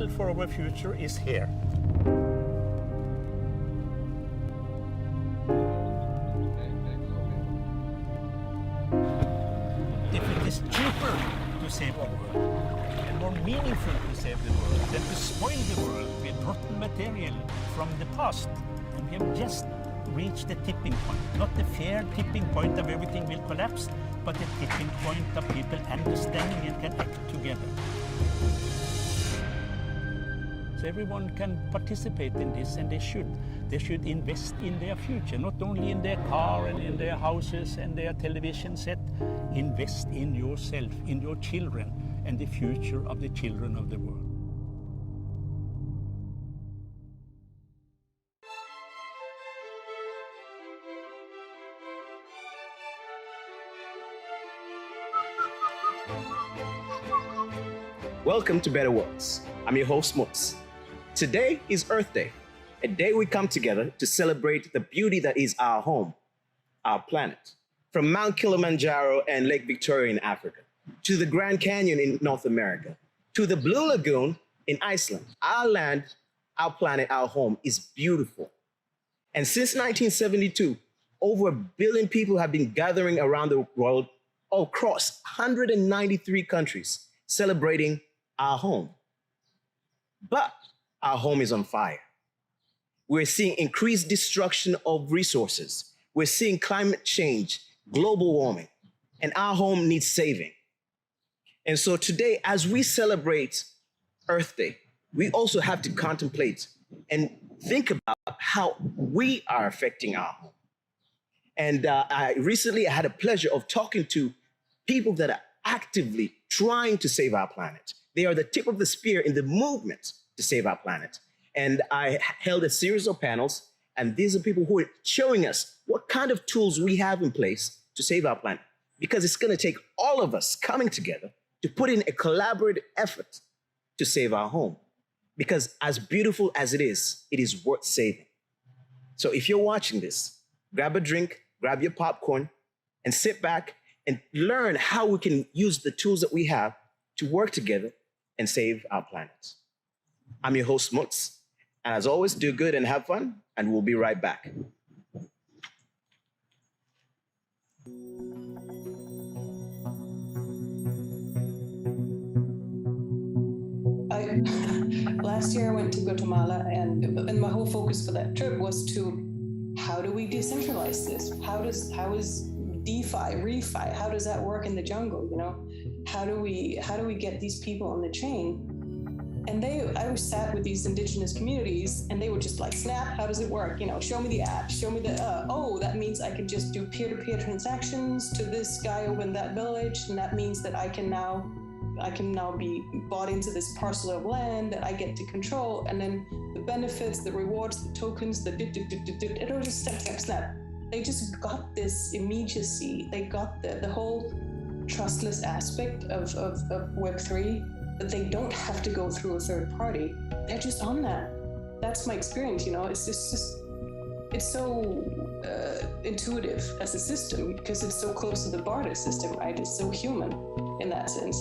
capital for our future is here. If it is cheaper to save the world and more meaningful to save the world than to spoil the world with rotten material from the past, and we have just reached the tipping point, not the fair tipping point of everything will collapse, but the tipping point of people understanding and can act together. So everyone can participate in this, and they should. They should invest in their future, not only in their car and in their houses and their television set. Invest in yourself, in your children, and the future of the children of the world. Welcome to Better Worlds. I'm your host, Muts. Today is Earth Day, a day we come together to celebrate the beauty that is our home, our planet. From Mount Kilimanjaro and Lake Victoria in Africa, to the Grand Canyon in North America, to the Blue Lagoon in Iceland, our land, our planet, our home is beautiful. And since 1972, over 1 billion people have been gathering around the world across 193 countries, celebrating our home. But our home is on fire. We're seeing increased destruction of resources. We're seeing climate change, global warming, and our home needs saving. And so today, as we celebrate Earth Day, we also have to contemplate and think about how we are affecting our home. And I recently had a pleasure of talking to people that are actively trying to save our planet. They are the tip of the spear in the movement to save our planet. And I held a series of panels, and these are people who are showing us what kind of tools we have in place to save our planet. Because it's going to take all of us coming together to put in a collaborative effort to save our home. Because as beautiful as it is worth saving. So if you're watching this, grab a drink, grab your popcorn, and sit back and learn how we can use the tools that we have to work together and save our planet. I'm your host, Muts, and as always, do good and have fun, and we'll be right back. Last year I went to Guatemala, and my whole focus for that trip was to, how do we decentralize this? How is DeFi, ReFi, how does that work in the jungle? You know, how do we get these people on the chain? And I was sat with these indigenous communities, and they were just like, Snap, how does it work? You know, show me the app, show me the, oh, that means I can just do peer-to-peer transactions to this guy over in that village, and that means that I can now be bought into this parcel of land that I get to control, and then the benefits, the rewards, the tokens, it was just snap. They just got this immediacy. They got the whole trustless aspect of Web3, that they don't have to go through a third party. They're just on that. That's my experience, you know. It's so intuitive as a system because it's so close to the barter system, right? It's so human in that sense.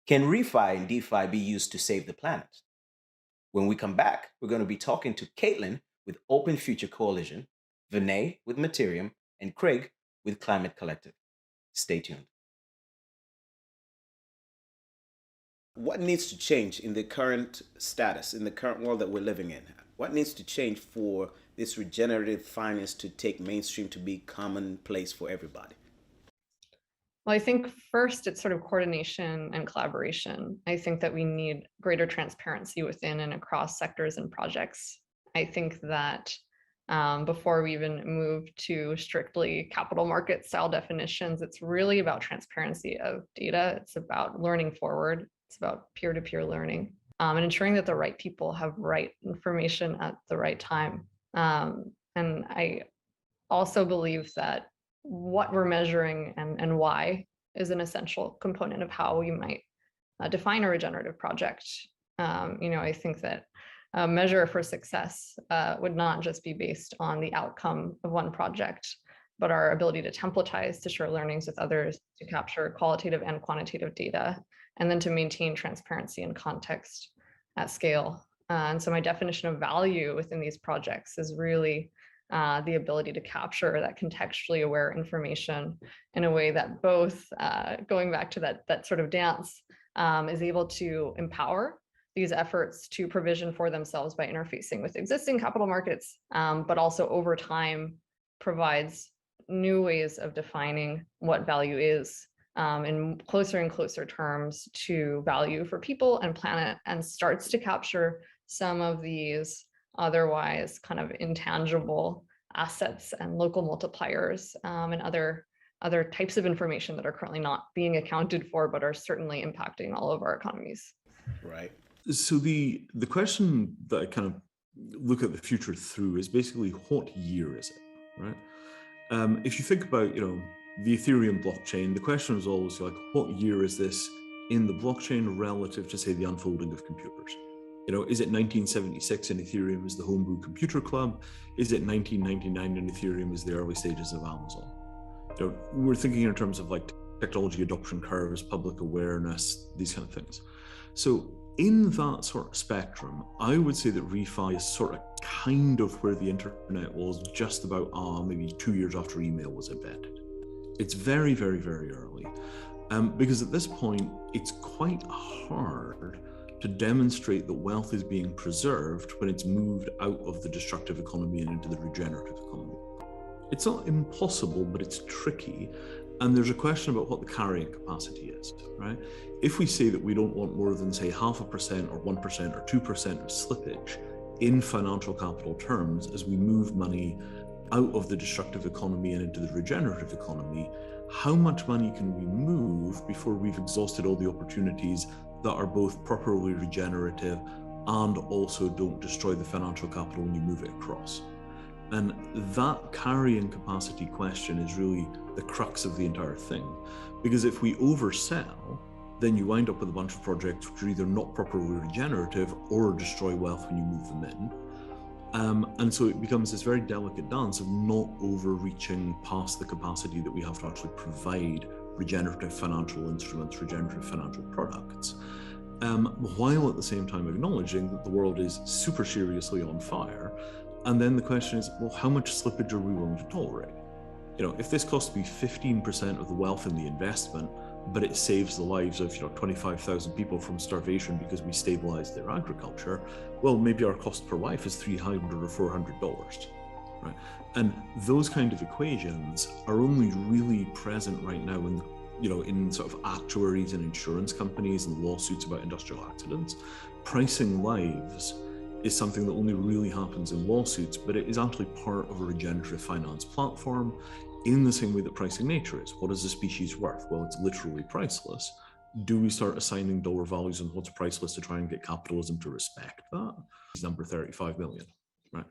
Can ReFi and DeFi be used to save the planet? When we come back, we're going to be talking to Kaitlin with Open Future Coalition, Vinay with Mattereum, and Craig with Climate Collective. Stay tuned. What needs to change in the current status, in the current world that we're living in? What needs to change for this regenerative finance to take mainstream, to be commonplace for everybody? Well, I think first it's sort of coordination and collaboration. I think that we need greater transparency within and across sectors and projects. I think that before we even move to strictly capital market style definitions, it's really about transparency of data. It's about learning forward. It's about peer-to-peer learning and ensuring that the right people have right information at the right time. And I also believe that what we're measuring and why is an essential component of how we might define a regenerative project. I think that a measure for success would not just be based on the outcome of one project, but our ability to templatize, to share learnings with others, to capture qualitative and quantitative data, and then to maintain transparency and context at scale. And so my definition of value within these projects is really the ability to capture that contextually aware information in a way that both, going back to that sort of dance, is able to empower these efforts to provision for themselves by interfacing with existing capital markets, but also over time provides new ways of defining what value is in closer and closer terms to value for people and planet, and starts to capture some of these otherwise kind of intangible assets and local multipliers and other types of information that are currently not being accounted for, but are certainly impacting all of our economies. Right. So the question that I kind of look at the future through is basically, what year is it, right? If you think about, the Ethereum blockchain, the question was always like, what year is this in the blockchain relative to, say, the unfolding of computers? Is it 1976 in Ethereum as the homebrew computer club? Is it 1999 in Ethereum as the early stages of Amazon? We're thinking in terms of like technology adoption curves, public awareness, these kind of things. So in that sort of spectrum, I would say that ReFi is sort of kind of where the internet was just about maybe 2 years after email was invented. It's very, very, very early. Because at this point, it's quite hard to demonstrate that wealth is being preserved when it's moved out of the destructive economy and into the regenerative economy. It's not impossible, but it's tricky. And there's a question about what the carrying capacity is, right? If we say that we don't want more than, say, 0.5% or 1% or 2% of slippage in financial capital terms as we move money out of the destructive economy and into the regenerative economy, how much money can we move before we've exhausted all the opportunities that are both properly regenerative and also don't destroy the financial capital when you move it across? And that carrying capacity question is really the crux of the entire thing. Because if we oversell, then you wind up with a bunch of projects which are either not properly regenerative or destroy wealth when you move them in. And so it becomes this very delicate dance of not overreaching past the capacity that we have to actually provide regenerative financial instruments, regenerative financial products, while at the same time acknowledging that the world is super seriously on fire. And then the question is, well, how much slippage are we willing to tolerate? If this costs me 15% of the wealth in the investment, but it saves the lives of 25,000 people from starvation because we stabilize their agriculture, well, maybe our cost per life is $300 or $400, right? And those kind of equations are only really present right now in sort of actuaries and insurance companies and lawsuits about industrial accidents. Pricing lives is something that only really happens in lawsuits, but it is actually part of a regenerative finance platform in the same way that pricing nature is. What is a species worth? Well, it's literally priceless. Do we start assigning dollar values on what's priceless to try and get capitalism to respect that? It's number 35 million, right?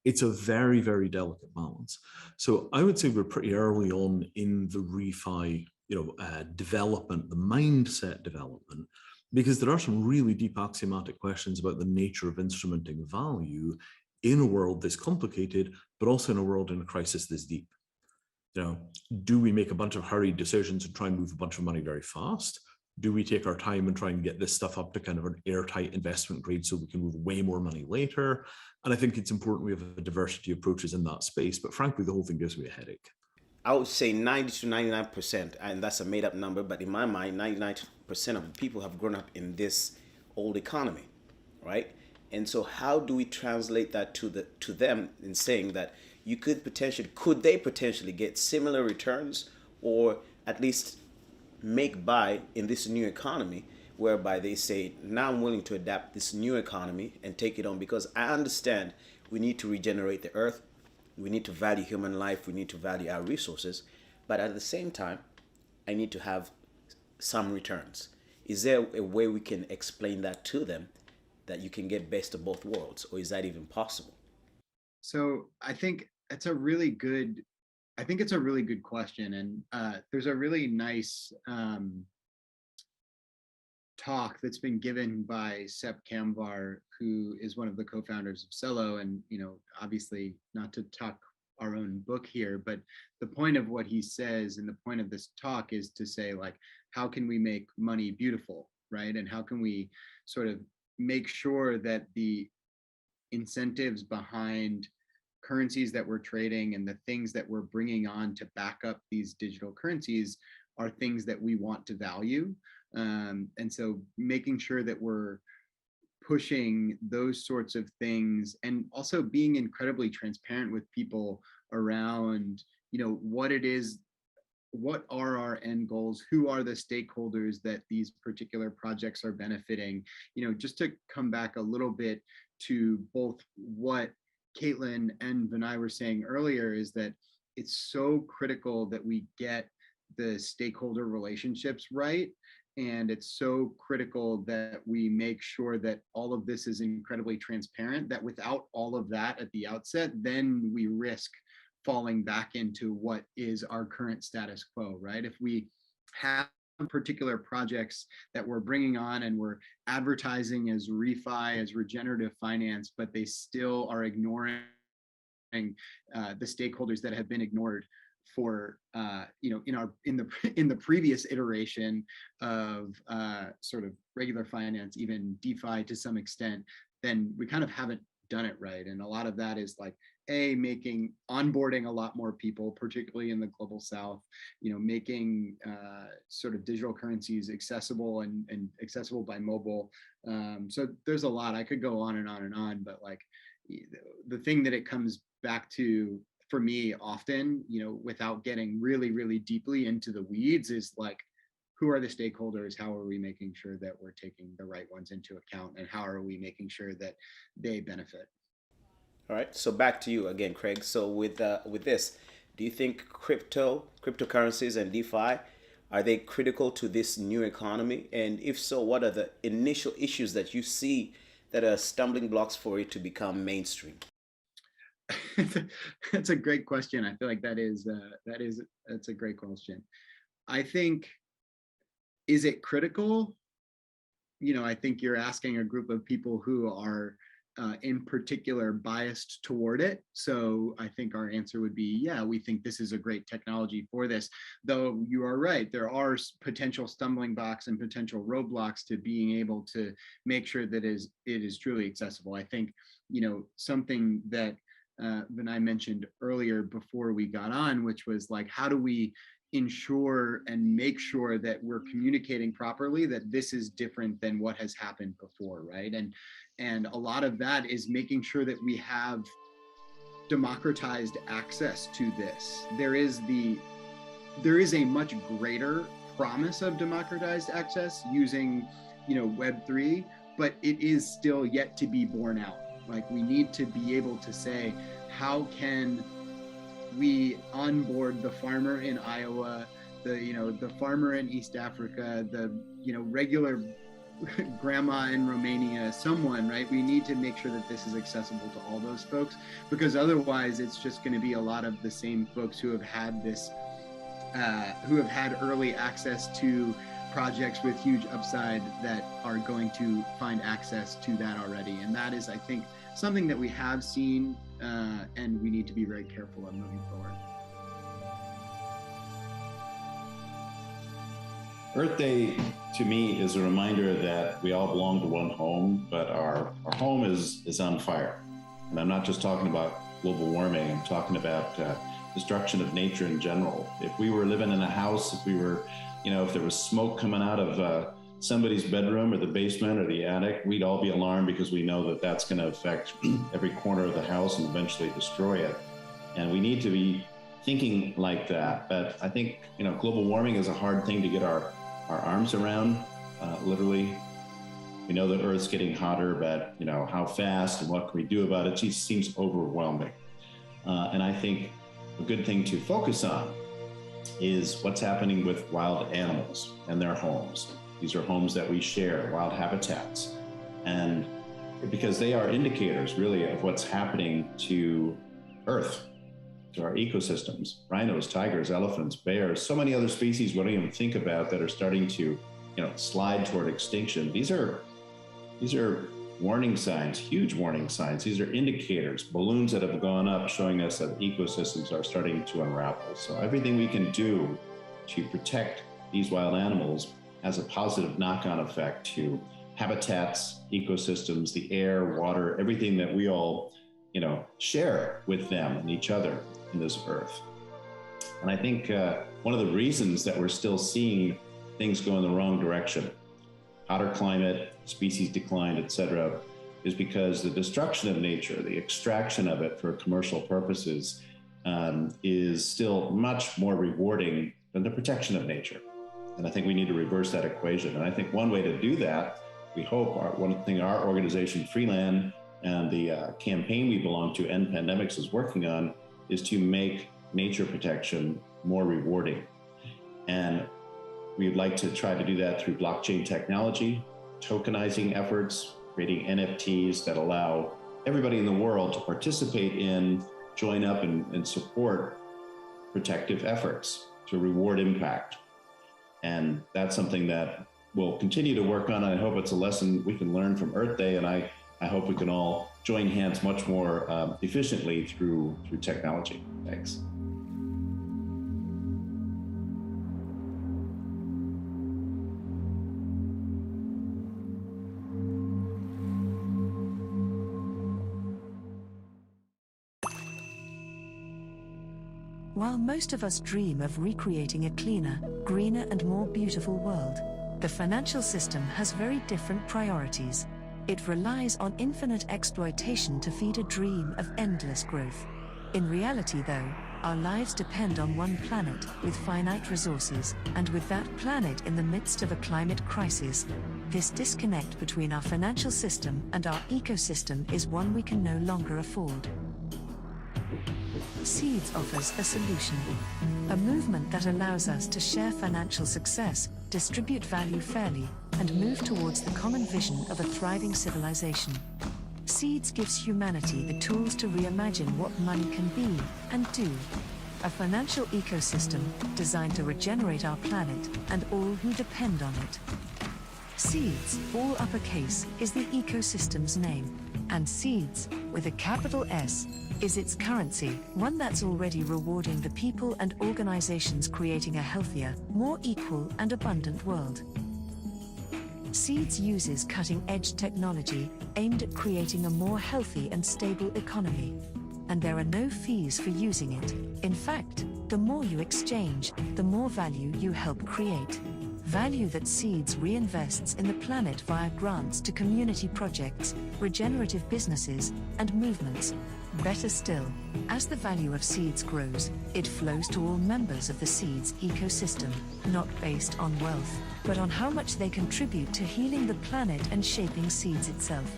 It's a very, very delicate balance. So I would say we're pretty early on in the ReFi, development, the mindset development, because there are some really deep axiomatic questions about the nature of instrumenting value in a world this complicated, but also in a world in a crisis this deep. Do we make a bunch of hurried decisions and try and move a bunch of money very fast? Do we take our time and try and get this stuff up to kind of an airtight investment grade so we can move way more money later? And I think it's important we have a diversity of approaches in that space, but frankly, the whole thing gives me a headache. I would say 90 to 99%, and that's a made up number, but in my mind, 99% of the people have grown up in this old economy, right? And so how do we translate that to them in saying that could they potentially get similar returns, or at least make buy in this new economy, whereby they say, now I'm willing to adapt this new economy and take it on, because I understand we need to regenerate the earth, we need to value human life, we need to value our resources, but at the same time, I need to have some returns. Is there a way we can explain that to them, that you can get best of both worlds, or is that even possible? So I think it's a really good question. And there's a really nice talk that's been given by Sepp Kamvar, who is one of the co-founders of Celo. And, obviously not to talk our own book here, but the point of what he says and the point of this talk is to say, like, how can we make money beautiful, right? And how can we sort of make sure that the incentives behind currencies that we're trading and the things that we're bringing on to back up these digital currencies are things that we want to value. And so making sure that we're pushing those sorts of things, and also being incredibly transparent with people around, you know, what it is, what are our end goals, who are the stakeholders that these particular projects are benefiting. You know, just to come back a little bit to both what Kaitlin and Vinay were saying earlier, is that it's so critical that we get the stakeholder relationships right. And it's so critical that we make sure that all of this is incredibly transparent, that without all of that at the outset, then we risk falling back into what is our current status quo, right? If we have particular projects that we're bringing on and we're advertising as ReFi, as regenerative finance, but they still are ignoring the stakeholders that have been ignored for you know, in the previous iteration of sort of regular finance, even DeFi to some extent, then we kind of haven't done it right. And a lot of that is like making onboarding a lot more people, particularly in the global South, you know, making sort of digital currencies accessible and accessible by mobile. So there's a lot. I could go on and on and on, but like the thing that it comes back to for me often, you know, without getting really, really deeply into the weeds, is like, who are the stakeholders? How are we making sure that we're taking the right ones into account? And how are we making sure that they benefit? All right, so back to you again, Craig. So with this, do you think cryptocurrencies and DeFi, are they critical to this new economy? And if so, what are the initial issues that you see that are stumbling blocks for it to become mainstream? That's a great question. I feel like that's a great question. I think, is it critical? You know, I think you're asking a group of people who are in particular biased toward it. So I think our answer would be, yeah, we think this is a great technology for this. Though you are right, there are potential stumbling blocks and potential roadblocks to being able to make sure that it is truly accessible. I think, you know, something that Vinay mentioned earlier before we got on, which was like, how do we ensure and make sure that we're communicating properly, that this is different than what has happened before, right? And a lot of that is making sure that we have democratized access to this. There is a much greater promise of democratized access using, you know, Web3, but it is still yet to be borne out. Like, we need to be able to say, how can we onboard the farmer in Iowa, the farmer in East Africa, the, you know, regular grandma in Romania, someone, right? We need to make sure that this is accessible to all those folks, because otherwise it's just going to be a lot of the same folks who have had this, who have had early access to projects with huge upside that are going to find access to that already. And that is, I think, something that we have seen, and we need to be very careful of moving forward. Earth Day, to me, is a reminder that we all belong to one home, but our home is on fire. And I'm not just talking about global warming, I'm talking about destruction of nature in general. If we were living in a house, if we were, you know, if there was smoke coming out of somebody's bedroom or the basement or the attic, we'd all be alarmed, because we know that that's going to affect every corner of the house and eventually destroy it. And we need to be thinking like that. But I think, you know, global warming is a hard thing to get our arms around, literally. We know that Earth's getting hotter, but, you know, how fast and what can we do about it? It just seems overwhelming. And I think a good thing to focus on is what's happening with wild animals and their homes. These are homes that we share, wild habitats. And because they are indicators really of what's happening to Earth, to our ecosystems. Rhinos, tigers, elephants, bears, so many other species we don't even think about that are starting to, you know, slide toward extinction. These are warning signs, huge warning signs. These are indicators, balloons that have gone up showing us that ecosystems are starting to unravel. So everything we can do to protect these wild animals has a positive knock-on effect to habitats, ecosystems, the air, water, everything that we all, share with them and each other in this earth. And I think one of the reasons that we're still seeing things go in the wrong direction, hotter climate, species decline, et cetera, is because the destruction of nature, the extraction of it for commercial purposes, is still much more rewarding than the protection of nature. And I think we need to reverse that equation. And I think one way to do that, we hope, one thing our organization, Freeland, and the campaign we belong to, End Pandemics, is working on, is to make nature protection more rewarding. And we'd like to try to do that through blockchain technology, tokenizing efforts, creating NFTs that allow everybody in the world to participate in, join up and support protective efforts to reward impact. And that's something that we'll continue to work on. I hope it's a lesson we can learn from Earth Day, and I hope we can all join hands much more efficiently through technology. Thanks. While most of us dream of recreating a cleaner, greener and more beautiful world, the financial system has very different priorities. It relies on infinite exploitation to feed a dream of endless growth. In reality though, our lives depend on one planet with finite resources, and with that planet in the midst of a climate crisis, this disconnect between our financial system and our ecosystem is one we can no longer afford. Seeds offers a solution, a movement that allows us to share financial success, distribute value fairly, and move towards the common vision of a thriving civilization. Seeds gives humanity the tools to reimagine what money can be and do. A financial ecosystem designed to regenerate our planet and all who depend on it. Seeds, all uppercase, is the ecosystem's name, and Seeds, with a capital S, is its currency, one that's already rewarding the people and organizations creating a healthier, more equal and abundant world. Seeds uses cutting-edge technology aimed at creating a more healthy and stable economy. And there are no fees for using it. In fact, the more you exchange, the more value you help create. Value that Seeds reinvests in the planet via grants to community projects, regenerative businesses, and movements. Better still, as the value of Seeds grows, it flows to all members of the Seeds ecosystem, not based on wealth, but on how much they contribute to healing the planet and shaping Seeds itself.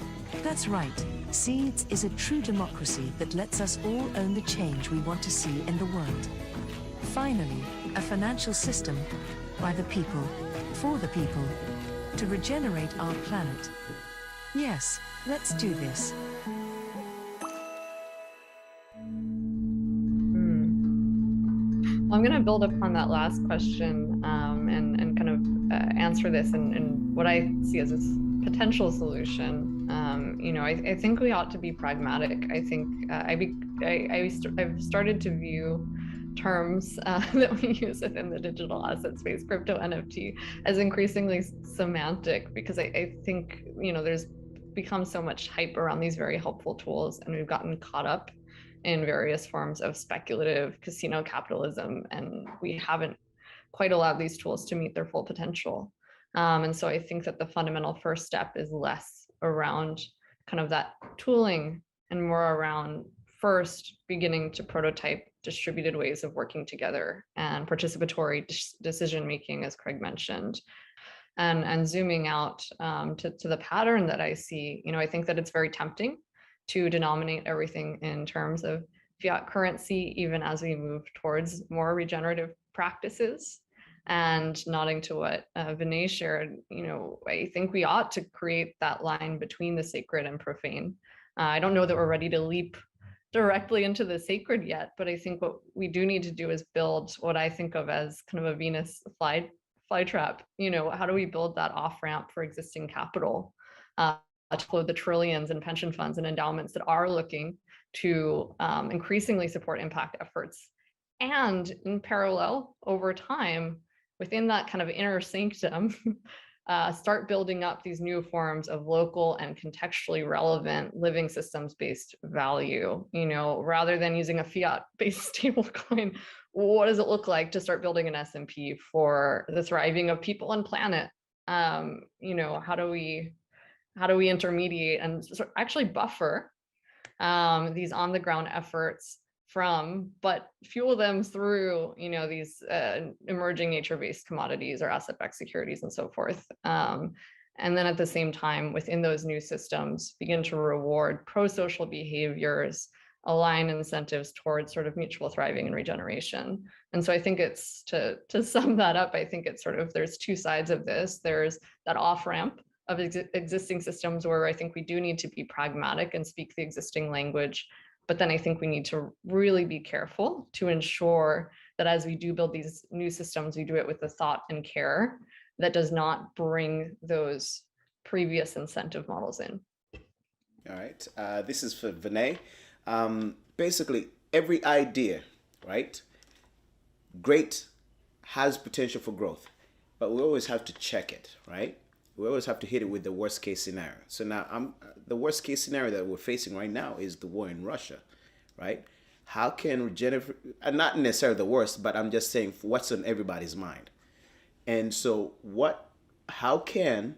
That's right, Seeds is a true democracy that lets us all own the change we want to see in the world. Finally, a financial system, by the people, for the people, to regenerate our planet. Yes, let's do this. I'm going to build upon that last question and kind of answer this in what I see as its potential solution. I think we ought to be pragmatic. I think I've started to view terms that we use within the digital asset space, crypto, NFT, as increasingly semantic, because I think, there's become so much hype around these very helpful tools, and we've gotten caught up in various forms of speculative casino capitalism, and we haven't quite allowed these tools to meet their full potential. And so I think that the fundamental first step is less around kind of that tooling and more around first beginning to prototype distributed ways of working together and participatory decision making, as Craig mentioned. And zooming out to the pattern that I see, I think that it's very tempting to denominate everything in terms of fiat currency, even as we move towards more regenerative practices. And nodding to what Vinay shared, I think we ought to create that line between the sacred and profane. I don't know that we're ready to leap directly into the sacred yet, but I think what we do need to do is build what I think of as kind of a Venus flytrap. How do we build that off ramp for existing capital to flow the trillions in pension funds and endowments that are looking to increasingly support impact efforts. And in parallel, over time, within that kind of inner sanctum, start building up these new forms of local and contextually relevant living systems-based value. You know, rather than using a fiat-based stablecoin, what does it look like to start building an S&P for the thriving of people and planet? You know, how do we intermediate and actually buffer these on-the-ground efforts from, but fuel them through, you know, these emerging nature-based commodities or asset-backed securities and so forth. And then at the same time, within those new systems, begin to reward pro-social behaviors, align incentives towards sort of mutual thriving and regeneration. And so I think it's, to sum that up, I think it's sort of, there's two sides of this. There's that off-ramp of existing systems where I think we do need to be pragmatic and speak the existing language. But then I think we need to really be careful to ensure that as we do build these new systems, we do it with the thought and care that does not bring those previous incentive models in. All right, this is for Vinay. Basically, every idea, right, great, has potential for growth, but we always have to check it, right? We always have to hit it with the worst case scenario. So now the worst case scenario that we're facing right now is the war in Russia, right? How can regenerative, not necessarily the worst, but I'm just saying what's on everybody's mind. And so how can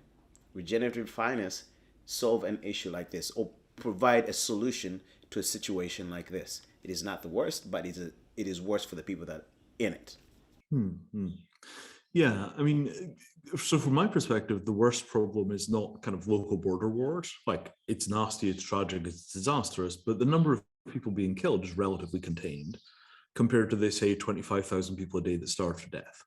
regenerative finance solve an issue like this or provide a solution to a situation like this? It is not the worst, but it is worse for the people that are in it. Yeah, I mean, so from my perspective, the worst problem is not kind of local border wars. Like, it's nasty, it's tragic, it's disastrous, but the number of people being killed is relatively contained compared to, they say, 25,000 people a day that starve to death.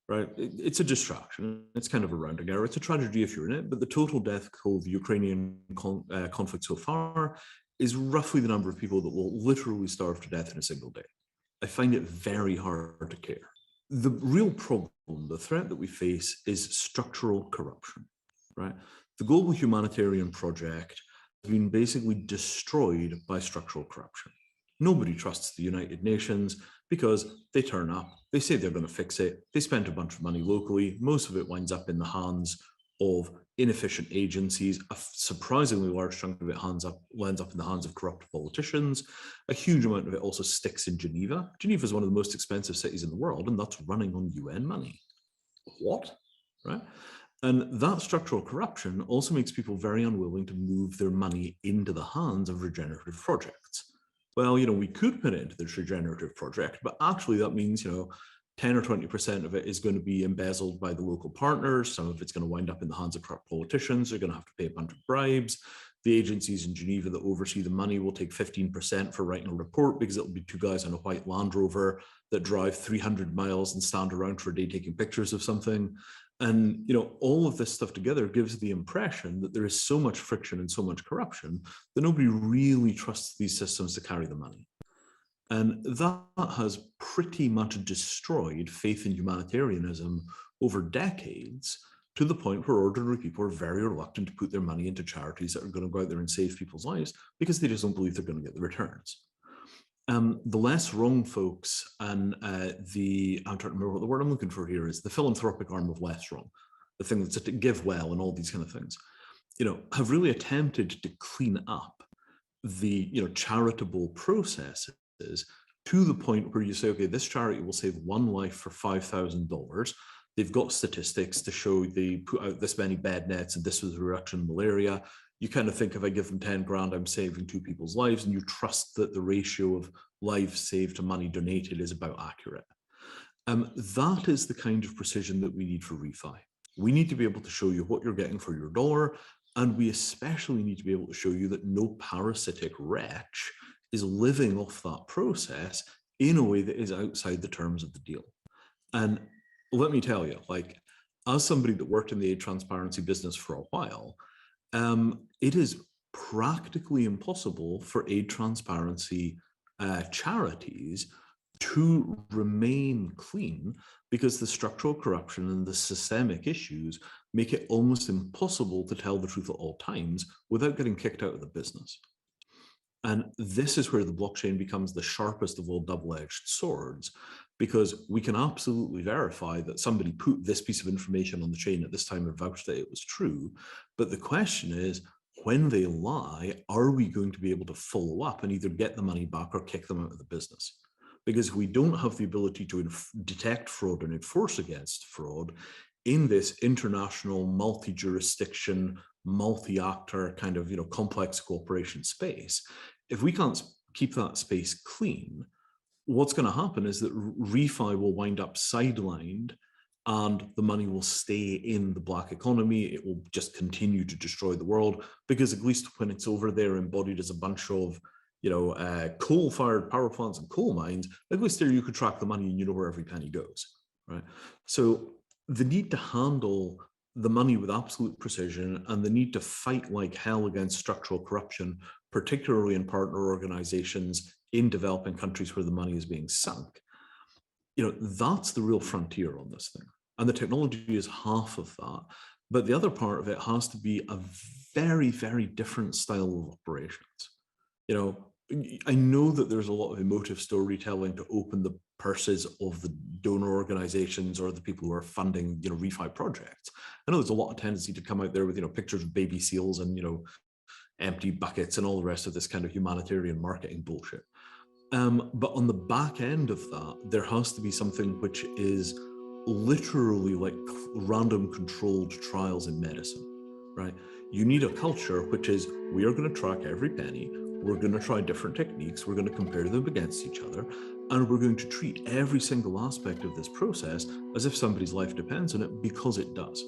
Right? It's a distraction. It's kind of a rounding error. It's a tragedy if you're in it, but the total death of the Ukrainian conflict so far is roughly the number of people that will literally starve to death in a single day. I find it very hard to care. The real problem, the threat that we face, is structural corruption, right? The global humanitarian project has been basically destroyed by structural corruption. Nobody trusts the United Nations because they turn up, they say they're going to fix it, they spend a bunch of money locally, most of it winds up in the hands of inefficient agencies, a surprisingly large chunk of it lands up in the hands of corrupt politicians. A huge amount of it also sticks in Geneva. Geneva is one of the most expensive cities in the world, and that's running on UN money. What? Right? And that structural corruption also makes people very unwilling to move their money into the hands of regenerative projects. Well, you know, we could put it into this regenerative project, but actually that means, you know, 10 or 20% of it is going to be embezzled by the local partners. Some of it's going to wind up in the hands of corrupt politicians. They're going to have to pay a bunch of bribes. The agencies in Geneva that oversee the money will take 15% for writing a report because it'll be two guys on a white Land Rover that drive 300 miles and stand around for a day taking pictures of something. And, you know, all of this stuff together gives the impression that there is so much friction and so much corruption that nobody really trusts these systems to carry the money. And that has pretty much destroyed faith in humanitarianism over decades, to the point where ordinary people are very reluctant to put their money into charities that are going to go out there and save people's lives because they just don't believe they're going to get the returns. The less wrong folks and I'm trying to remember what the word I'm looking for here is, the philanthropic arm of less wrong, the thing that's to give well and all these kind of things, you know, have really attempted to clean up the, you know, charitable processes to the point where you say, okay, this charity will save one life for $5,000. They've got statistics to show they put out this many bed nets and this was a reduction in malaria. You kind of think, if I give them 10 grand, I'm saving 2 people's lives, and you trust that the ratio of lives saved to money donated is about accurate. That is the kind of precision that we need for ReFi. We need to be able to show you what you're getting for your dollar, and we especially need to be able to show you that no parasitic wretch is living off that process in a way that is outside the terms of the deal. And let me tell you, like, as somebody that worked in the aid transparency business for a while, it is practically impossible for aid transparency charities to remain clean, because the structural corruption and the systemic issues make it almost impossible to tell the truth at all times without getting kicked out of the business. And this is where the blockchain becomes the sharpest of all double-edged swords, because we can absolutely verify that somebody put this piece of information on the chain at this time and vouched that it was true. But the question is, when they lie, are we going to be able to follow up and either get the money back or kick them out of the business? Because we don't have the ability to detect fraud and enforce against fraud in this international, multi-jurisdiction, multi-actor kind of, complex cooperation space. If we can't keep that space clean, what's going to happen is that ReFi will wind up sidelined, and the money will stay in the black economy. It will just continue to destroy the world, because at least when it's over there embodied as a bunch of coal-fired power plants and coal mines, at least there you could track the money and you know where every penny goes, right? So the need to handle the money with absolute precision and the need to fight like hell against structural corruption, particularly in partner organizations in developing countries where the money is being sunk, that's the real frontier on this thing. And the technology is half of that. But the other part of it has to be a very, very different style of operations. I know that there's a lot of emotive storytelling to open the purses of the donor organizations or the people who are funding, ReFi projects. I know there's a lot of tendency to come out there with, pictures of baby seals and, empty buckets and all the rest of this kind of humanitarian marketing bullshit. But on the back end of that, there has to be something which is literally like random controlled trials in medicine, right? You need a culture which is, we are going to track every penny. We're going to try different techniques. We're going to compare them against each other. And we're going to treat every single aspect of this process as if somebody's life depends on it, because it does.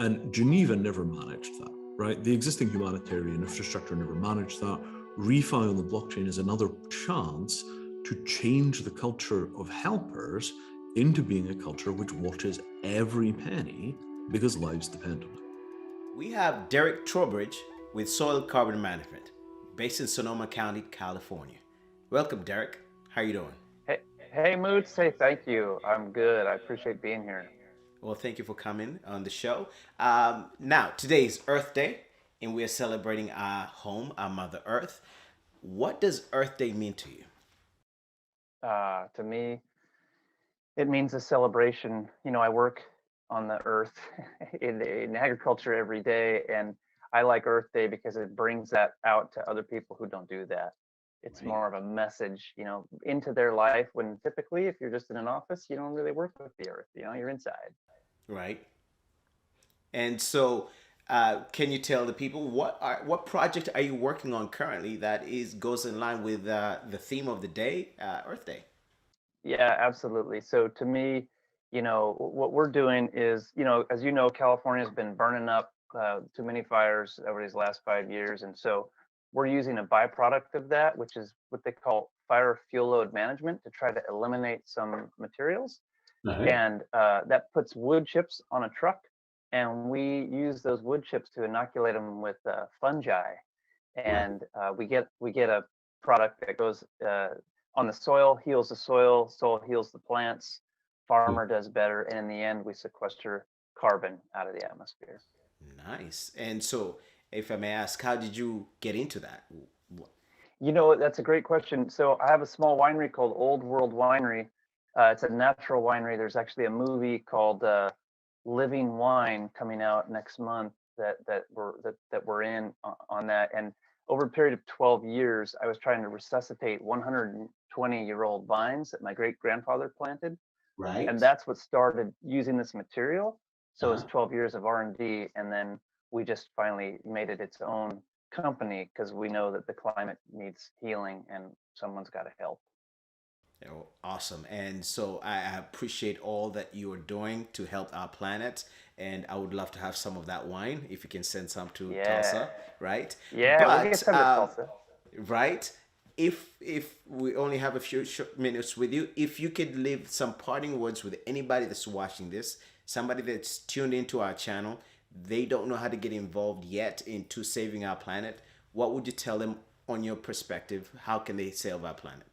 And Geneva never managed that, right? The existing humanitarian infrastructure never managed that. ReFi on the blockchain is another chance to change the culture of helpers into being a culture which watches every penny because lives depend on it. We have Darek Trowbridge with Soil Carbon Management, based in Sonoma County, California. Welcome, Darek. How are you doing? Hey, Moots. Hey, thank you. I'm good. I appreciate being here. Well, thank you for coming on the show. Now, today is Earth Day, and we are celebrating our home, our Mother Earth. What does Earth Day mean to you? To me, it means a celebration. I work on the earth in agriculture every day, and I like Earth Day because it brings that out to other people who don't do that. It's more of a message, into their life, when typically if you're just in an office, you don't really work with the earth, you're inside. Right. And so can you tell the people what project are you working on currently that goes in line with the theme of the day, Earth Day? Yeah, absolutely. So to me, what we're doing is, as you know, California's been burning up too many fires over these last 5 years. And so we're using a byproduct of that, which is what they call fire fuel load management, to try to eliminate some materials. Right. And that puts wood chips on a truck. And we use those wood chips to inoculate them with fungi. And we get a product that goes on the soil, heals the soil heals the plants, farmer does better. And in the end, we sequester carbon out of the atmosphere. Nice. And so, if I may ask, how did you get into that? That's a great question. So I have a small winery called Old World Winery. It's a natural winery. There's actually a movie called Living Wine coming out next month that we're in on that. And over a period of 12 years, I was trying to resuscitate 120-year-old vines that my great-grandfather planted. Right. And that's what started using this material. So it's 12 years of R&D, and then we just finally made it its own company because we know that the climate needs healing and someone's got to help. Oh, awesome. And so I appreciate all that you are doing to help our planet. And I would love to have some of that wine if you can send some to Tulsa, right? Yeah, but, we can send it to Tulsa. Right. If we only have a few short minutes with you, if you could leave some parting words with anybody that's watching this, somebody that's tuned into our channel, they don't know how to get involved yet into saving our planet, what would you tell them on your perspective? How can they save our planet?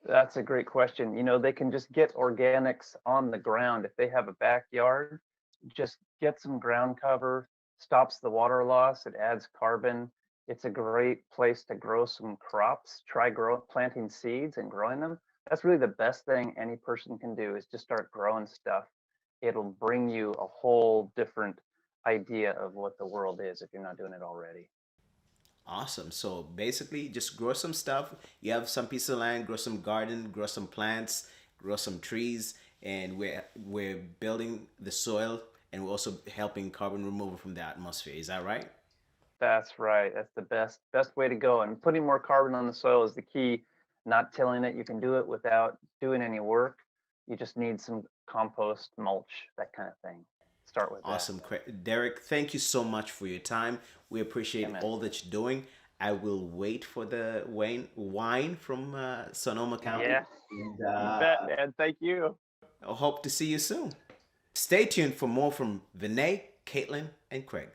That's a great question. You know, they can just get organics on the ground. If they have a backyard, just get some ground cover, stops the water loss, it adds carbon. It's a great place to grow some crops. Try planting seeds and growing them. That's really the best thing any person can do, is just start growing stuff. It'll bring you a whole different idea of what the world is if you're not doing it already. Awesome. So basically, just grow some stuff. You have some piece of land, grow some garden, grow some plants, grow some trees, and we're building the soil, and we're also helping carbon removal from the atmosphere. Is that right? That's right. That's the best way to go. And putting more carbon on the soil is the key. Not tilling it. You can do it without doing any work. You just need some compost, mulch, that kind of thing. Start with Awesome. that. Derek, thank you so much for your time. We appreciate all that you're doing. I will wait for the wine from Sonoma County. Yeah, And, you bet, man. Thank you. I hope to see you soon. Stay tuned for more from Vinay, Kaitlin, and Craig.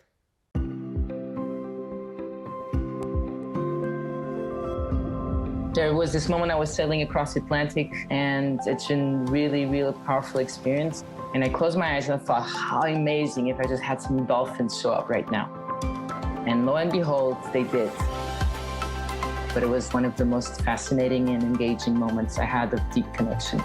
There was this moment I was sailing across the Atlantic, and it's been really powerful experience. And I closed my eyes and I thought, how amazing if I just had some dolphins show up right now. And lo and behold, they did. But it was one of the most fascinating and engaging moments I had of deep connection.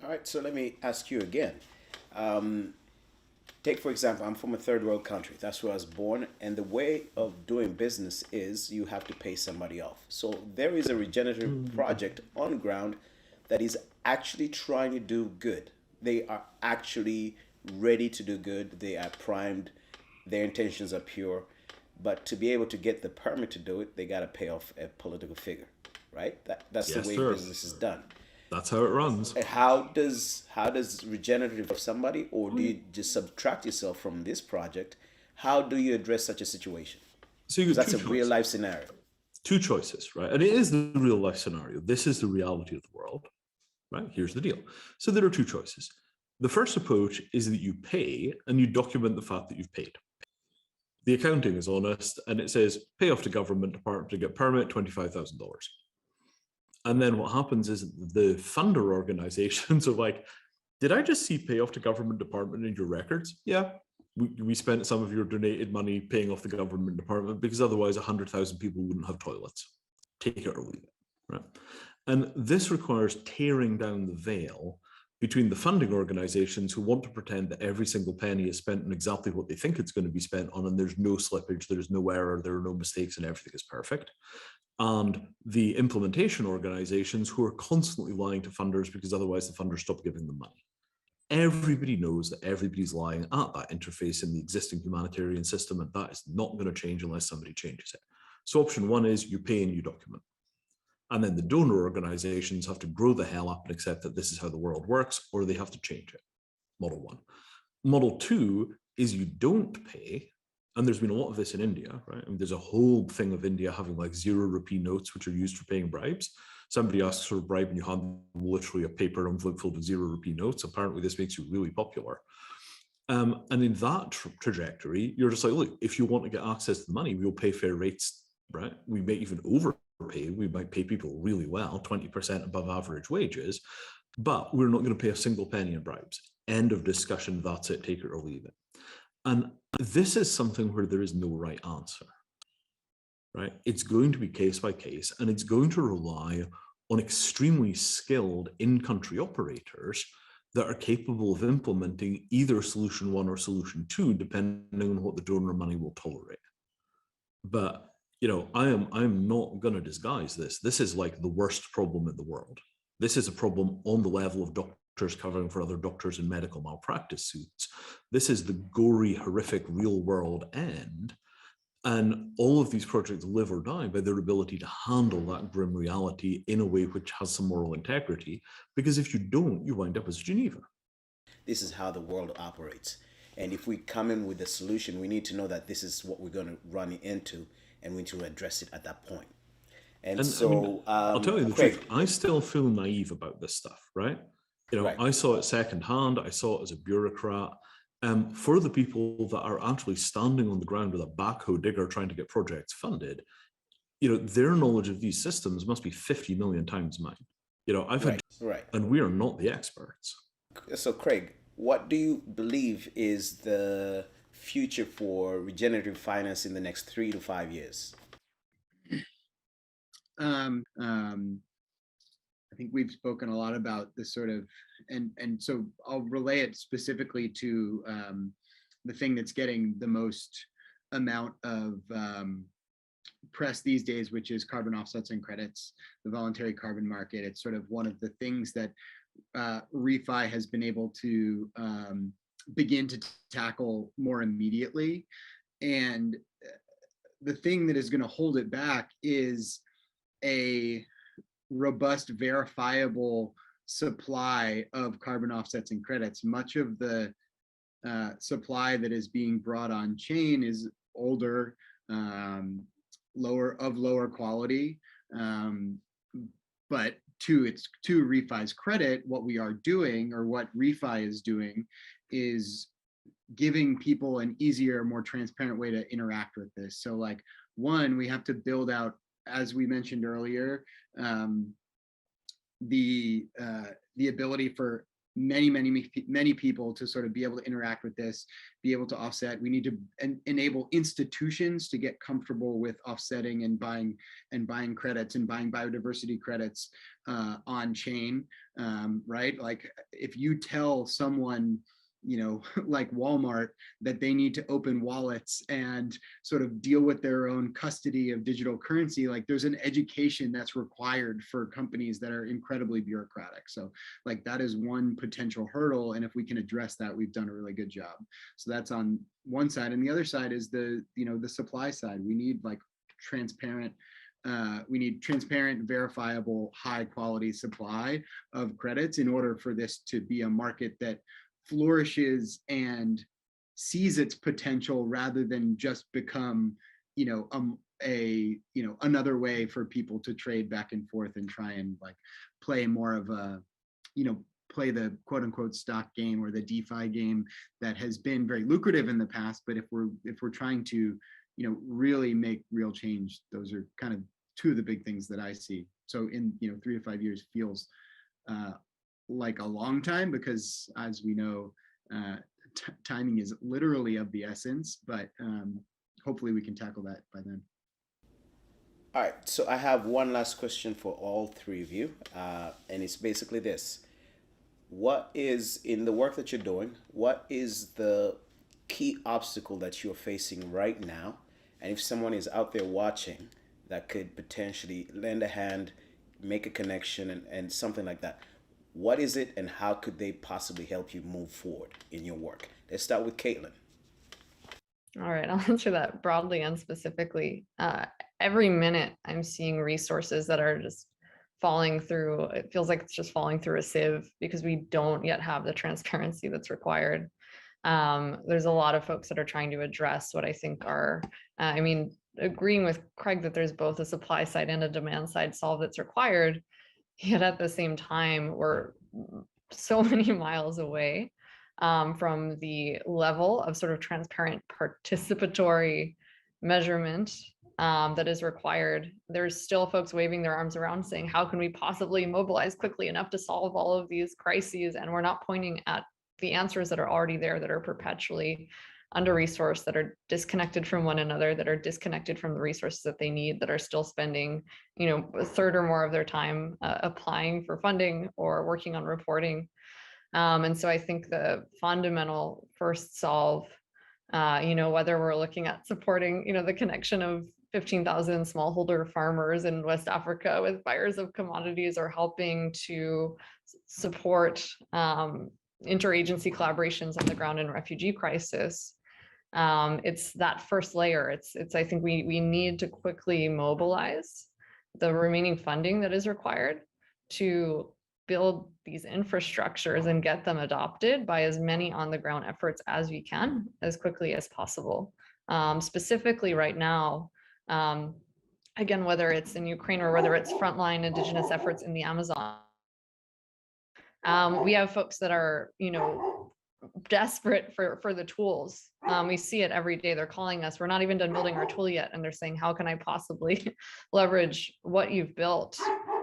All right, so let me ask you again. Take, for example, I'm from a third world country. That's where I was born. And the way of doing business is you have to pay somebody off. So there is a regenerative project on ground that is actually trying to do good. They are actually ready to do good. They are primed. Their intentions are pure. But to be able to get the permit to do it, they got to pay off a political figure, right? That's Yes, the way sir. business is done. That's how it runs. How does regenerative of somebody, or do you just subtract yourself from this project? How do you address such a situation? So you got That's a real life scenario. two choices, right? And it is the real life scenario. This is the reality of the world, right? Here's the deal. So there are two choices. The first approach is that you pay and you document the fact that you've paid. The accounting is honest and it says pay off to government department to get permit, $25,000. And then what happens is the funder organizations are like, did I just see pay off to government department in your records? Yeah, we spent some of your donated money paying off the government department because otherwise 100,000 people wouldn't have toilets. Take it or leave it, right? And this requires tearing down the veil between the funding organizations who want to pretend that every single penny is spent on exactly what they think it's going to be spent on, and there's no slippage, there's no error, there are no mistakes, and everything is perfect. And the implementation organizations who are constantly lying to funders because otherwise the funders stop giving them money. Everybody knows that everybody's lying at that interface in the existing humanitarian system, and that is not going to change unless somebody changes it. So option one is you pay and you document. And then the donor organizations have to grow the hell up and accept that this is how the world works, or they have to change it. Model one. Model two is you don't pay. And there's been a lot of this in India, right? I mean, there's a whole thing of India having like 0 rupee notes, which are used for paying bribes. Somebody asks for a bribe and you hand them literally a paper envelope filled with 0 rupee notes. Apparently this makes you really popular. And in that trajectory, you're just like, look, if you want to get access to the money, we'll pay fair rates, right? We may even overpay. We might pay people really well, 20% above average wages, but we're not going to pay a single penny in bribes. End of discussion. That's it. Take it or leave it. And this is something where there is no right answer, right? It's going to be case by case, and it's going to rely on extremely skilled in-country operators that are capable of implementing either solution one or solution two, depending on what the donor money will tolerate. But, you know, I am not going to disguise this. This is like the worst problem in the world. This is a problem on the level of Dr. doctors covering for other doctors in medical malpractice suits. This is the gory, horrific, real world end. And all of these projects live or die by their ability to handle that grim reality in a way which has some moral integrity, because if you don't, you wind up as Geneva. This is how the world operates. And if we come in with a solution, we need to know that this is what we're going to run into, and we need to address it at that point. And so, I mean, I'll tell you the truth, I still feel naive about this stuff, right? You know, Right. I saw it secondhand, I saw it as a bureaucrat. For the people that are actually standing on the ground with a backhoe digger trying to get projects funded, you know, their knowledge of these systems must be 50 million times mine. You know, I've had, right. and we are not the experts. So Craig, what do you believe is the future for regenerative finance in the next 3 to 5 years? I think we've spoken a lot about this sort of, and so I'll relay it specifically to the thing that's getting the most amount of press these days, which is carbon offsets and credits, the voluntary carbon market. It's sort of one of the things that ReFi has been able to begin to tackle more immediately. And the thing that is going to hold it back is a robust, verifiable supply of carbon offsets and credits. Much of the supply that is being brought on chain is older, lower quality. But to ReFi's credit, what we are doing, or what ReFi is doing, is giving people an easier, more transparent way to interact with this. So like, one, we have to build out, as we mentioned earlier, the ability for many people to sort of be able to interact with this, be able to offset. We need to enable institutions to get comfortable with offsetting and buying credits and buying biodiversity credits on chain, right? Like if you tell someone, you know, like Walmart, that they need to open wallets and sort of deal with their own custody of digital currency, like there's an education that's required for companies that are incredibly bureaucratic. So like that is one potential hurdle. And if we can address that, we've done a really good job. So that's on one side. And the other side is the supply side. We need like transparent, verifiable, high quality supply of credits in order for this to be a market that flourishes and sees its potential, rather than just become, another way for people to trade back and forth and try and like play more of a, play the quote unquote stock game or the DeFi game that has been very lucrative in the past. But if we're trying to, really make real change, those are kind of two of the big things that I see. So in, 3 to 5 years feels like a long time, because as we know, timing is literally of the essence, but hopefully we can tackle that by then. All right, so I have one last question for all three of you, and it's basically this. What is, in the work that you're doing, what is the key obstacle that you're facing right now? And if someone is out there watching that could potentially lend a hand, make a connection, and something like that, what is it, and how could they possibly help you move forward in your work? Let's start with Kaitlin. All right, I'll answer that broadly and specifically. Every minute I'm seeing resources that are just falling through. It feels like it's just falling through a sieve because we don't yet have the transparency that's required. There's a lot of folks that are trying to address what I think are, agreeing with Craig that there's both a supply side and a demand side solve that's required. Yet at the same time, we're so many miles away from the level of sort of transparent participatory measurement that is required. There's still folks waving their arms around saying, how can we possibly mobilize quickly enough to solve all of these crises? And we're not pointing at the answers that are already there, that are perpetually under-resourced, that are disconnected from one another, that are disconnected from the resources that they need, that are still spending, a third or more of their time applying for funding or working on reporting. And so I think the fundamental first solve, whether we're looking at supporting, the connection of 15,000 smallholder farmers in West Africa with buyers of commodities are helping to support interagency collaborations on the ground in refugee crisis. It's that first layer. It's I think we need to quickly mobilize the remaining funding that is required to build these infrastructures and get them adopted by as many on the ground efforts as we can, as quickly as possible. Specifically right now, again, whether it's in Ukraine or whether it's frontline indigenous efforts in the Amazon, we have folks that are, desperate for the tools. We see it every day. They're calling us. We're not even done building our tool yet, and they're saying, "How can I possibly leverage what you've built?"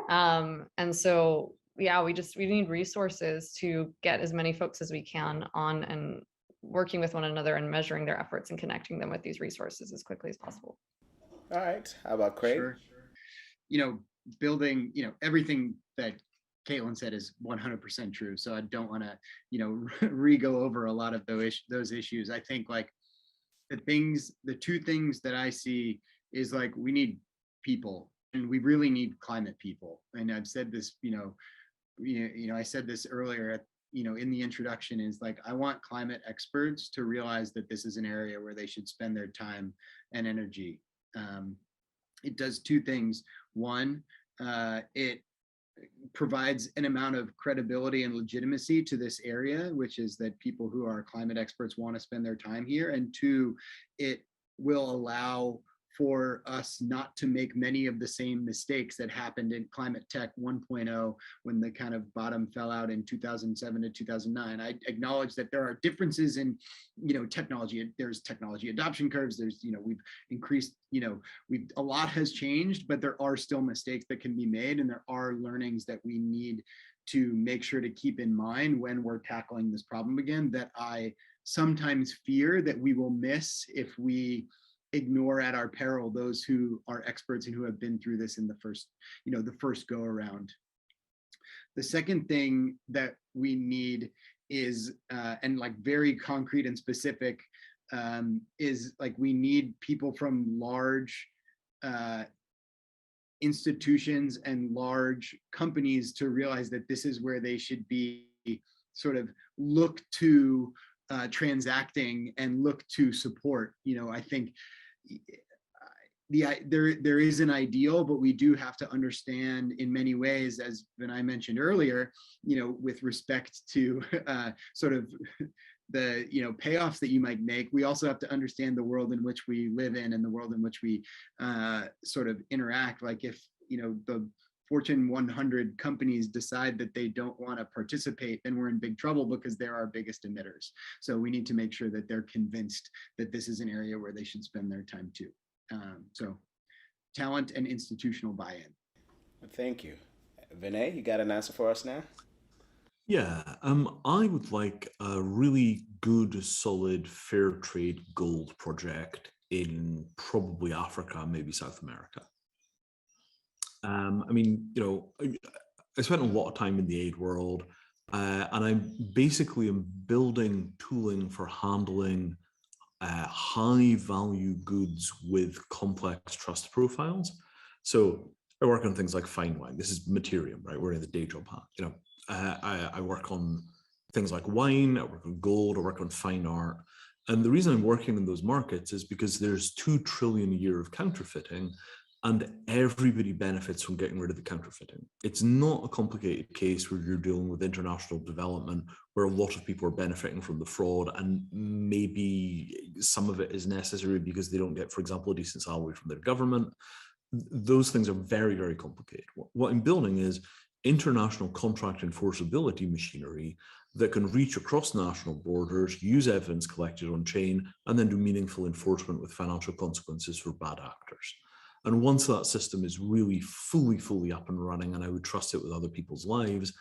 And so, yeah, we need resources to get as many folks as we can on and working with one another and measuring their efforts and connecting them with these resources as quickly as possible. All right. How about Craig? Sure. Building, everything that Kaitlin said is 100% true. So I don't want to, re-go over a lot of those issues. I think like the two things that I see is like, we need people, and we really need climate people. And I've said this, I said this earlier, in the introduction, is like, I want climate experts to realize that this is an area where they should spend their time and energy. It does two things. One, it provides an amount of credibility and legitimacy to this area, which is that people who are climate experts want to spend their time here. And two, it will allow for us not to make many of the same mistakes that happened in climate tech 1.0 when the kind of bottom fell out in 2007 to 2009. I acknowledge that there are differences in, technology. There's technology adoption curves. There's, we've increased, a lot has changed, but there are still mistakes that can be made, and there are learnings that we need to make sure to keep in mind when we're tackling this problem again, that I sometimes fear that we will miss if we ignore at our peril those who are experts and who have been through this in the first go around. The second thing that we need is, and like very concrete and specific, is like, we need people from large institutions and large companies to realize that this is where they should be sort of look to transacting and look to support. I think there is an ideal, but we do have to understand in many ways, as Vinay mentioned earlier, with respect to sort of the payoffs that you might make, we also have to understand the world in which we live in and the world in which we sort of interact. Like if the Fortune 100 companies decide that they don't want to participate, then we're in big trouble because they're our biggest emitters. So we need to make sure that they're convinced that this is an area where they should spend their time too. So talent and institutional buy-in. Thank you. Vinay, you got an answer for us now? Yeah, I would like a really good, solid, fair trade gold project in probably Africa, maybe South America. I spent a lot of time in the aid world, and I basically am building tooling for handling high value goods with complex trust profiles. So I work on things like fine wine. This is Mattereum, right? We're in the day job. I work on things like wine, I work on gold, I work on fine art. And the reason I'm working in those markets is because there's 2 trillion a year of counterfeiting, and everybody benefits from getting rid of the counterfeiting. It's not a complicated case where you're dealing with international development, where a lot of people are benefiting from the fraud, and maybe some of it is necessary because they don't get, for example, a decent salary from their government. Those things are very, very complicated. What I'm building is international contract enforceability machinery that can reach across national borders, use evidence collected on chain, and then do meaningful enforcement with financial consequences for bad actors. And once that system is really fully up and running, and I would trust it with other people's lives,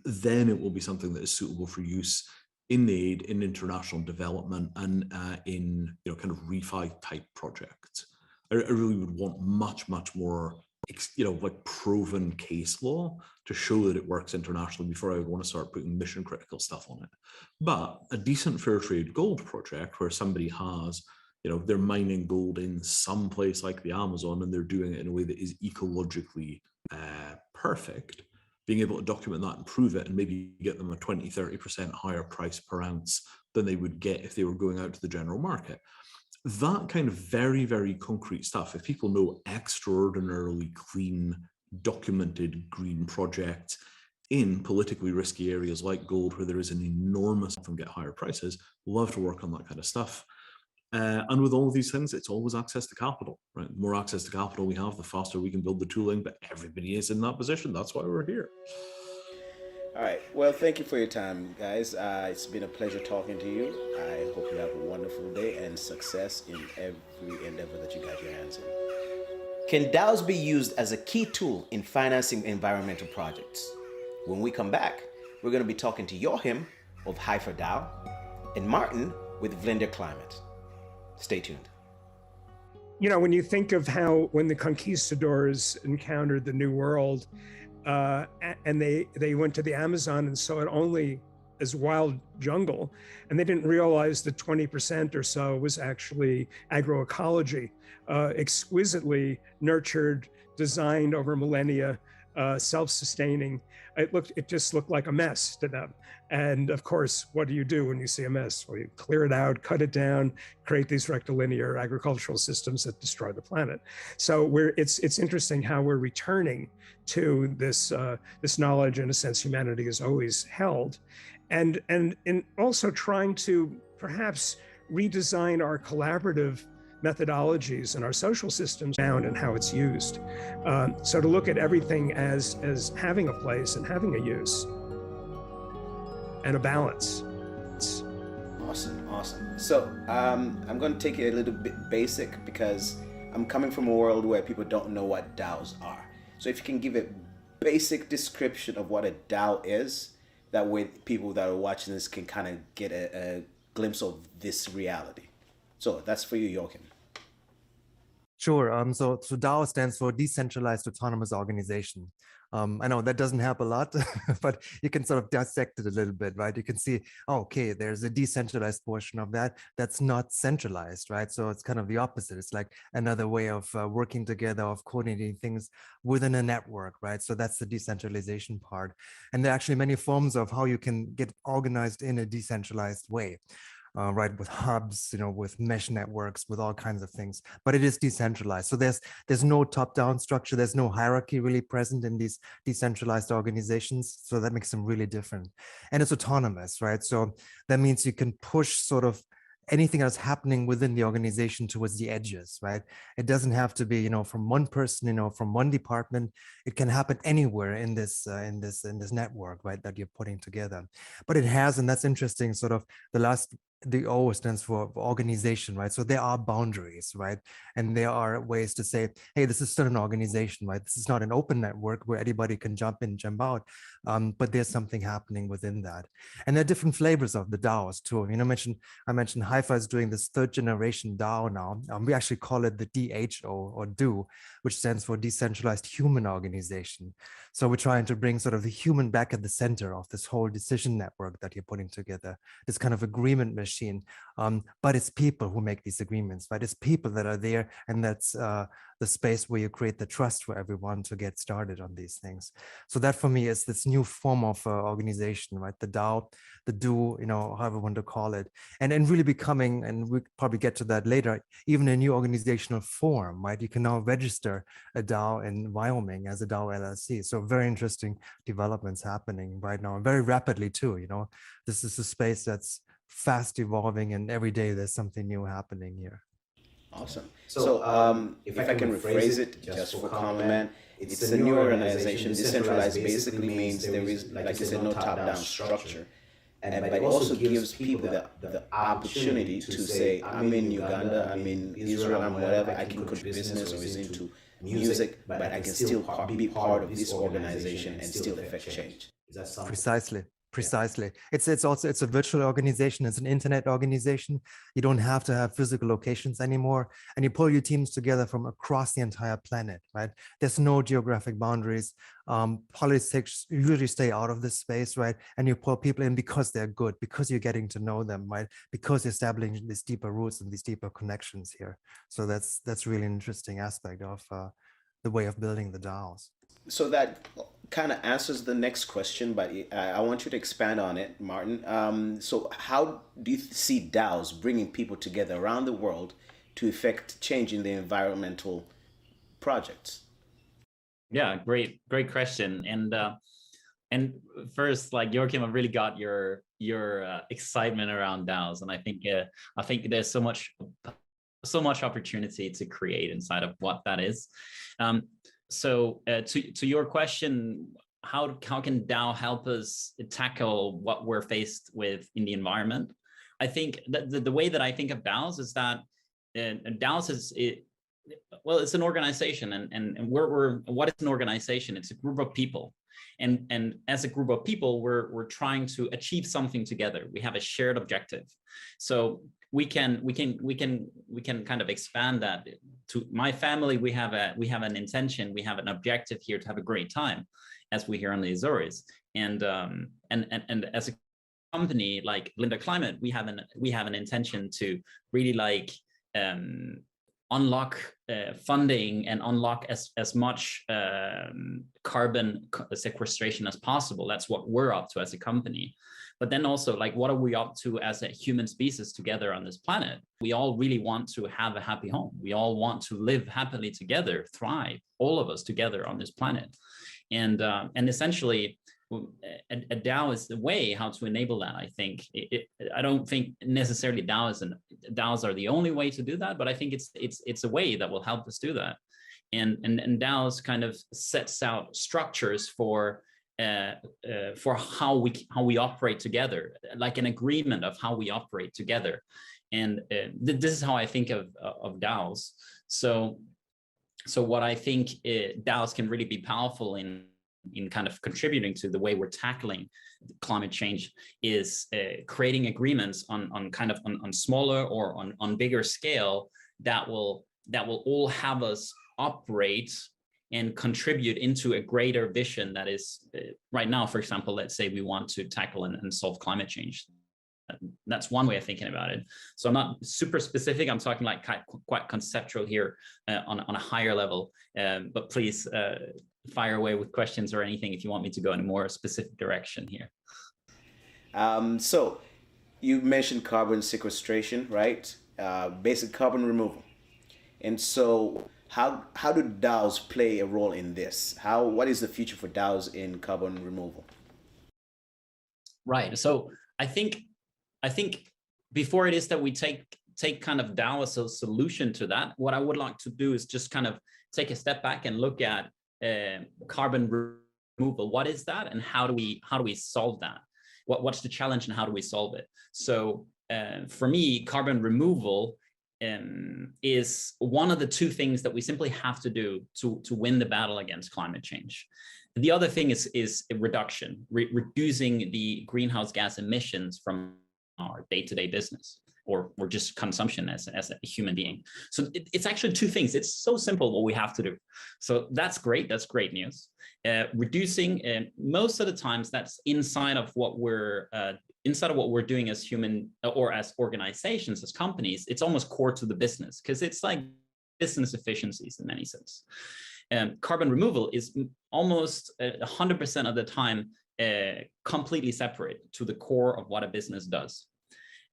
then it will be something that is suitable for use in aid, in international development, and in kind of ReFi type projects. I really would want much more like proven case law to show that it works internationally before I would want to start putting mission critical stuff on it. But a decent fair trade gold project where somebody has they're mining gold in some place like the Amazon, and they're doing it in a way that is ecologically perfect, being able to document that and prove it and maybe get them a 20-30% higher price per ounce than they would get if they were going out to the general market. That kind of very, very concrete stuff, if people know extraordinarily clean, documented green projects in politically risky areas like gold, where there is an enormous from get higher prices, love to work on that kind of stuff. And with all of these things, it's always access to capital, right? The more access to capital we have, the faster we can build the tooling, but everybody is in that position. That's why we're here. All right. Well, thank you for your time, guys. It's been a pleasure talking to you. I hope you have a wonderful day and success in every endeavor that you got your hands in. Can DAOs be used as a key tool in financing environmental projects? When we come back, we're going to be talking to Joachim of Hypha DAO and Martin with Vlinder Climate. Stay tuned. When you think of how when the conquistadors encountered the New World, and they went to the Amazon and saw it only as wild jungle, and they didn't realize that 20% or so was actually agroecology, exquisitely nurtured, designed over millennia, self-sustaining. It just looked like a mess to them. And of course, what do you do when you see a mess? Well, you clear it out, cut it down, create these rectilinear agricultural systems that destroy the planet. So it's interesting how we're returning to this knowledge, in a sense, humanity has always held, and also trying to perhaps redesign our collaborative methodologies and our social systems down and how it's used. So to look at everything as having a place and having a use and a balance. Awesome. So I'm going to take it a little bit basic because I'm coming from a world where people don't know what DAOs are. So if you can give a basic description of what a DAO is, that way people that are watching this can kind of get a glimpse of this reality. So that's for you, Joachim. Sure. So DAO stands for Decentralized Autonomous Organization. I know that doesn't help a lot, but you can sort of dissect it a little bit, right? You can see, okay, there's a decentralized portion of that that's not centralized, right? So it's kind of the opposite. It's like another way of working together, of coordinating things within a network, right? So that's the decentralization part. And there are actually many forms of how you can get organized in a decentralized way. Right, with hubs, with mesh networks, with all kinds of things, but it is decentralized. So there's no top-down structure. There's no hierarchy really present in these decentralized organizations. So that makes them really different. And it's autonomous, right? So that means you can push sort of anything that's happening within the organization towards the edges, right? It doesn't have to be, from one person, from one department. It can happen anywhere in this network, right, that you're putting together. But it has, and that's interesting, sort of the O stands for organization, right? So there are boundaries, right? And there are ways to say, hey, this is still an organization, right? This is not an open network where anybody can jump in, jump out, but there's something happening within that. And there are different flavors of the DAOs too. I mentioned Hypha is doing this 3rd generation DAO now. We actually call it the DHO or DO, which stands for Decentralized Human Organization. So we're trying to bring sort of the human back at the center of this whole decision network that you're putting together, this kind of agreement machine. But it's people who make these agreements, right? It's people that are there, and that's the space where you create the trust for everyone to get started on these things. So that for me is this new form of organization, right? The DAO, the DO, however you want to call it, and really becoming, and we'll probably get to that later, even a new organizational form, right? You can now register a DAO in Wyoming as a DAO LLC. So very interesting developments happening right now, and very rapidly too. This is a space that's fast evolving, and every day there's something new happening here. Awesome. So if I can rephrase it just for comment, it's a new organization. Decentralized basically means there is, like you said, no top-down structure. But it also gives people the opportunity to say, I'm in Uganda, I'm in Israel, I'm whatever, I can contribute business or is into music, but I can still be part of this organization and still affect change. Precisely. Precisely. It's also a virtual organization. It's an internet organization. You don't have to have physical locations anymore, and you pull your teams together from across the entire planet, right? There's no geographic boundaries. Politics usually stay out of this space, right? And you pull people in because they're good, because you're getting to know them, right? Because you're establishing these deeper roots and these deeper connections here. So that's really an interesting aspect of the way of building the DAOs. So that kind of answers the next question, but I want you to expand on it, Martin. So how do you see DAOs bringing people together around the world to effect change in the environmental projects? Yeah, great question. And first, like Joachim, I really got your excitement around DAOs, and I think there's so much opportunity to create inside of what that is. So to your question, how can DAO help us tackle what we're faced with in the environment? I think that the way that I think of DAOs is that DAOs it's an organization, and what is an organization? It's a group of people, and as a group of people, we're trying to achieve something together. We have a shared objective, so we can kind of expand that to my family. We have an intention, we have an objective here to have a great time, as we hear on the Azores, and as a company like Vlinder Climate, we have an intention to really like unlock funding and unlock as much carbon sequestration as possible. That's what we're up to as a company. But then also, like, what are we up to as a human species together on this planet? We all really want to have a happy home. We all want to live happily together, thrive, all of us together on this planet. And essentially, a DAO is the way how to enable that. I think I don't think necessarily DAOs are the only way to do that, but I think it's a way that will help us do that. And DAOs kind of sets out structures for how we operate together, like an agreement of how we operate together. And this is how I think of DAOs. So what I think DAOs can really be powerful in kind of contributing to the way we're tackling climate change is creating agreements on smaller or on bigger scale that will all have us operate and contribute into a greater vision that is right now. For example, let's say we want to tackle and solve climate change. That's one way of thinking about it. So I'm not super specific. I'm talking like quite conceptual here on a higher level. But please fire away with questions or anything if you want me to go in a more specific direction here. So you mentioned carbon sequestration, right? Basic carbon removal. And so how do DAOs play a role in this? What is the future for DAOs in carbon removal? Right. So I think before it is that we take kind of DAO as a solution to that, what I would like to do is just kind of take a step back and look at carbon removal. What is that, and how do we solve that? What's the challenge, and how do we solve it? So for me, carbon removal is one of the two things that we simply have to do to win the battle against climate change. The other thing is a reduction, reducing the greenhouse gas emissions from our day-to-day business or just consumption as a human being. So it's actually two things. It's so simple what we have to do. So that's great. That's great news. Reducing, most of the times that's inside of what we're doing as human or as organizations, as companies. It's almost core to the business because it's like business efficiencies in many sense. Carbon removal is almost 100% of the time completely separate to the core of what a business does.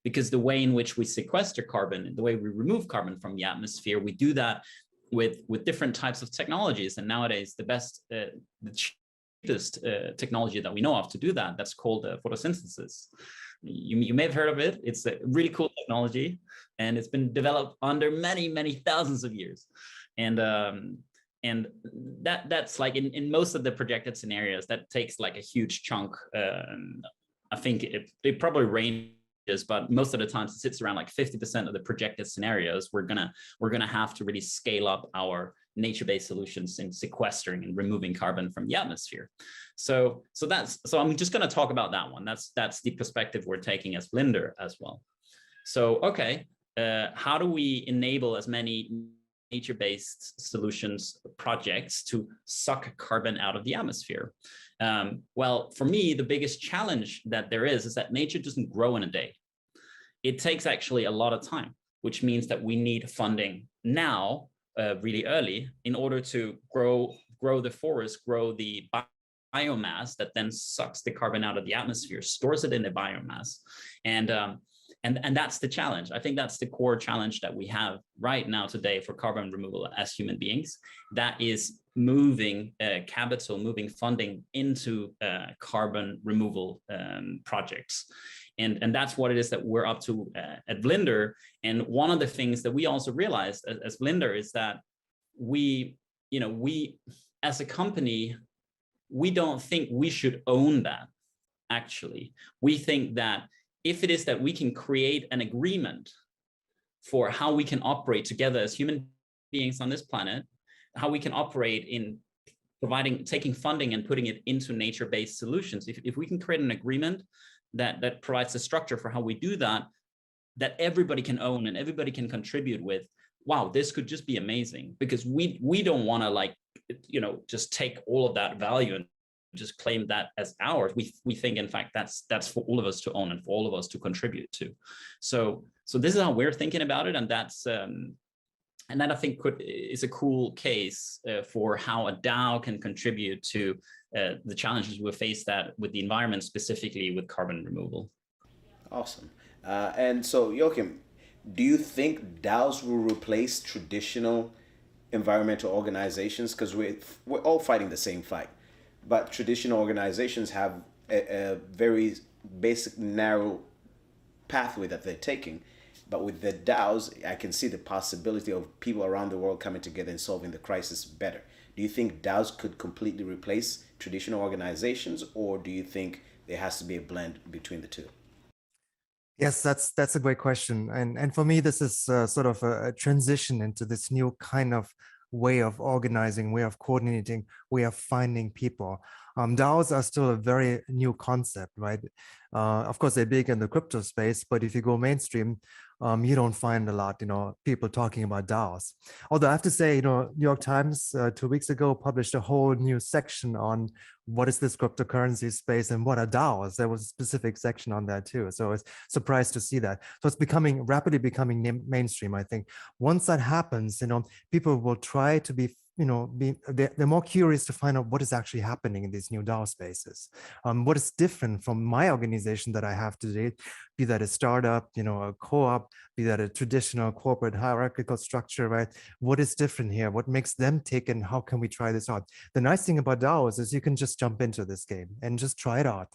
Because the way in which we sequester carbon and the way we remove carbon from the atmosphere, we do that with different types of technologies. And nowadays, the cheapest technology that we know of to do that, that's called photosynthesis. You may have heard of it. It's a really cool technology, and it's been developed under many, many thousands of years. And that's like in most of the projected scenarios, that takes like a huge chunk. I think it probably ranges, but most of the times it sits around like 50% of the projected scenarios. We're gonna have to really scale up our nature-based solutions in sequestering and removing carbon from the atmosphere. So I'm just going to talk about that one. That's the perspective we're taking as Vlinder as well. So, okay, how do we enable as many nature-based solutions projects to suck carbon out of the atmosphere? Well, for me, the biggest challenge that there is that nature doesn't grow in a day. It takes actually a lot of time, which means that we need funding now, really early, in order to grow the forest, grow the biomass that then sucks the carbon out of the atmosphere, stores it in the biomass. And that's the challenge. I think that's the core challenge that we have right now today for carbon removal as human beings. That is moving capital, moving funding into carbon removal projects. And that's what it is that we're up to at Vlinder. And one of the things that we also realized as Vlinder is that we as a company, we don't think we should own that, actually. We think that if it is that we can create an agreement for how we can operate together as human beings on this planet, how we can operate in taking funding and putting it into nature-based solutions, if we can create an agreement that provides a structure for how we do that everybody can own and everybody can contribute with, wow, this could just be amazing. Because we don't want to just take all of that value and just claim that as ours. We think, in fact, that's for all of us to own and for all of us to contribute to. So this is how we're thinking about it, and that's and that I think is a cool case for how a DAO can contribute to the challenges we face with the environment, specifically with carbon removal. Awesome. And so, Joachim, do you think DAOs will replace traditional environmental organizations? Because we're all fighting the same fight. But traditional organizations have a very basic, narrow pathway that they're taking. But with the DAOs, I can see the possibility of people around the world coming together and solving the crisis better. Do you think DAOs could completely replace traditional organizations, or do you think there has to be a blend between the two? Yes, that's a great question. And for me, this is sort of a transition into this new kind of way of organizing, way of coordinating, way of finding people. DAOs are still a very new concept, right? Of course, they're big in the crypto space, but if you go mainstream, you don't find a lot, people talking about DAOs. Although I have to say, New York Times 2 weeks ago published a whole new section on what is this cryptocurrency space and what are DAOs. There was a specific section on that too. So I was surprised to see that. So it's rapidly becoming mainstream, I think. Once that happens, people will try to be they're more curious to find out what is actually happening in these new DAO spaces. What is different from my organization that I have today, be that a startup, a co-op, be that a traditional corporate hierarchical structure, right? What is different here? What makes them tick, and how can we try this out? The nice thing about DAOs is you can just jump into this game and just try it out.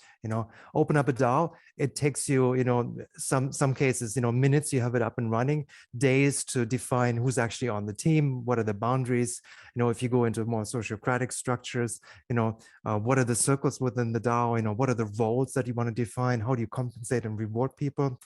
Open up a DAO. It takes you, some cases, minutes, you have it up and running, days to define who's actually on the team, what are the boundaries. If you go into more sociocratic structures, what are the circles within the DAO? What are the roles that you want to define? How do you compensate and reward people?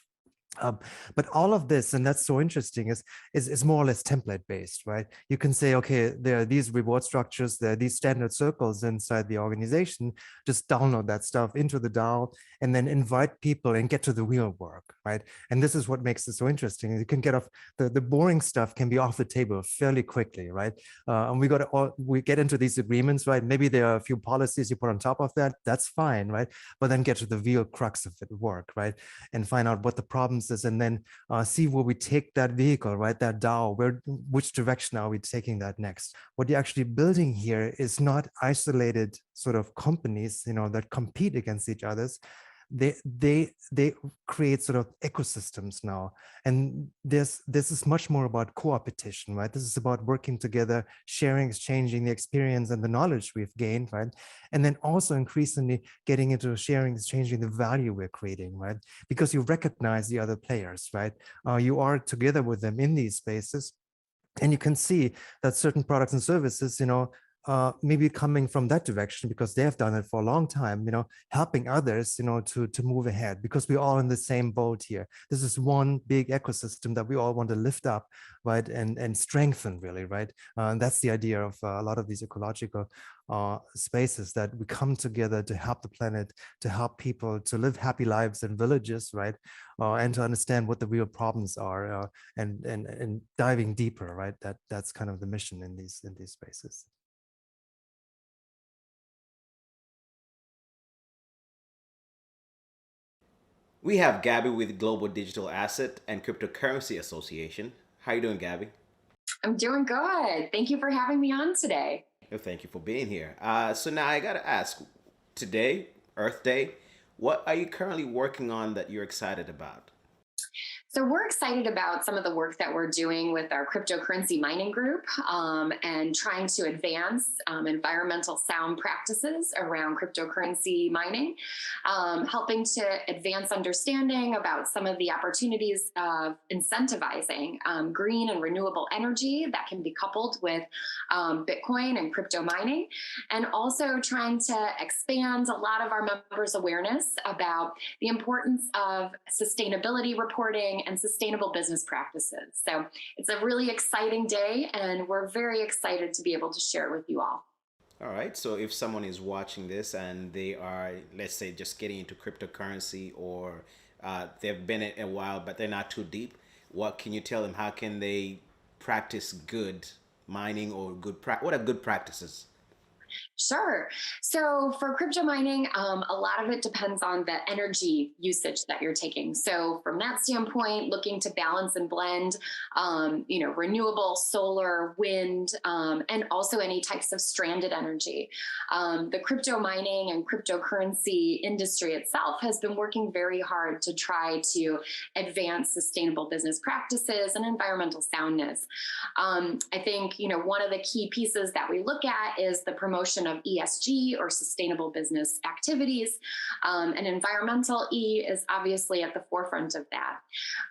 But all of this, and that's so interesting, is more or less template based, right? You can say, okay, there are these reward structures, there are these standard circles inside the organization. Just download that stuff into the DAO and then invite people and get to the real work, right? And this is what makes it so interesting. You can get off the boring stuff can be off the table fairly quickly, right? And we get into these agreements, right? Maybe there are a few policies you put on top of that. That's fine, right? But then get to the real crux of it work, right? And find out what the problems is, and then see where we take that vehicle, right? That DAO, which direction are we taking that next? What you're actually building here is not isolated sort of companies, that compete against each other. They create sort of ecosystems now, and this is much more about co-opetition, right? This is about working together, sharing, exchanging the experience and the knowledge we've gained, right? And then also increasingly getting into sharing, exchanging the value we're creating, right? Because you recognize the other players, right? You are together with them in these spaces, and you can see that certain products and services, maybe coming from that direction because they have done it for a long time, helping others, to move ahead because we're all in the same boat here. This is one big ecosystem that we all want to lift up, right, and strengthen really, right? And that's the idea of a lot of these ecological spaces, that we come together to help the planet, to help people to live happy lives in villages, right? And to understand what the real problems are, and diving deeper, right? That's kind of the mission in these spaces. We have Gabby with Global Digital Asset and Cryptocurrency Association. How you doing, Gabby? I'm doing good. Thank you for having me on today. Well, thank you for being here. So now I got to ask, today, Earth Day, what are you currently working on that you're excited about? So we're excited about some of the work that we're doing with our cryptocurrency mining group, and trying to advance environmental sound practices around cryptocurrency mining, helping to advance understanding about some of the opportunities of incentivizing green and renewable energy that can be coupled with Bitcoin and crypto mining, and also trying to expand a lot of our members' awareness about the importance of sustainability reporting and sustainable business practices. So it's a really exciting day, and we're very excited to be able to share it with you all. All right. So if someone is watching this and they are, let's say, just getting into cryptocurrency, or they've been in a while, but they're not too deep, what can you tell them? How can they practice good mining, or what are good practices? Sure. So for crypto mining, a lot of it depends on the energy usage that you're taking. So from that standpoint, looking to balance and blend, renewable solar, wind, and also any types of stranded energy. The crypto mining and cryptocurrency industry itself has been working very hard to try to advance sustainable business practices and environmental soundness. I think, one of the key pieces that we look at is the promotion of ESG, or sustainable business activities, and environmental E is obviously at the forefront of that.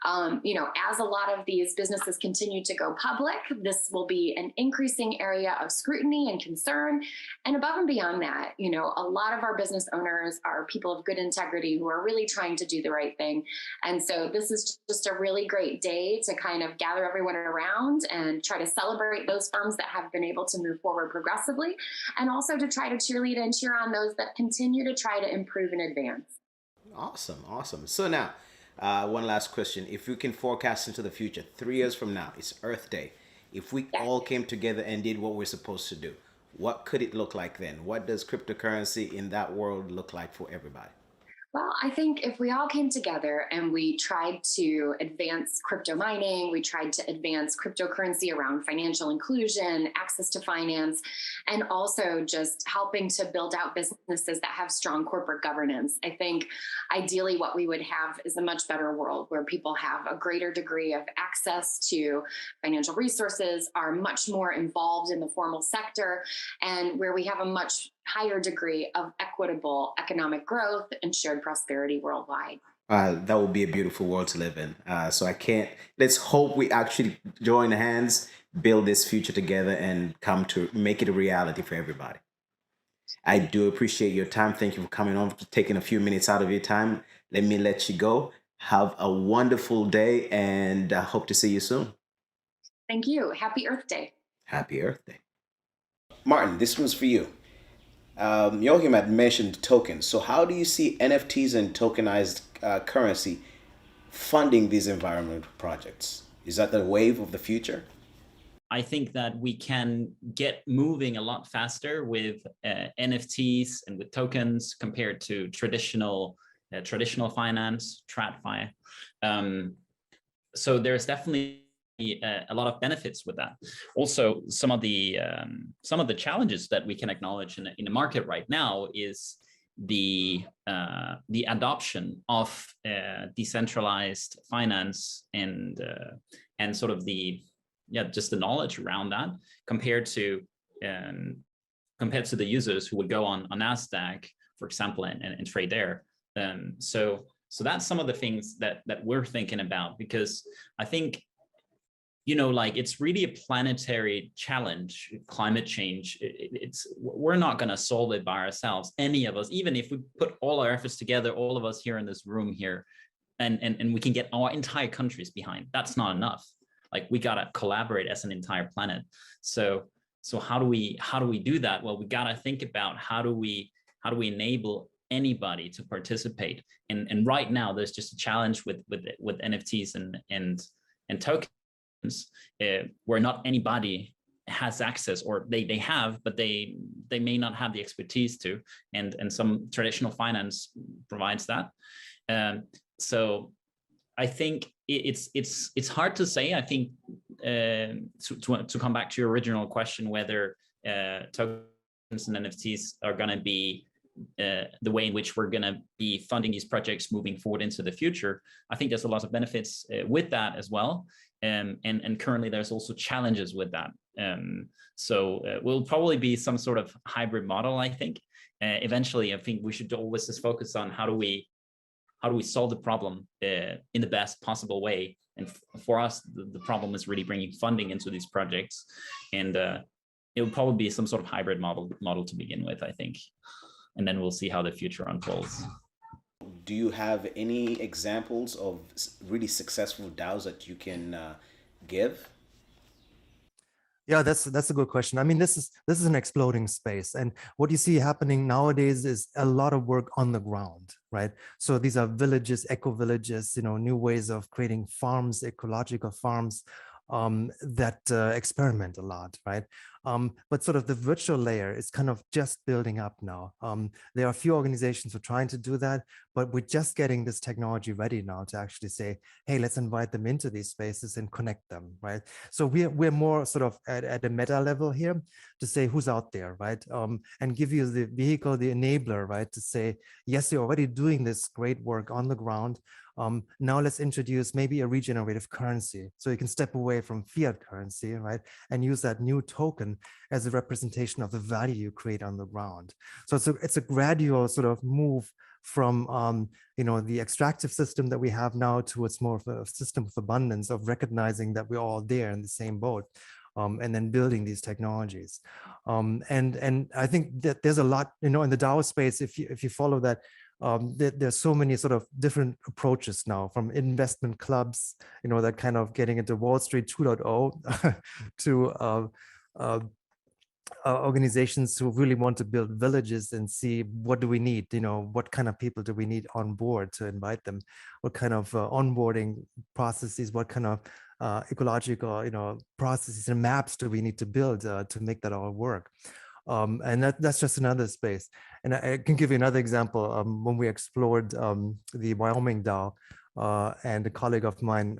As a lot of these businesses continue to go public, this will be an increasing area of scrutiny and concern. And above and beyond that, a lot of our business owners are people of good integrity who are really trying to do the right thing. And so this is just a really great day to kind of gather everyone around and try to celebrate those firms that have been able to move forward progressively, and also to try to cheerlead and cheer on those that continue to try to improve and advance. Awesome. So now, one last question. If you can forecast into the future, 3 years from now, it's Earth Day. If we all came together and did what we're supposed to do, what could it look like then? What does cryptocurrency in that world look like for everybody? Well, I think if we all came together and we tried to advance crypto mining, we tried to advance cryptocurrency around financial inclusion, access to finance, and also just helping to build out businesses that have strong corporate governance, I think ideally what we would have is a much better world where people have a greater degree of access to financial resources, are much more involved in the formal sector, and where we have a much higher degree of equitable economic growth and shared prosperity worldwide. That would be a beautiful world to live in. Let's hope we actually join hands, build this future together, and come to make it a reality for everybody. I do appreciate your time. Thank you for coming on, for taking a few minutes out of your time. Let me let you go. Have a wonderful day, and I hope to see you soon. Thank you. Happy Earth Day. Happy Earth Day. Martin, this one's for you. Joachim had mentioned tokens. So how do you see NFTs and tokenized currency funding these environmental projects? Is that the wave of the future? I think that we can get moving a lot faster with NFTs and with tokens compared to traditional finance, TradFi. So there's definitely a lot of benefits with that. Also, some of the challenges that we can acknowledge in the market right now is the adoption of decentralized finance and sort of just the knowledge around that compared to the users who would go on NASDAQ, for example, and trade there. So that's some of the things that we're thinking about, because I think you know, like it's really a planetary challenge, climate change. We're not going to solve it by ourselves, any of us, even if we put all our efforts together, all of us here in this room here, and we can get our entire countries behind. That's not enough. Like we got to collaborate as an entire planet. So how do we do that? Well, we got to think about how do we enable anybody to participate. And right now there's just a challenge with NFTs and tokens, where not anybody has access, or they have, but they may not have the expertise to, and some traditional finance provides that. So I think it's hard to say. I think to come back to your original question, whether tokens and NFTs are going to be the way in which we're going to be funding these projects moving forward into the future, I think there's a lot of benefits with that as well. And currently there's also challenges with that. So will probably be some sort of hybrid model, I think. Eventually, I think we should always just focus on how do we solve the problem in the best possible way. And for us, the problem is really bringing funding into these projects. And it will probably be some sort of hybrid model to begin with, I think. And then we'll see how the future unfolds. Do you have any examples of really successful DAOs that you can give? Yeah, that's a good question. I mean, this is an exploding space, and what you see happening nowadays is a lot of work on the ground, right? So these are villages, eco villages, you know, new ways of creating farms, ecological farms that experiment a lot, right? But sort of the virtual layer is kind of just building up now. There are a few organizations who are trying to do that, but we're just getting this technology ready now to actually say, hey, let's invite them into these spaces and connect them, right? So we're more sort of at a meta level here to say who's out there, right? And give you the vehicle, the enabler, right? To say, yes, you're already doing this great work on the ground. Now let's introduce maybe a regenerative currency. So you can step away from fiat currency, right? And use that new token as a representation of the value you create on the ground. So it's a gradual sort of move from, you know, the extractive system that we have now towards more of a system of abundance, of recognizing that we're all there in the same boat. And then building these technologies. And I think that there's a lot, you know, in the DAO space, if you follow that, there's so many sort of different approaches now, from investment clubs, you know, that kind of getting into Wall Street 2.0 to organizations who really want to build villages and see what do we need, you know, what kind of people do we need on board to invite them, what kind of onboarding processes, what kind of ecological, you know, processes and maps do we need to build to make that all work. And that's just another space. And I can give you another example. When we explored the Wyoming DAO, and a colleague of mine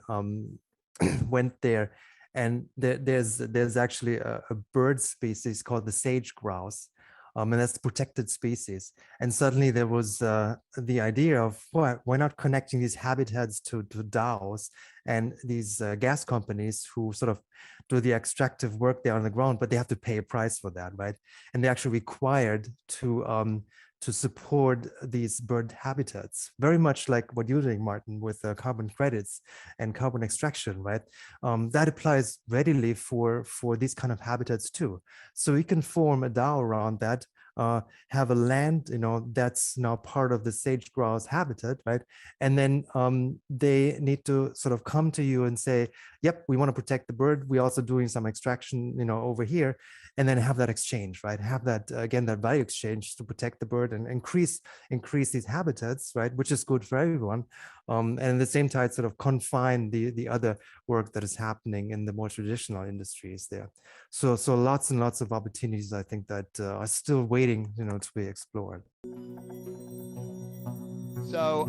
went there, and there's actually a bird species called the sage grouse, and that's a protected species. And suddenly there was the idea of, why not connecting these habitats to DAOs and these gas companies who sort of do the extractive work there on the ground, but they have to pay a price for that, right? And they're actually required to support these bird habitats, very much like what you're doing, Martin, with carbon credits and carbon extraction, right? That applies readily for these kind of habitats too. So we can form a DAO around that, have a land, you know, that's now part of the sage grouse habitat, right? And then they need to sort of come to you and say, yep, we want to protect the bird. We're also doing some extraction, you know, over here, and then have that exchange, right? Have that, again, that value exchange to protect the bird and increase these habitats, right? Which is good for everyone. And at the same time, sort of confine the other work that is happening in the more traditional industries there. So lots and lots of opportunities, I think, that are still waiting, you know, to be explored. So,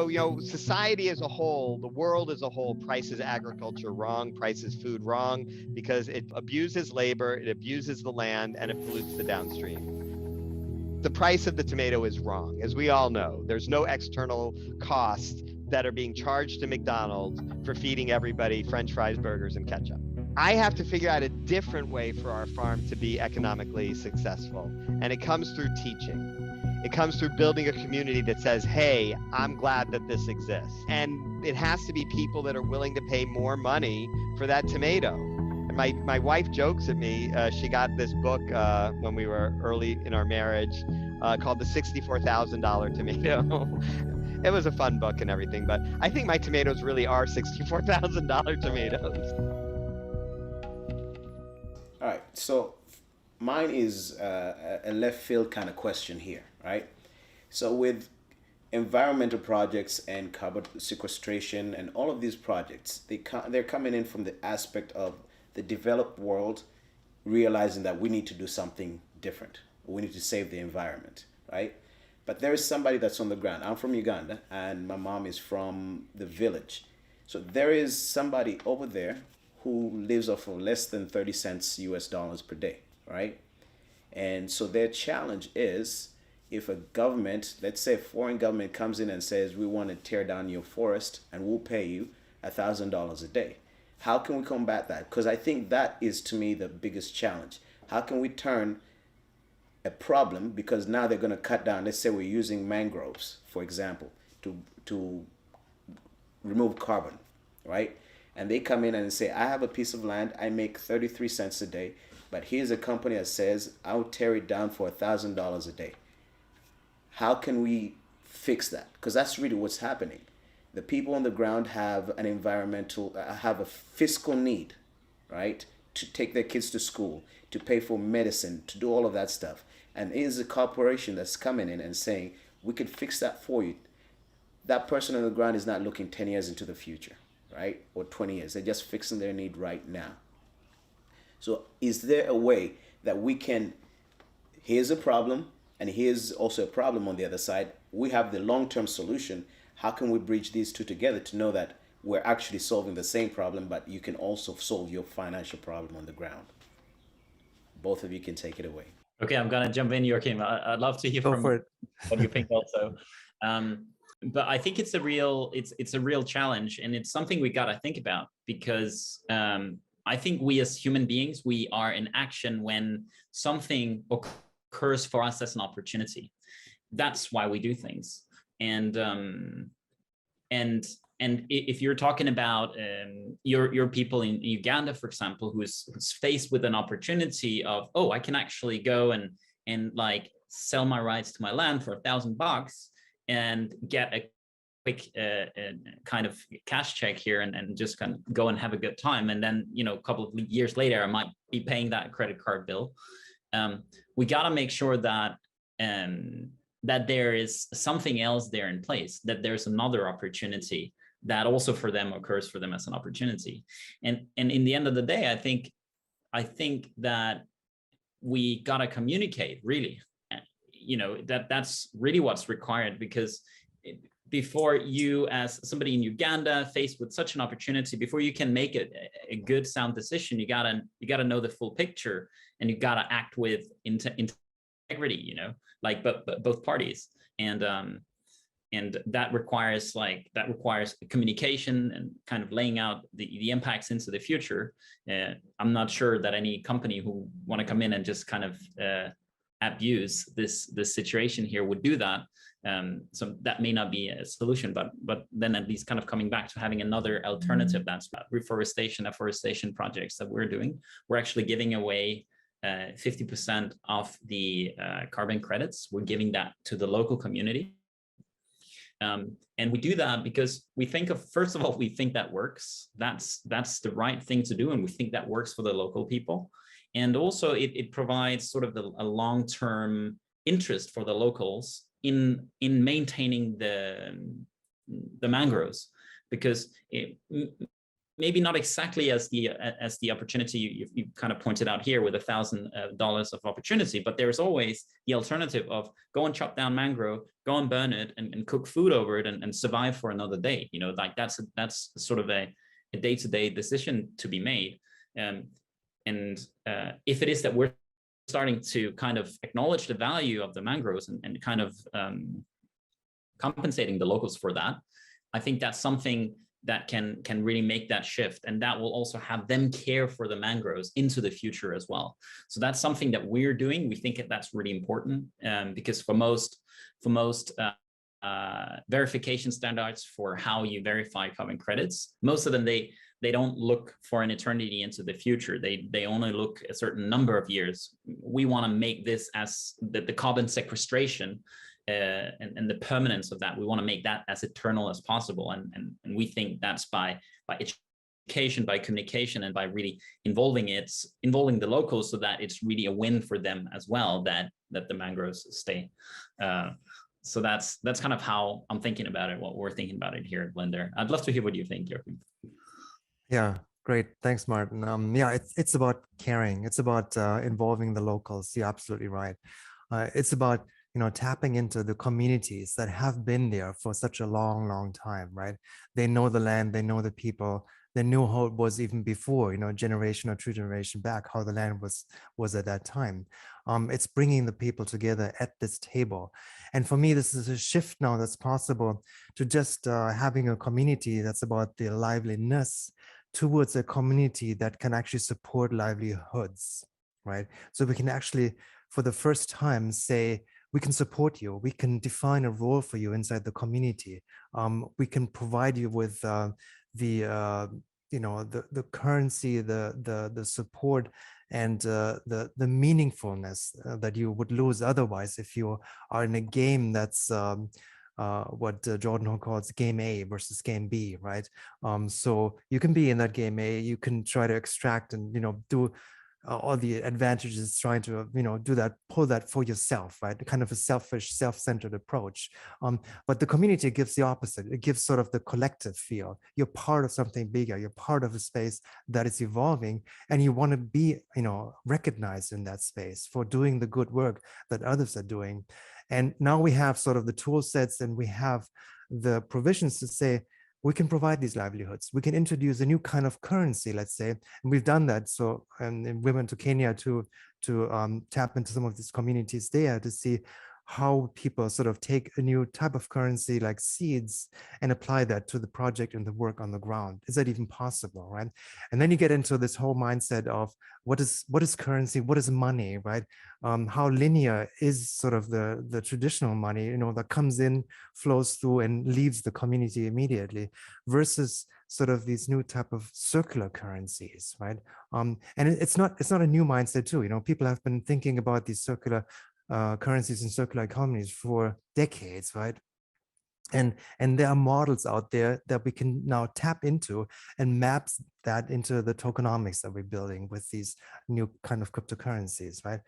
you know, society as a whole, the world as a whole, prices agriculture wrong, prices food wrong, because it abuses labor, it abuses the land, and it pollutes the downstream. The price of the tomato is wrong, as we all know. There's no external costs that are being charged to McDonald's for feeding everybody French fries, burgers, and ketchup. I have to figure out a different way for our farm to be economically successful, and it comes through teaching. It comes through building a community that says, hey, I'm glad that this exists. And it has to be people that are willing to pay more money for that tomato. And my wife jokes at me, she got this book when we were early in our marriage called The $64,000 Tomato. It was a fun book and everything, but I think my tomatoes really are $64,000 tomatoes. All right, so mine is a left field kind of question here, right? So with environmental projects and carbon sequestration and all of these projects, they're coming in from the aspect of the developed world realizing that we need to do something different. We need to save the environment, right? But there is somebody that's on the ground. I'm from Uganda and my mom is from the village. So there is somebody over there who lives off of less than 30 cents US dollars per day, right? And so their challenge is if a government, let's say a foreign government comes in and says, we want to tear down your forest and we'll pay you $1,000 a day. How can we combat that? Because I think that is, to me, the biggest challenge. How can we turn a problem, because now they're going to cut down, let's say we're using mangroves, for example, to remove carbon, right? And they come in and say, I have a piece of land, I make 33 cents a day, but here's a company that says, I'll tear it down for $1,000 a day. How can we fix that? Because that's really what's happening. The people on the ground have an have a fiscal need, right? To take their kids to school, to pay for medicine, to do all of that stuff. And it is a corporation that's coming in and saying, we could fix that for you. That person on the ground is not looking 10 years into the future, right? Or 20 years. They're just fixing their need right now. So is there a way that we can, here's a problem, and here's also a problem on the other side. We have the long-term solution. How can we bridge these two together to know that we're actually solving the same problem, but you can also solve your financial problem on the ground? Both of you can take it away. Okay, I'm gonna jump in, Joachim. I'd love to hear from what you think also. But I think it's a real challenge, and it's something we gotta think about, because I think we as human beings, we are in action when something occurs for us as an opportunity. That's why we do things. And if you're talking about your people in Uganda, for example, who's faced with an opportunity of, oh, I can actually go and like sell my rights to my land for $1,000 and get a quick kind of cash check here and just kind of go and have a good time. And then, you know, a couple of years later, I might be paying that credit card bill. We got to make sure that that there is something else there in place, that there's another opportunity that also for them occurs for them as an opportunity. And in the end of the day, I think that we gotta communicate, really. You know, that's really what's required, because before you, as somebody in Uganda faced with such an opportunity, before you can make a good sound decision, you gotta know the full picture, and you gotta act with integrity, you know, like both parties. And that requires communication and kind of laying out the impacts into the future. I'm not sure that any company who want to come in and just kind of abuse this situation here would do that. So that may not be a solution, but then at least kind of coming back to having another alternative. That's reforestation, afforestation projects that we're doing. We're actually giving away 50% of the carbon credits. We're giving that to the local community. And we do that because we think first of all, we think that works. That's the right thing to do. And we think that works for the local people. And also it provides sort of a long-term interest for the locals in maintaining the mangroves, because maybe not exactly as the opportunity you kind of pointed out here with $1,000 of opportunity, but there's always the alternative of go and chop down mangrove, go and burn it and cook food over it and survive for another day. You know, like that's sort of a day-to-day decision to be made. If it is that we're starting to kind of acknowledge the value of the mangroves and kind of compensating the locals for that, I think that's something that can really make that shift, and that will also have them care for the mangroves into the future as well. So that's something that we're doing. We think that's really important, because for most verification standards for how you verify carbon credits, most of them they don't look for an eternity into the future. They only look a certain number of years. We want to make this as the carbon sequestration and the permanence of that. We want to make that as eternal as possible, and we think that's by education, by communication, and by really involving the locals, so that it's really a win for them as well, that the mangroves stay. So that's kind of how I'm thinking about it, what we're thinking about it here at Vlinder. I'd love to hear what you think, Joachim. Yeah, great. Thanks, Martin. Yeah, it's about caring. It's about involving the locals. You're absolutely right. It's about, tapping into the communities that have been there for such a long, long time, right? They know the land, they know the people, they knew how it was even before, generation or 2 generation back, how the land was at that time. It's bringing the people together at this table. And for me, this is a shift now that's possible to just having a community that's about the liveliness towards a community that can actually support livelihoods, right? So we can actually, for the first time, say, we can support you. We can define a role for you inside the community. We can provide you with the currency, the support, and the meaningfulness that you would lose otherwise if you are in a game that's what Jordan calls game A versus game B, right? So you can be in that game A, you can try to extract and do all the advantages, trying to pull that for yourself, right? Kind of a selfish, self-centered approach. But the community gives the opposite. It gives sort of the collective feel. You're part of something bigger. You're part of a space that is evolving, and you want to be recognized in that space for doing the good work that others are doing. And now we have sort of the tool sets, and we have the provisions to say, we can provide these livelihoods. We can introduce a new kind of currency, let's say, and we've done that. So, and we went to Kenya to tap into some of these communities there to see how people sort of take a new type of currency like seeds and apply that to the project and the work on the ground. Is that even possible, right? And then you get into this whole mindset of what is currency, what is money, right? How linear is sort of the traditional money, that comes in, flows through, and leaves the community immediately, versus sort of these new type of circular currencies, right? And it's not a new mindset too. People have been thinking about these circular currencies and circular economies for decades, right? And there are models out there that we can now tap into and map that into the tokenomics that we're building with these new kind of cryptocurrencies, right?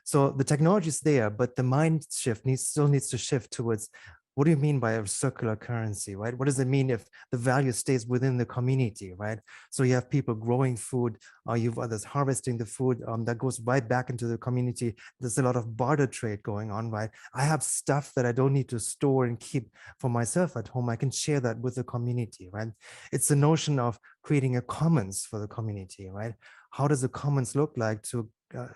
So the technology is there, but the mind shift still needs to shift towards, what do you mean by a circular currency, right? What does it mean if the value stays within the community, right? So you have people growing food, you have others harvesting the food that goes right back into the community. There's a lot of barter trade going on, right? I have stuff that I don't need to store and keep for myself at home. I can share that with the community, right? It's the notion of creating a commons for the community, right? How does a commons look like to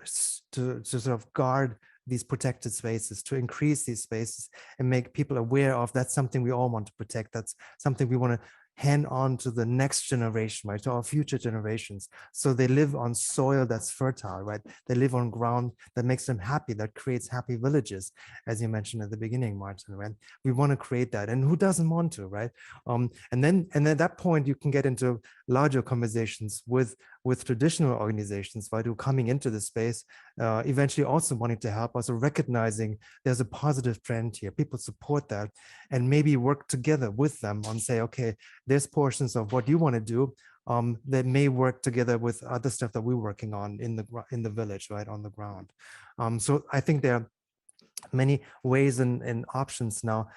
sort of guard these protected spaces, to increase these spaces and make people aware of that's something we all want to protect. That's something we want to hand on to the next generation, right? To our future generations. So they live on soil that's fertile, right? They live on ground that makes them happy, that creates happy villages, as you mentioned at the beginning, Martin, right? We want to create that. And who doesn't want to, right? And then at that point, you can get into larger conversations with traditional organizations, right, who are coming into the space, eventually also wanting to help us, or recognizing there's a positive trend here. People support that, and maybe work together with them on say, okay, there's portions of what you want to do that may work together with other stuff that we're working on in the village, right, on the ground. So I think there are many ways and options now.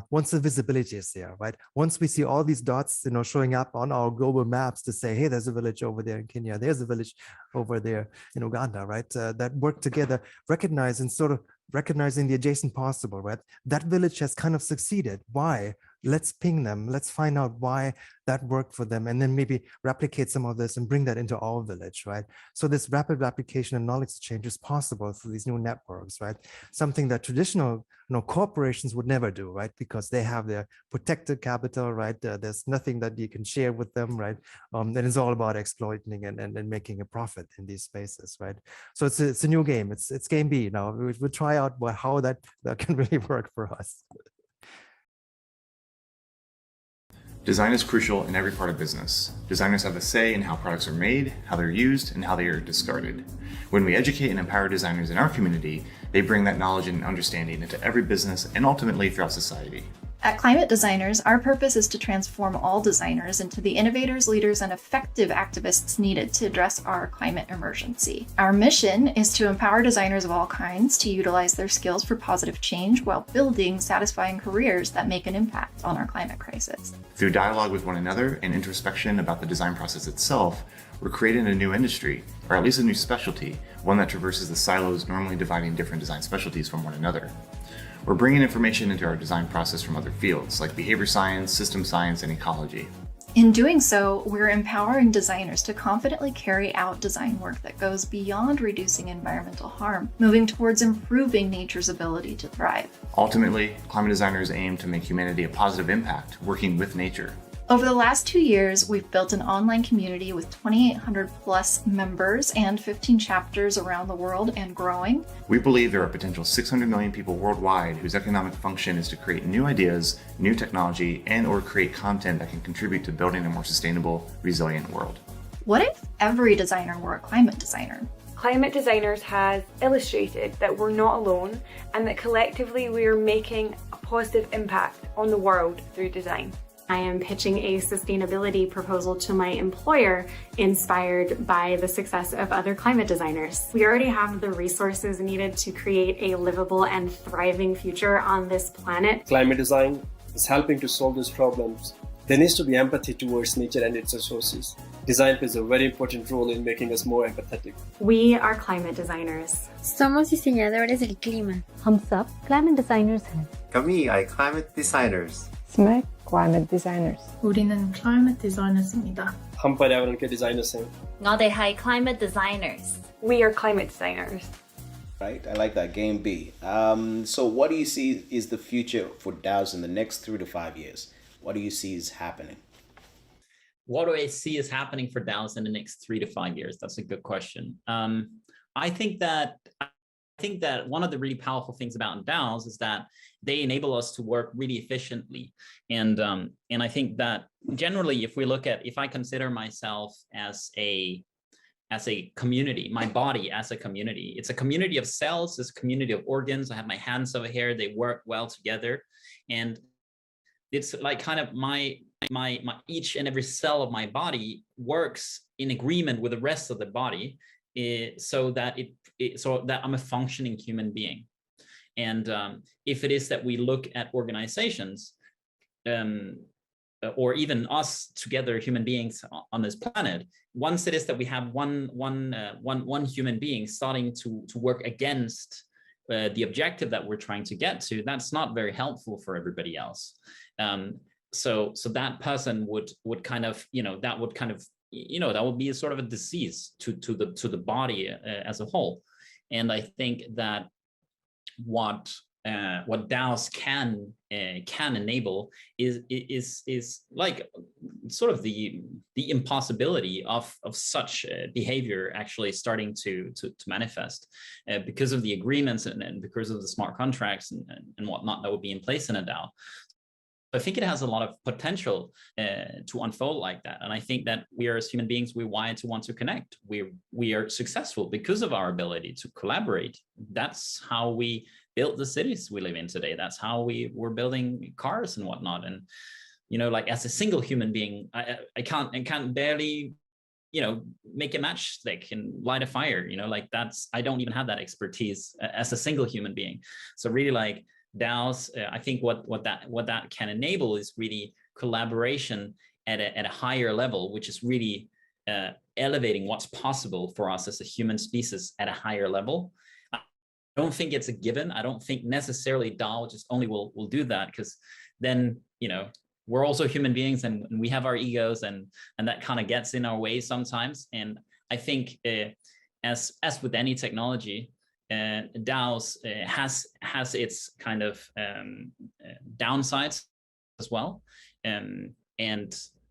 Once the visibility is there, right? Once we see all these dots, showing up on our global maps to say, hey, there's a village over there in Kenya, there's a village over there in Uganda, right? That work together, recognizing the adjacent possible, right? That village has kind of succeeded. Why? let's ping them, let's find out why that worked for them, and then maybe replicate some of this and bring that into our village, right? So this rapid replication and knowledge exchange is possible through these new networks, right? Something that traditional corporations would never do, right? Because they have their protected capital, right? There's nothing that you can share with them, right? And it's all about exploiting and making a profit in these spaces, right? So it's a new game. It's game B now. We'll try out how that can really work for us. Design is crucial in every part of business. Designers have a say in how products are made, how they're used, and how they are discarded. When we educate and empower designers in our community, they bring that knowledge and understanding into every business and ultimately throughout society. At Climate Designers, our purpose is to transform all designers into the innovators, leaders, and effective activists needed to address our climate emergency. Our mission is to empower designers of all kinds to utilize their skills for positive change while building satisfying careers that make an impact on our climate crisis. Through dialogue with one another and introspection about the design process itself, we're creating a new industry, or at least a new specialty, one that traverses the silos normally dividing different design specialties from one another. We're bringing information into our design process from other fields like behavior science, system science, and ecology. In doing so, we're empowering designers to confidently carry out design work that goes beyond reducing environmental harm, moving towards improving nature's ability to thrive. Ultimately, climate designers aim to make humanity a positive impact, working with nature. Over the last 2 years, we've built an online community with 2,800 plus members and 15 chapters around the world and growing. We believe there are potential 600 million people worldwide whose economic function is to create new ideas, new technology, and/or create content that can contribute to building a more sustainable, resilient world. What if every designer were a climate designer? Climate Designers has illustrated that we're not alone and that collectively we are making a positive impact on the world through design. I am pitching a sustainability proposal to my employer inspired by the success of other climate designers. We already have the resources needed to create a livable and thriving future on this planet. Climate design is helping to solve these problems. There needs to be empathy towards nature and its resources. Design plays a very important role in making us more empathetic. We are climate designers. Somos diseñadores del clima. हम सब climate designers हैं. Kami ay climate designers. SMEC climate designers. 우리는 climate designers입니다. हम पर्यावरण के designers हैं. Ngode hai climate designers. We are climate designers. Right, I like that. Game B. So what do you see is the future for DAOs in the next 3 to 5 years? What do you see is happening? What do I see is happening for DAOs in the next 3 to 5 years? That's a good question. I think that one of the really powerful things about DAOs is that they enable us to work really efficiently. And I think that generally, if I consider myself as a community, my body as a community, it's a community of cells, it's a community of organs. I have my hands over here, they work well together. And it's like kind of my each and every cell of my body works in agreement with the rest of the body, so that I'm a functioning human being. And if it is that we look at organizations, or even us together, human beings on this planet, once it is that we have one human being starting to work against the objective that we're trying to get to, that's not very helpful for everybody else. So that person would kind of, that would be a sort of a disease to the body as a whole. And I think that what DAOs can enable is like sort of the impossibility of such behavior actually starting to manifest because of the agreements and because of the smart contracts and whatnot that would be in place in a DAO. I think it has a lot of potential to unfold like that. And I think that we are, as human beings, we're wired to want to connect. We are successful because of our ability to collaborate. That's how we built the cities we live in today. That's how we're building cars and whatnot. And, like as a single human being, I can't barely, make a matchstick and light a fire, like I don't even have that expertise as a single human being. So really like, DAOs, I think what that can enable is really collaboration at a higher level, which is really elevating what's possible for us as a human species at a higher level. I don't think it's a given. I don't think necessarily DAO just only will do that, because then we're also human beings, and we have our egos, and that kind of gets in our way sometimes. And I think as with any technology, DAOs has its kind of downsides as well, and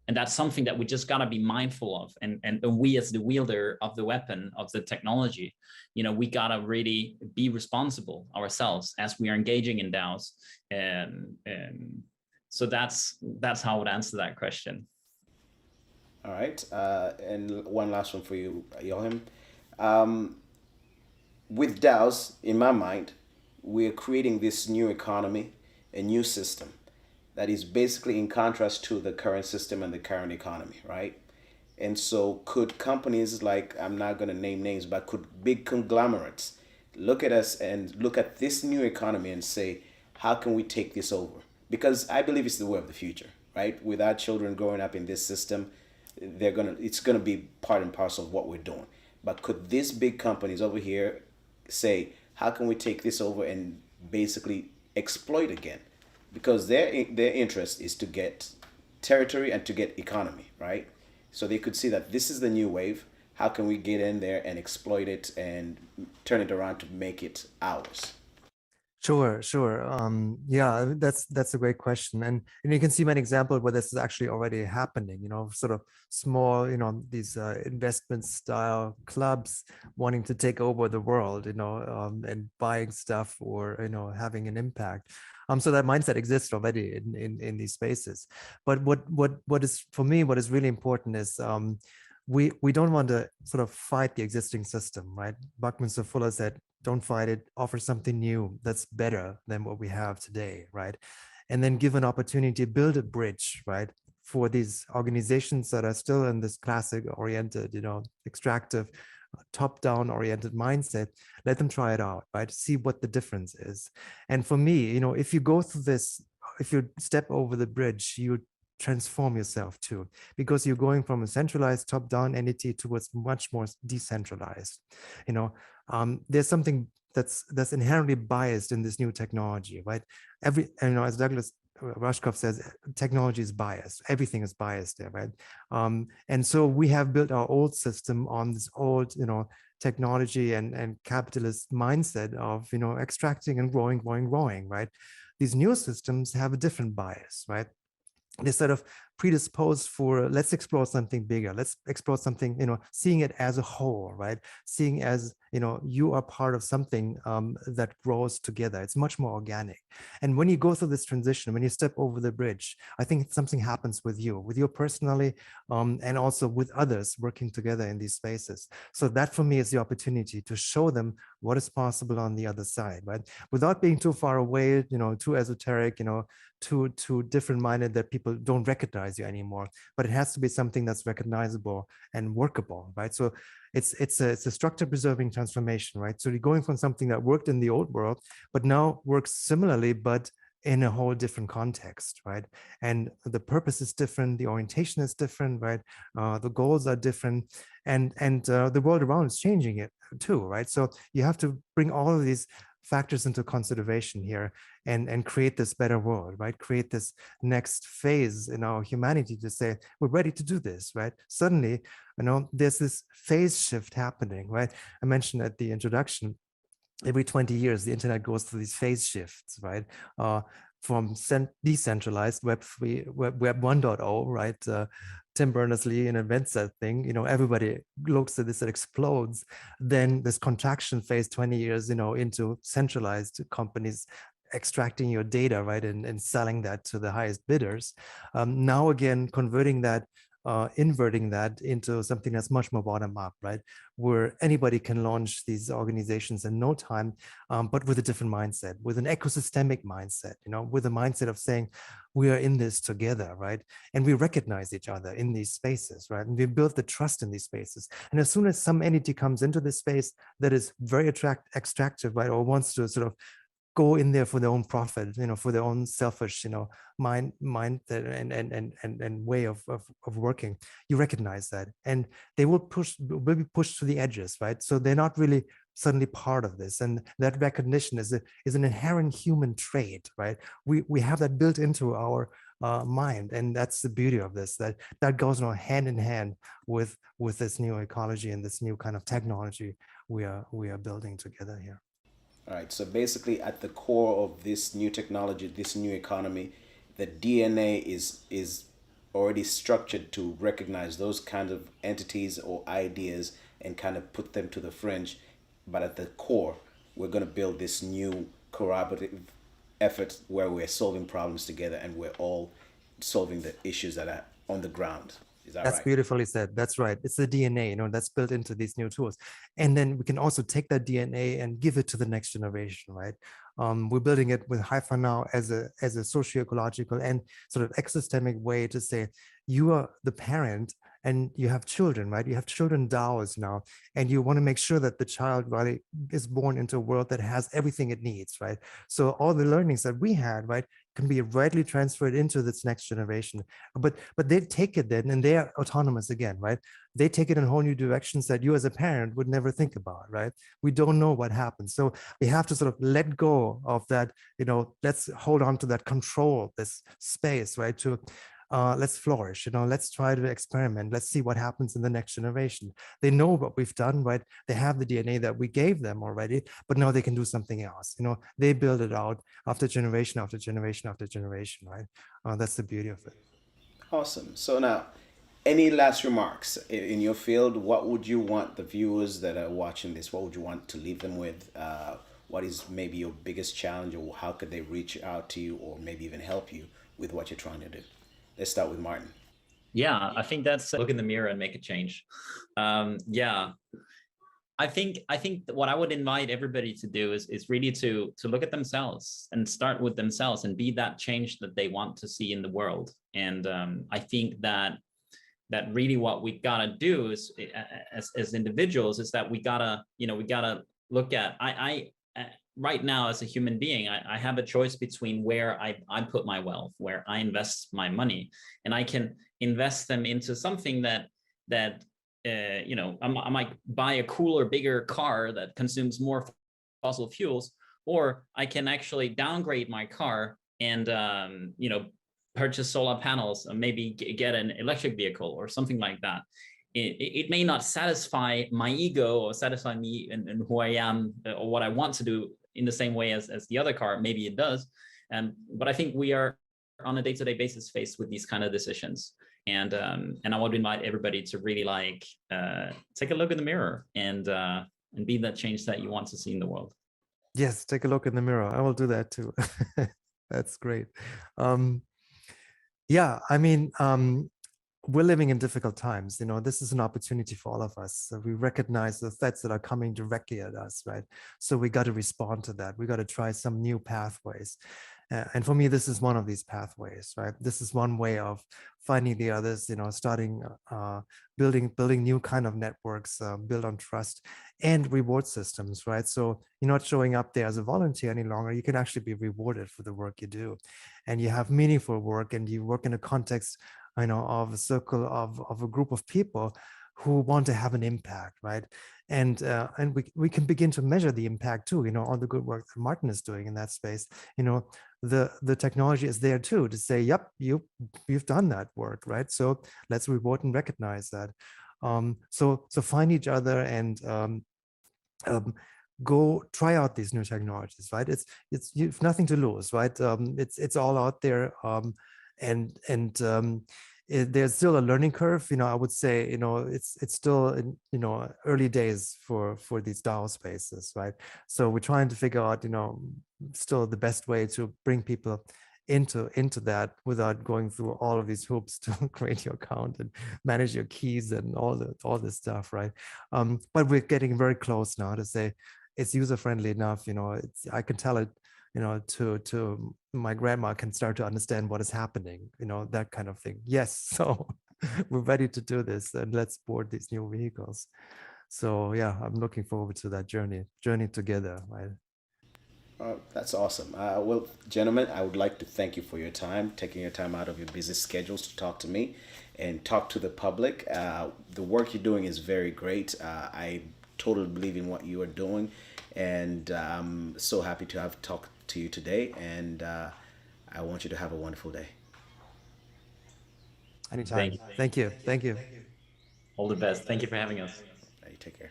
that's something that we just gotta be mindful of. And we, as the wielder of the weapon of the technology, we gotta really be responsible ourselves as we are engaging in DAOs. So that's how I would answer that question. All right, and one last one for you, Joachim. With DAOs, in my mind, we're creating this new economy, a new system that is basically in contrast to the current system and the current economy, right? And so could companies like, I'm not going to name names, but could big conglomerates look at us and look at this new economy and say, how can we take this over? Because I believe it's the way of the future, right? With our children growing up in this system, it's gonna be part and parcel of what we're doing. But could these big companies over here say, how can we take this over and basically exploit again? Because their interest is to get territory and to get economy, right? So they could see that this is the new wave. How can we get in there and exploit it and turn it around to make it ours? Sure. Yeah, that's a great question, and you can see many examples where this is actually already happening. Sort of small, these investment style clubs wanting to take over the world, and buying stuff or having an impact. So that mindset exists already in these spaces. But what is, for me, what is really important is we don't want to sort of fight the existing system, right? Buckminster Fuller said, don't fight it, offer something new that's better than what we have today, right? And then give an opportunity to build a bridge, right? For these organizations that are still in this classic oriented, extractive, top-down oriented mindset, let them try it out, right? See what the difference is. And for me, if you go through this, if you step over the bridge, you transform yourself too, because you're going from a centralized top-down entity towards much more decentralized. There's something that's inherently biased in this new technology, right? As Douglas Rushkoff says, technology is biased. Everything is biased there, right? And so we have built our old system on this old, technology and capitalist mindset of, extracting and growing, right? These new systems have a different bias, right? They're sort of predisposed for, let's explore something bigger. Let's explore something, seeing it as a whole, right? Seeing as, you are part of something that grows together. It's much more organic. And when you go through this transition, when you step over the bridge, I think something happens with you personally, and also with others working together in these spaces. So that for me is the opportunity to show them what is possible on the other side, right? Without being too far away, too esoteric, too different minded that people don't recognize you anymore, but it has to be something that's recognizable and workable, right? So it's a structure preserving transformation, right? So you're going from something that worked in the old world, but now works similarly, but in a whole different context, right? And the purpose is different, the orientation is different, right? The goals are different, and the world around is changing it too, right? So you have to bring all of these factors into consideration here and create this better world, right? Create this next phase in our humanity to say, we're ready to do this, right? Suddenly, there's this phase shift happening, right? I mentioned at the introduction, every 20 years, the internet goes through these phase shifts, right? From decentralized Web3, Web 1.0, right? Tim Berners-Lee invents that thing, everybody looks at this, it explodes. Then this contraction phase, 20 years, into centralized companies extracting your data, right? And selling that to the highest bidders. Now again, converting that, inverting that into something that's much more bottom up, right? Where anybody can launch these organizations in no time, but with a different mindset, with an ecosystemic mindset, with a mindset of saying, we are in this together, right? And we recognize each other in these spaces, right? And we build the trust in these spaces. And as soon as some entity comes into this space that is very extractive, right? Or wants to sort of go in there for their own profit, for their own selfish, mind and way of working, you recognize that, and they will be pushed to the edges, right? So they're not really suddenly part of this, and that recognition is an inherent human trait, right? We have that built into our mind. And that's the beauty of this, that goes hand in hand with this new ecology and this new kind of technology we are building together here. All right, so basically at the core of this new technology, this new economy, the DNA is already structured to recognize those kinds of entities or ideas and kind of put them to the fringe. But at the core, we're going to build this new collaborative effort where we're solving problems together and we're all solving the issues that are on the ground. Is that That's right? beautifully said. That's right. It's the DNA, that's built into these new tools. And then we can also take that DNA and give it to the next generation, right? We're building it with Hypha now as a socio-ecological and sort of ecosystemic way to say, you are the parent and you have children, right? You have children DAOs now, and you want to make sure that the child really is born into a world that has everything it needs, right? So all the learnings that we had, right, can be rightly transferred into this next generation. But they take it then, and they are autonomous again, right? They take it in whole new directions that you as a parent would never think about, right? We don't know what happens. So we have to sort of let go of that, let's hold on to that control, this space, right? To let's flourish, let's try to experiment. Let's see what happens in the next generation. They know what we've done, right? They have the DNA that we gave them already, but now they can do something else. They build it out after generation, after generation, after generation, right? That's the beauty of it. Awesome. So now, any last remarks in your field? What would you want the viewers that are watching this, what would you want to leave them with? What is maybe your biggest challenge, or how could they reach out to you or maybe even help you with what you're trying to do? Let's start with Martin. Yeah, I think that's look in the mirror and make a change. Yeah, I think what I would invite everybody to do is really to look at themselves and start with themselves and be that change that they want to see in the world. And I think that really what we gotta do is as individuals is that we gotta look at right now as a human being, I have a choice between where I put my wealth, where I invest my money, and I can invest them into something that I might buy a cooler, bigger car that consumes more fossil fuels, or I can actually downgrade my car and purchase solar panels and maybe get an electric vehicle or something like that. It may not satisfy my ego or satisfy me and who I am or what I want to do in the same way as the other car. Maybe it does. But I think we are on a day-to-day basis faced with these kind of decisions. And I want to invite everybody to really take a look in the mirror and be that change that you want to see in the world. Yes, take a look in the mirror. I will do that too. That's great. Yeah, I mean, we're living in difficult times. This is an opportunity for all of us. So we recognize the threats that are coming directly at us, right? So we got to respond to that. We got to try some new pathways. And for me, this is one of these pathways, right? This is one way of finding the others, starting, building new kind of networks, build on trust and reward systems, right? So you're not showing up there as a volunteer any longer. You can actually be rewarded for the work you do. And you have meaningful work, and you work in a context of a circle of a group of people who want to have an impact, right? And we can begin to measure the impact too, all the good work that Martin is doing in that space. The technology is there too to say, yep, you've done that work, right? So let's reward and recognize that. So find each other and go try out these new technologies, right? You've nothing to lose, right? It's all out there. There's still a learning curve. I would say, it's still in, early days for these DAO spaces, right? So we're trying to figure out, still the best way to bring people into that without going through all of these hoops to create your account and manage your keys and all this stuff, right? But we're getting very close now to say it's user friendly enough. I can tell it, to my grandma can start to understand what is happening, that kind of thing. Yes, so we're ready to do this, and let's board these new vehicles. So yeah, I'm looking forward to that journey together, right? That's awesome. Well, gentlemen, I would like to thank you for your time, taking your time out of your busy schedules to talk to me and talk to the public. The work you're doing is very great. I totally believe in what you are doing, and I'm so happy to have talked to you today, and I want you to have a wonderful day. Anytime. Thank you. Thank you. All the best. Thank you for having us. Hey, take care.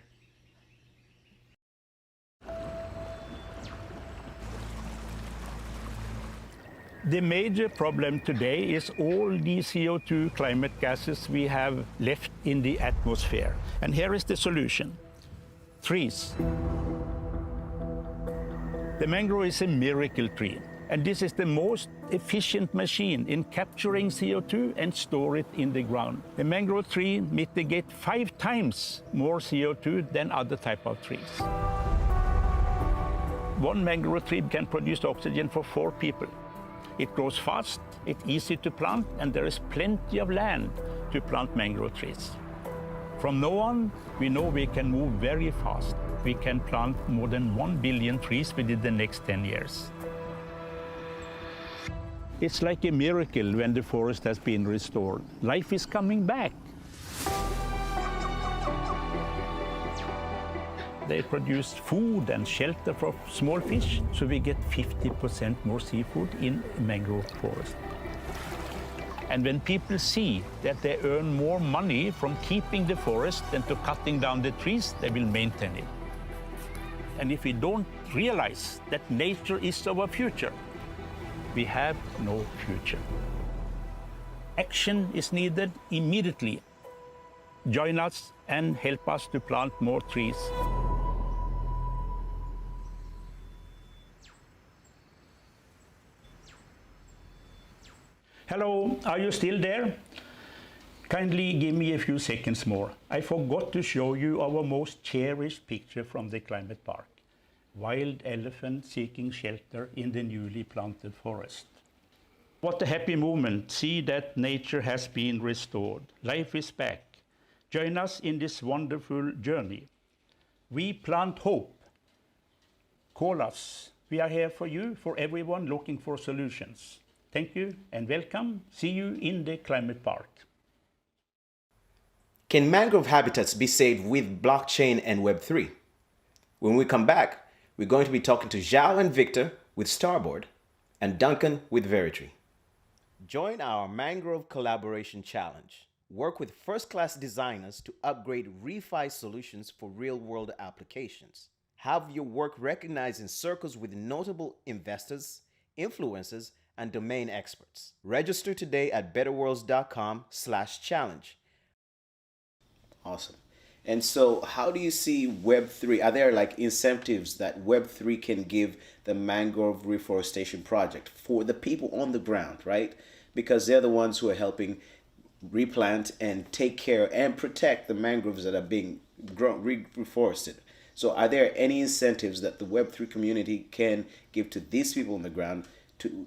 The major problem today is all the CO2 climate gases we have left in the atmosphere. And here is the solution: trees. The mangrove is a miracle tree, and this is the most efficient machine in capturing CO2 and store it in the ground. The mangrove tree mitigates 5 times more CO2 than other type of trees. One mangrove tree can produce oxygen for 4 people. It grows fast, it's easy to plant, and there is plenty of land to plant mangrove trees. From now on, we know we can move very fast. We can plant more than 1 billion trees within the next 10 years. It's like a miracle when the forest has been restored. Life is coming back. They produce food and shelter for small fish, so we get 50% more seafood in mangrove forest. And when people see that they earn more money from keeping the forest than to cutting down the trees, they will maintain it. And if we don't realize that nature is our future, we have no future. Action is needed immediately. Join us and help us to plant more trees. Hello, are you still there? Kindly give me a few seconds more. I forgot to show you our most cherished picture from the climate park. Wild elephant seeking shelter in the newly planted forest. What a happy moment. See that nature has been restored. Life is back. Join us in this wonderful journey. We plant hope. Call us. We are here for you, for everyone looking for solutions. Thank you and welcome. See you in the climate park. Can mangrove habitats be saved with blockchain and Web3? When we come back, we're going to be talking to Zhao and Victor with Starboard and Duncan with Veritry. Join our Mangrove Collaboration Challenge. Work with first-class designers to upgrade ReFi solutions for real-world applications. Have your work recognized in circles with notable investors, influencers, and domain experts. Register today at betterworlds.com/challenge. Awesome. And so how do you see Web3? Are there like incentives that Web3 can give the mangrove reforestation project for the people on the ground, right? Because they're the ones who are helping replant and take care and protect the mangroves that are being reforested. So are there any incentives that the Web3 community can give to these people on the ground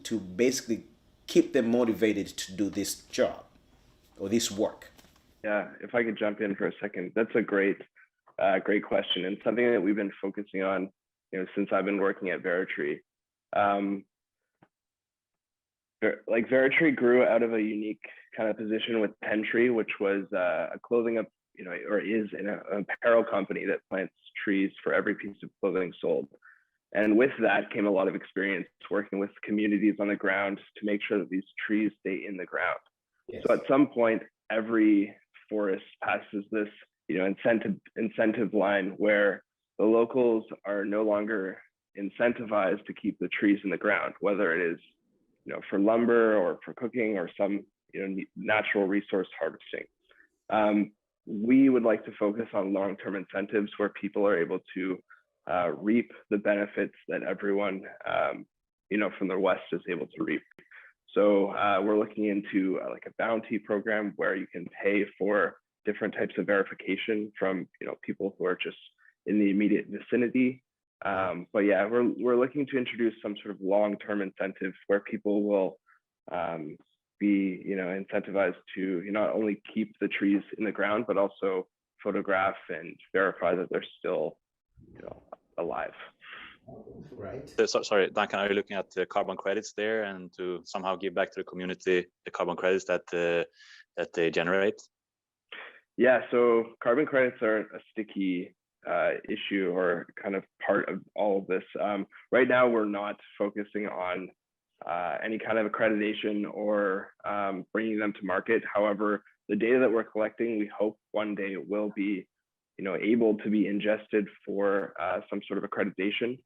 to basically keep them motivated to do this job or this work? Yeah, if I could jump in for a second, that's a great question, and something that we've been focusing on, since I've been working at Veritry. Like Veritry grew out of a unique kind of position with Pentry, which was a clothing up, or is an apparel company that plants trees for every piece of clothing sold. And with that came a lot of experience working with communities on the ground to make sure that these trees stay in the ground. Yes. So at some point, every forest passes this, incentive line where the locals are no longer incentivized to keep the trees in the ground, whether it is, for lumber or for cooking or some, natural resource harvesting. We would like to focus on long-term incentives where people are able to reap the benefits that everyone, from the West is able to reap. So we're looking into like a bounty program where you can pay for different types of verification from, people who are just in the immediate vicinity. But yeah, we're looking to introduce some sort of long-term incentives where people will be, incentivized to not only keep the trees in the ground, but also photograph and verify that they're still, alive. Right. So, sorry, Duncan, are you looking at the carbon credits there and to somehow give back to the community the carbon credits that they generate? Yeah, so carbon credits are a sticky issue or kind of part of all of this. Right now, we're not focusing on any kind of accreditation or bringing them to market. However, the data that we're collecting, we hope one day will be, able to be ingested for some sort of accreditation.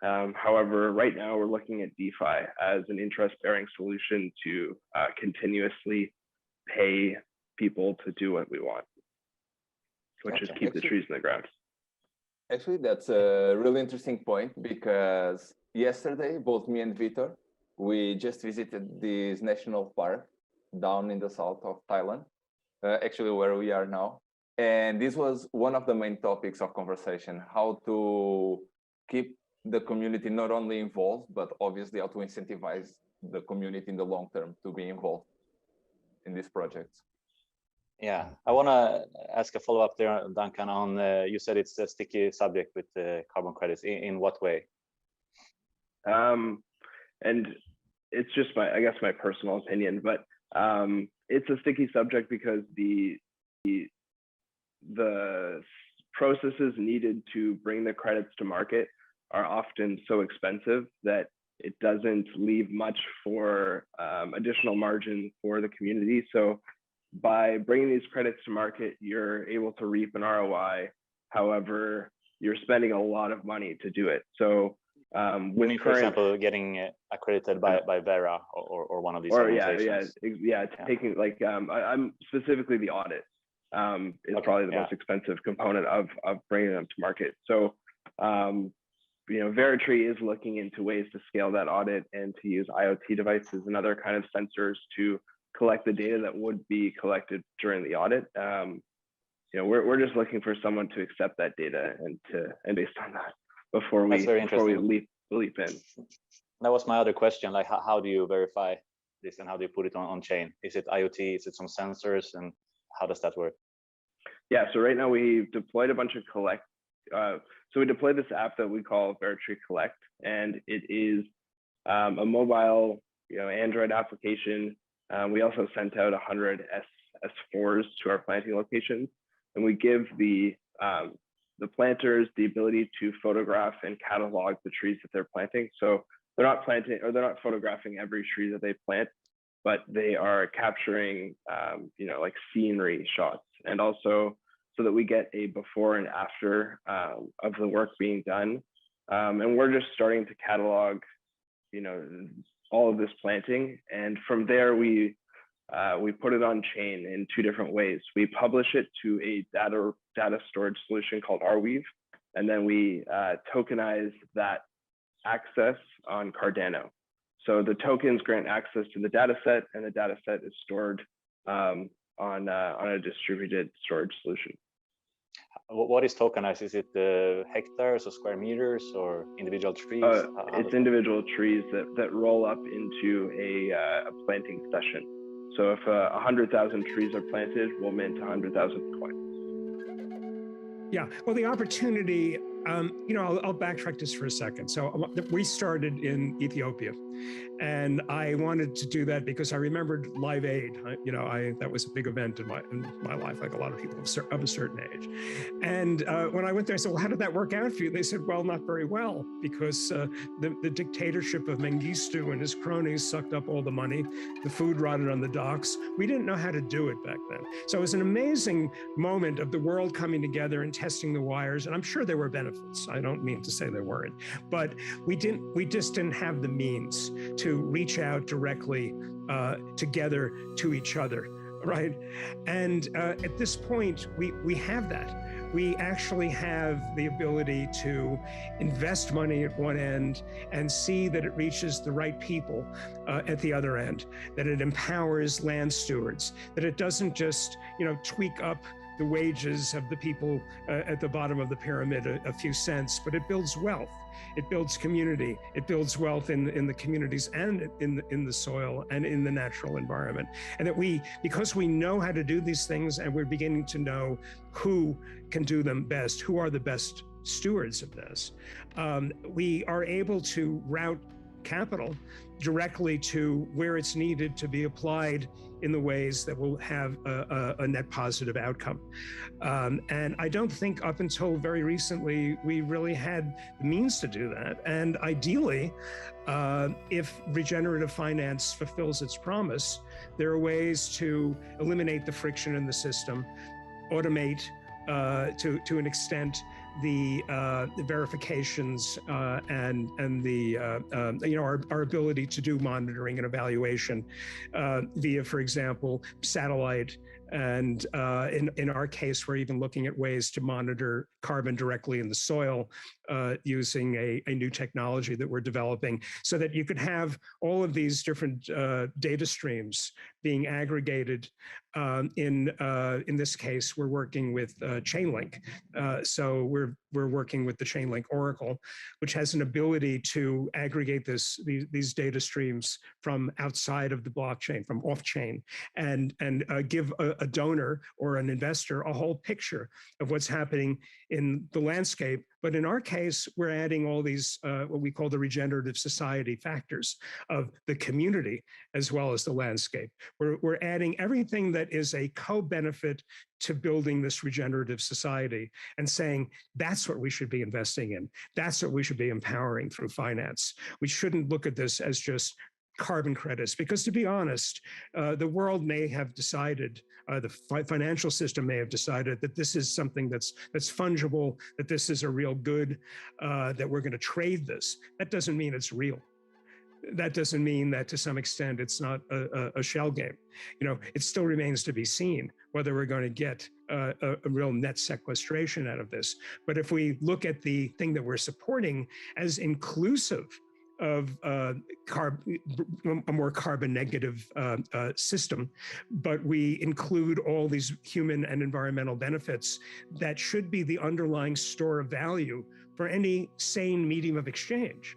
However, right now we're looking at DeFi as an interest-bearing solution to continuously pay people to do what we want, which is keep the trees in the ground. Actually, that's a really interesting point, because yesterday, both me and Vitor, we just visited this national park down in the south of Thailand, actually where we are now. And this was one of the main topics of conversation, how to keep the community not only involved, but obviously how to incentivize the community in the long term to be involved in these projects. Yeah, I want to ask a follow-up there, Duncan, on you said it's a sticky subject with carbon credits. In what way? And it's just I guess my personal opinion, but it's a sticky subject because the processes needed to bring the credits to market are often so expensive that it doesn't leave much for additional margin for the community. So by bringing these credits to market, you're able to reap an ROI. However, you're spending a lot of money to do it. So with for example, getting accredited by Vera or one of these organizations. Taking like I'm specifically the audit is probably the most expensive component of bringing them to market. So Veritree is looking into ways to scale that audit and to use IoT devices and other kind of sensors to collect the data that would be collected during the audit. We're just looking for someone to accept that data and based on that before we leap in. That was my other question. Like, how do you verify this and how do you put it on chain? Is it IoT? Is it some sensors? And how does that work? Yeah. So right now we deployed a bunch of so we deployed this app that we call Veritree Collect, and it is a mobile, Android application. We also sent out 100 S4s to our planting locations, and we give the planters the ability to photograph and catalog the trees that they're planting. So they're not photographing every tree that they plant, but they are capturing, like scenery shots, and also so that we get a before and after of the work being done. And we're just starting to catalog, all of this planting. And from there, we put it on chain in two different ways. We publish it to a data storage solution called Arweave, and then we tokenize that access on Cardano. So the tokens grant access to the data set, and the data set is stored on a distributed storage solution. What is tokenized? Is it hectares or square meters or individual trees? It's individual trees that roll up into a planting session. So if 100,000 trees are planted, we'll mint 100,000 coins. Yeah, well, the opportunity, I'll backtrack just for a second. So we started in Ethiopia, and I wanted to do that because I remembered Live Aid. That was a big event in my life, like a lot of people of a certain age. And when I went there, I said, well, how did that work out for you? They said, well, not very well, because the dictatorship of Mengistu and his cronies sucked up all the money. The food rotted on the docks. We didn't know how to do it back then. So it was an amazing moment of the world coming together and testing the wires. And I'm sure there were benefits. I don't mean to say there weren't, but we just didn't have the means to reach out directly together to each other, right? And at this point, we have that. We actually have the ability to invest money at one end and see that it reaches the right people at the other end, that it empowers land stewards, that it doesn't just, tweak up the wages of the people at the bottom of the pyramid a few cents, but it builds wealth. It builds community. It builds wealth in the communities and in the soil and in the natural environment. And that because we know how to do these things and we're beginning to know who can do them best, who are the best stewards of this, we are able to route capital directly to where it's needed to be applied in the ways that will have a net positive outcome. And I don't think up until very recently, we really had the means to do that. And ideally, if regenerative finance fulfills its promise, there are ways to eliminate the friction in the system, automate to an extent the verifications and the our ability to do monitoring and evaluation via, for example, satellite. And in our case, we're even looking at ways to monitor carbon directly in the soil using a new technology that we're developing, so that you could have all of these different data streams being aggregated. In this case, we're working with Chainlink. So we're working with the Chainlink Oracle, which has an ability to aggregate these data streams from outside of the blockchain, from off-chain, and give a donor or an investor a whole picture of what's happening in the landscape. But in our case, we're adding all these, what we call the regenerative society factors of the community, as well as the landscape. We're adding everything that is a co-benefit to building this regenerative society and saying, that's what we should be investing in. That's what we should be empowering through finance. We shouldn't look at this as just carbon credits, because to be honest, the world may have decided, the financial system may have decided that this is something that's fungible, that this is a real good, that we're going to trade this. That doesn't mean it's real. That doesn't mean that to some extent it's not a shell game. It still remains to be seen whether we're going to get a real net sequestration out of this. But if we look at the thing that we're supporting as inclusive of a more carbon negative system, but we include all these human and environmental benefits that should be the underlying store of value for any sane medium of exchange,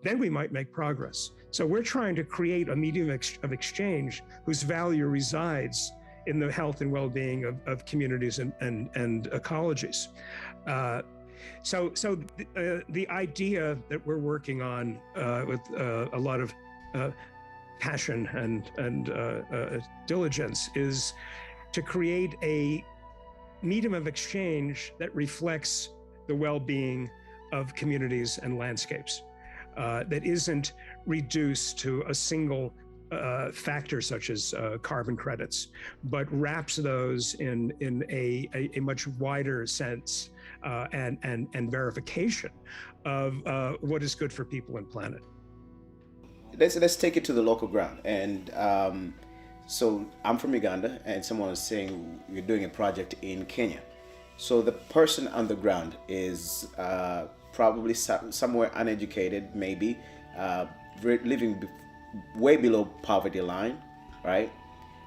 then we might make progress. So we're trying to create a medium of exchange whose value resides in the health and well-being of communities and ecologies. So the idea that we're working on with a lot of passion and diligence is to create a medium of exchange that reflects the well-being of communities and landscapes, that isn't reduced to a single factor such as carbon credits, but wraps those in a much wider sense and verification of what is good for people and planet. Let's take it to the local ground. And so I'm from Uganda, and someone was saying you're doing a project in Kenya. So the person on the ground is probably somewhere uneducated, maybe living way below poverty line, right?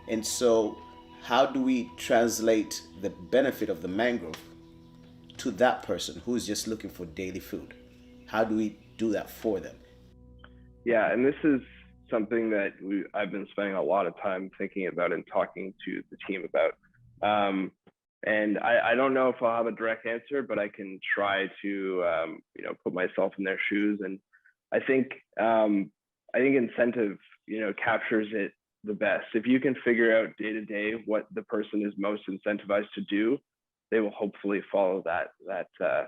And so how do we translate the benefit of the mangrove to that person who's just looking for daily food? How do we do that for them? Yeah, and this is something that I've been spending a lot of time thinking about and talking to the team about. And I don't know if I'll have a direct answer, but I can try to put myself in their shoes. And I think incentive captures it the best. If you can figure out day to day what the person is most incentivized to do, they will hopefully follow that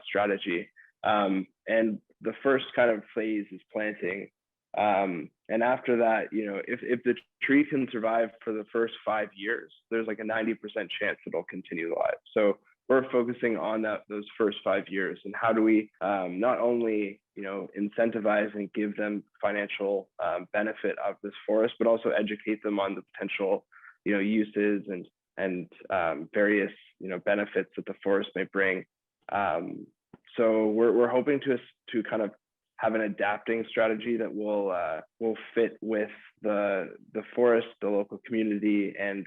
strategy. And the first kind of phase is planting. And after that, if the tree can survive for the first 5 years, there's like a 90% chance it'll continue live. So we're focusing on those first 5 years, and how do we not only incentivize and give them financial benefit of this forest, but also educate them on the potential uses and various benefits that the forest may bring. So we're hoping to kind of have an adapting strategy that will fit with the forest, the local community, and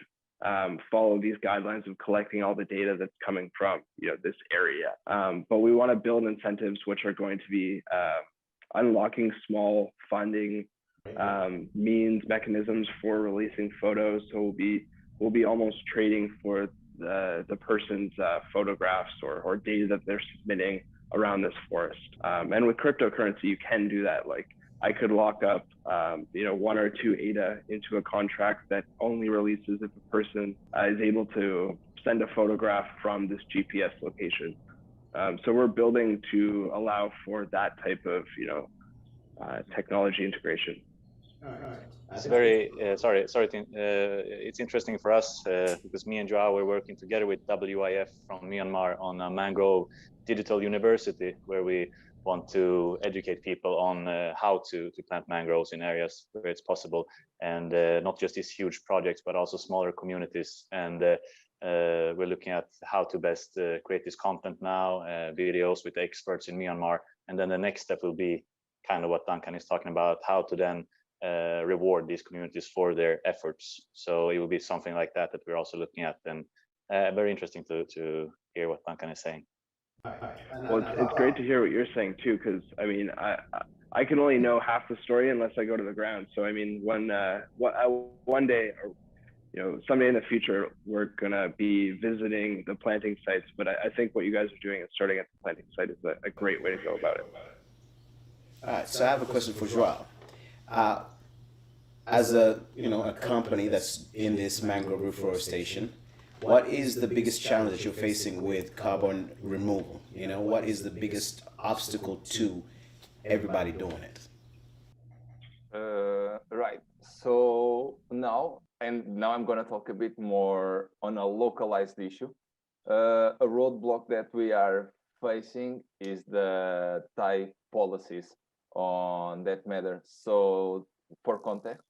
follow these guidelines of collecting all the data that's coming from this area. But we want to build incentives which are going to be unlocking small funding mechanisms for releasing photos. So we'll be almost trading for the person's photographs or data that they're submitting around this forest. And with cryptocurrency, you can do that. Like I could lock up, you know, 1 or 2 ADA into a contract that only releases if a person is able to send a photograph from this GPS location. So we're building to allow for that type of, you know, technology integration. It's very it's interesting for us because me and Joao were working together with WIF from Myanmar on a Mangrove Digital University, where we want to educate people on how to plant mangroves in areas where it's possible, and not just these huge projects, but also smaller communities. And we're looking at how to best create this content now, videos with experts in Myanmar, and then the next step will be kind of what Duncan is talking about, how to then reward these communities for their efforts. So it will be something like that that we're also looking at, and very interesting to hear what Duncan is saying. Well, it's great to hear what you're saying too, because I mean, I can only know half the story unless I go to the ground. So I mean, one day, or you know, someday in the future, we're gonna be visiting the planting sites. But I think what you guys are doing and starting at the planting site is a great way to go about it. All right, so I have a question for Joao. As a company that's in this mangrove reforestation, what is the biggest challenge that you're facing with carbon removal? You know, what is the biggest obstacle to everybody doing it? Right. So now I'm going to talk a bit more on a localized issue. A roadblock that we are facing is the Thai policies on that matter. So for context,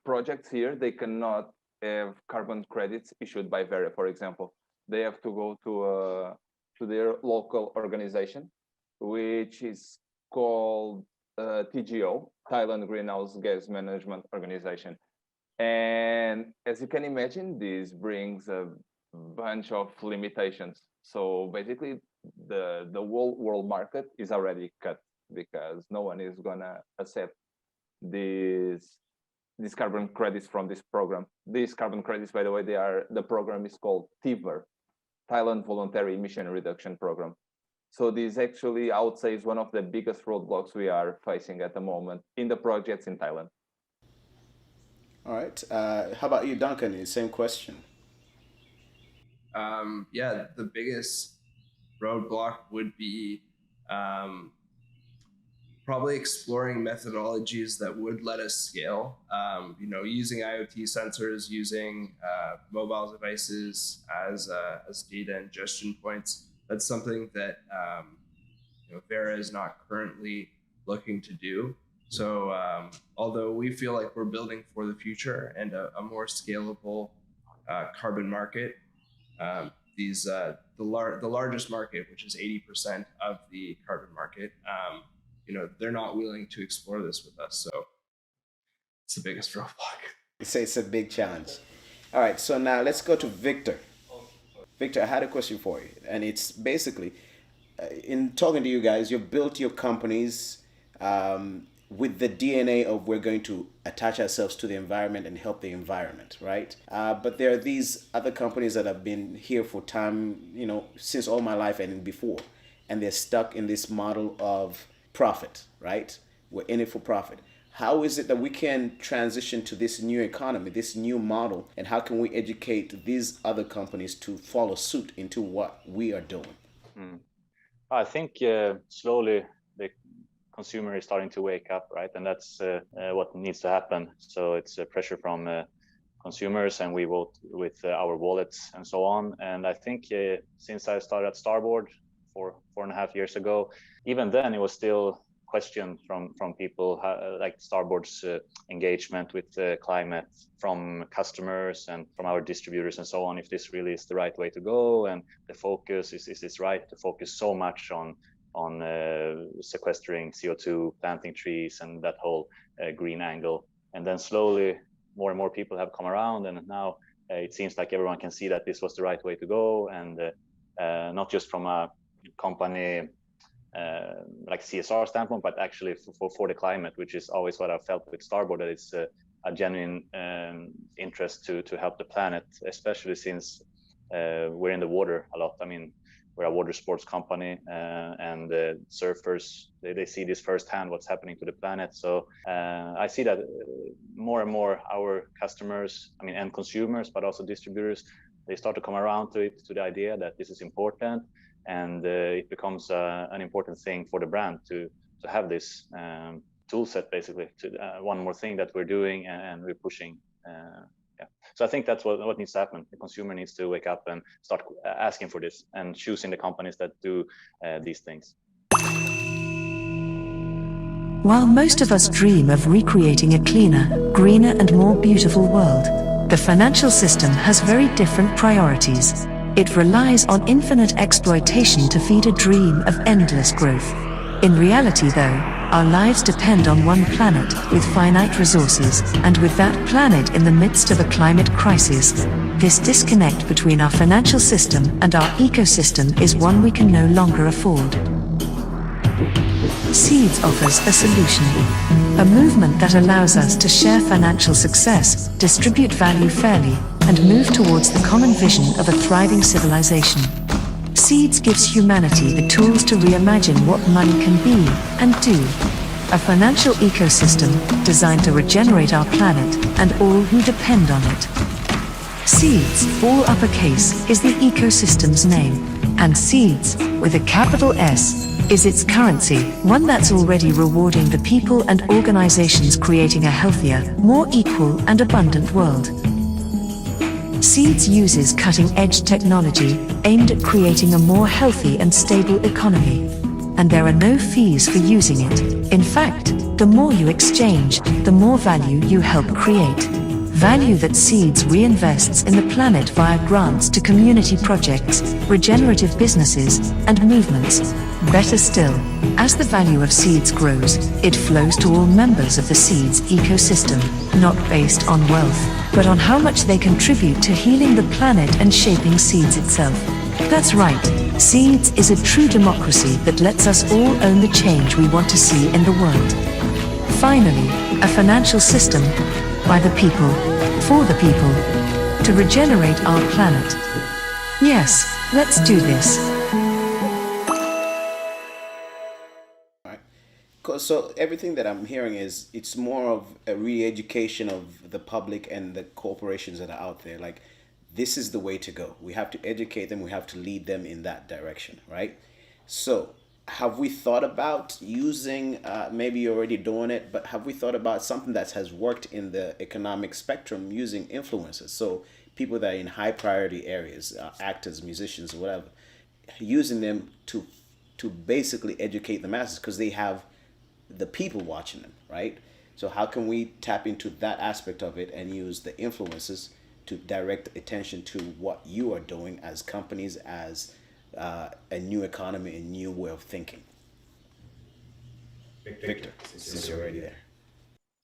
projects here, they cannot have carbon credits issued by Vera, for example. They have to go to their local organization, which is called TGO, Thailand Greenhouse Gas Management Organization. And as you can imagine, this brings a bunch of limitations. So basically, the whole world market is already cut because no one is gonna accept these carbon credits from this program. These carbon credits, by the way, the program is called TVER, Thailand Voluntary Emission Reduction Program. So this actually, I would say, is one of the biggest roadblocks we are facing at the moment in the projects in Thailand. All right. How about you, Duncan? Same question. Yeah, the biggest roadblock would be probably exploring methodologies that would let us scale. You know, using IoT sensors, using mobile devices as data ingestion points. That's something that you know, Vera is not currently looking to do. So although we feel like we're building for the future and a more scalable carbon market, the largest market, which is 80% of the carbon market, you know, they're not willing to explore this with us. So it's the biggest roadblock. You say it's a big challenge. All right, so now let's go to Victor. Victor, I had a question for you, and it's basically, in talking to you guys, you've built your companies with the DNA of we're going to attach ourselves to the environment and help the environment, right? But there are these other companies that have been here for time, you know, since all my life and before, and they're stuck in this model of profit, right? We're in it for profit. How is it that we can transition to this new economy, this new model, and how can we educate these other companies to follow suit into what we are doing? I think slowly the consumer is starting to wake up, right? And that's what needs to happen. So it's pressure from consumers, and we vote with our wallets and so on. And I think since I started at Starboard 4.5 years ago, even then it was still questioned from people, like Starboard's engagement with climate from customers and from our distributors and so on, if this really is the right way to go, and the focus is this right to focus so much on sequestering CO2, planting trees, and that whole green angle. And then slowly more and more people have come around, and now it seems like everyone can see that this was the right way to go, and not just from a company like CSR standpoint, but actually for the climate, which is always what I've felt with Starboard, that it's a genuine interest to help the planet, especially since we're in the water a lot. I mean, we're a water sports company, and the surfers, they see this firsthand, what's happening to the planet. So I see that more and more our customers, I mean, and consumers, but also distributors, they start to come around to it, to the idea that this is important, and it becomes an important thing for the brand to have this tool set, basically, to one more thing that we're doing and we're pushing. Yeah. So I think that's what needs to happen. The consumer needs to wake up and start asking for this and choosing the companies that do these things. While most of us dream of recreating a cleaner, greener and more beautiful world, the financial system has very different priorities. It relies on infinite exploitation to feed a dream of endless growth. In reality, though, our lives depend on one planet with finite resources, and with that planet in the midst of a climate crisis, this disconnect between our financial system and our ecosystem is one we can no longer afford. Seeds offers a solution, a movement that allows us to share financial success, distribute value fairly, and move towards the common vision of a thriving civilization. Seeds gives humanity the tools to reimagine what money can be and do. A financial ecosystem designed to regenerate our planet and all who depend on it. Seeds, all uppercase, is the ecosystem's name, and Seeds, with a capital S, is its currency, one that's already rewarding the people and organizations creating a healthier, more equal and abundant world. Seeds uses cutting-edge technology aimed at creating a more healthy and stable economy. And there are no fees for using it. In fact, the more you exchange, the more value you help create. Value that Seeds reinvests in the planet via grants to community projects, regenerative businesses, and movements. Better still, as the value of Seeds grows, it flows to all members of the Seeds ecosystem, not based on wealth, but on how much they contribute to healing the planet and shaping Seeds itself. That's right, Seeds is a true democracy that lets us all own the change we want to see in the world. Finally, a financial system, by the people, for the people, to regenerate our planet. Yes, let's do this. So everything that I'm hearing is it's more of a re-education of the public and the corporations that are out there. Like, this is the way to go. We have to educate them. We have to lead them in that direction, right? So have we thought about using, maybe you're already doing it, but have we thought about something that has worked in the economic spectrum using influencers? So people that are in high priority areas, actors, musicians, whatever, using them to basically educate the masses because they have the people watching them, right? So how can we tap into that aspect of it and use the influencers to direct attention to what you are doing as companies, as a new economy, a new way of thinking? Victor, since you're already there.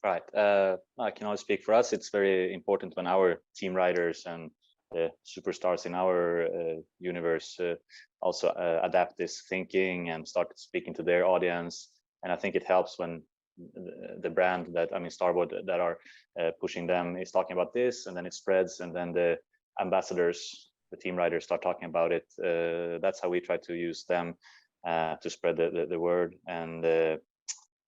Right. I can always speak for us. It's very important when our team writers and the superstars in our universe also adapt this thinking and start speaking to their audience. And I think it helps when the brand that, I mean, Starboard, that are pushing them is talking about this, and then it spreads, and then the ambassadors, the team writers, start talking about it. That's how we try to use them to spread the word. And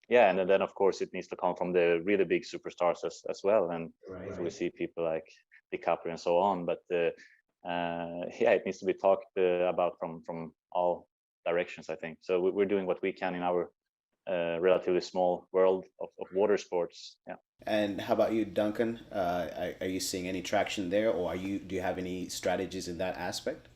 yeah, and then of course it needs to come from the really big superstars as well. And right. So we see people like DiCaprio and so on. But yeah, it needs to be talked about from all directions, I think. So we're doing what we can in our relatively small world of water sports. Yeah. And how about you, Duncan? Are you seeing any traction there, or do you have any strategies in that aspect?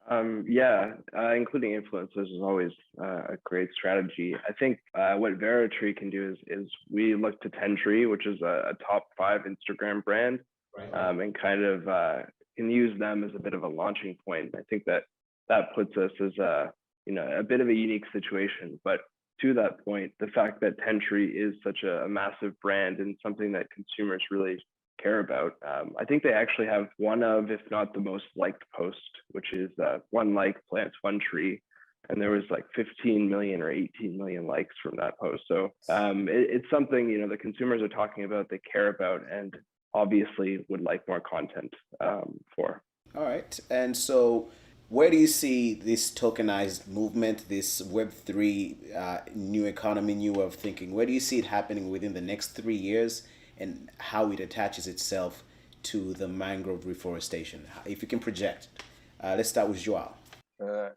Yeah, including influencers is always a great strategy. I think what Veratree can do is we look to Tentree, which is a top 5 Instagram brand, right. And kind of can use them as a bit of a launching point. I think that puts us as a bit of a unique situation. But to that point, the fact that Tentree is such a massive brand and something that consumers really care about, I think they actually have one of, if not the most liked post, which is one like plants one tree, and there was like 15 million or 18 million likes from that post. So it's something the consumers are talking about, they care about, and obviously would like more content for. All right, and so Where do you see this tokenized movement, this Web3 new economy, new way of thinking? Where do you see it happening within the next 3 years, and how it attaches itself to the mangrove reforestation? If you can project, let's start with Joao.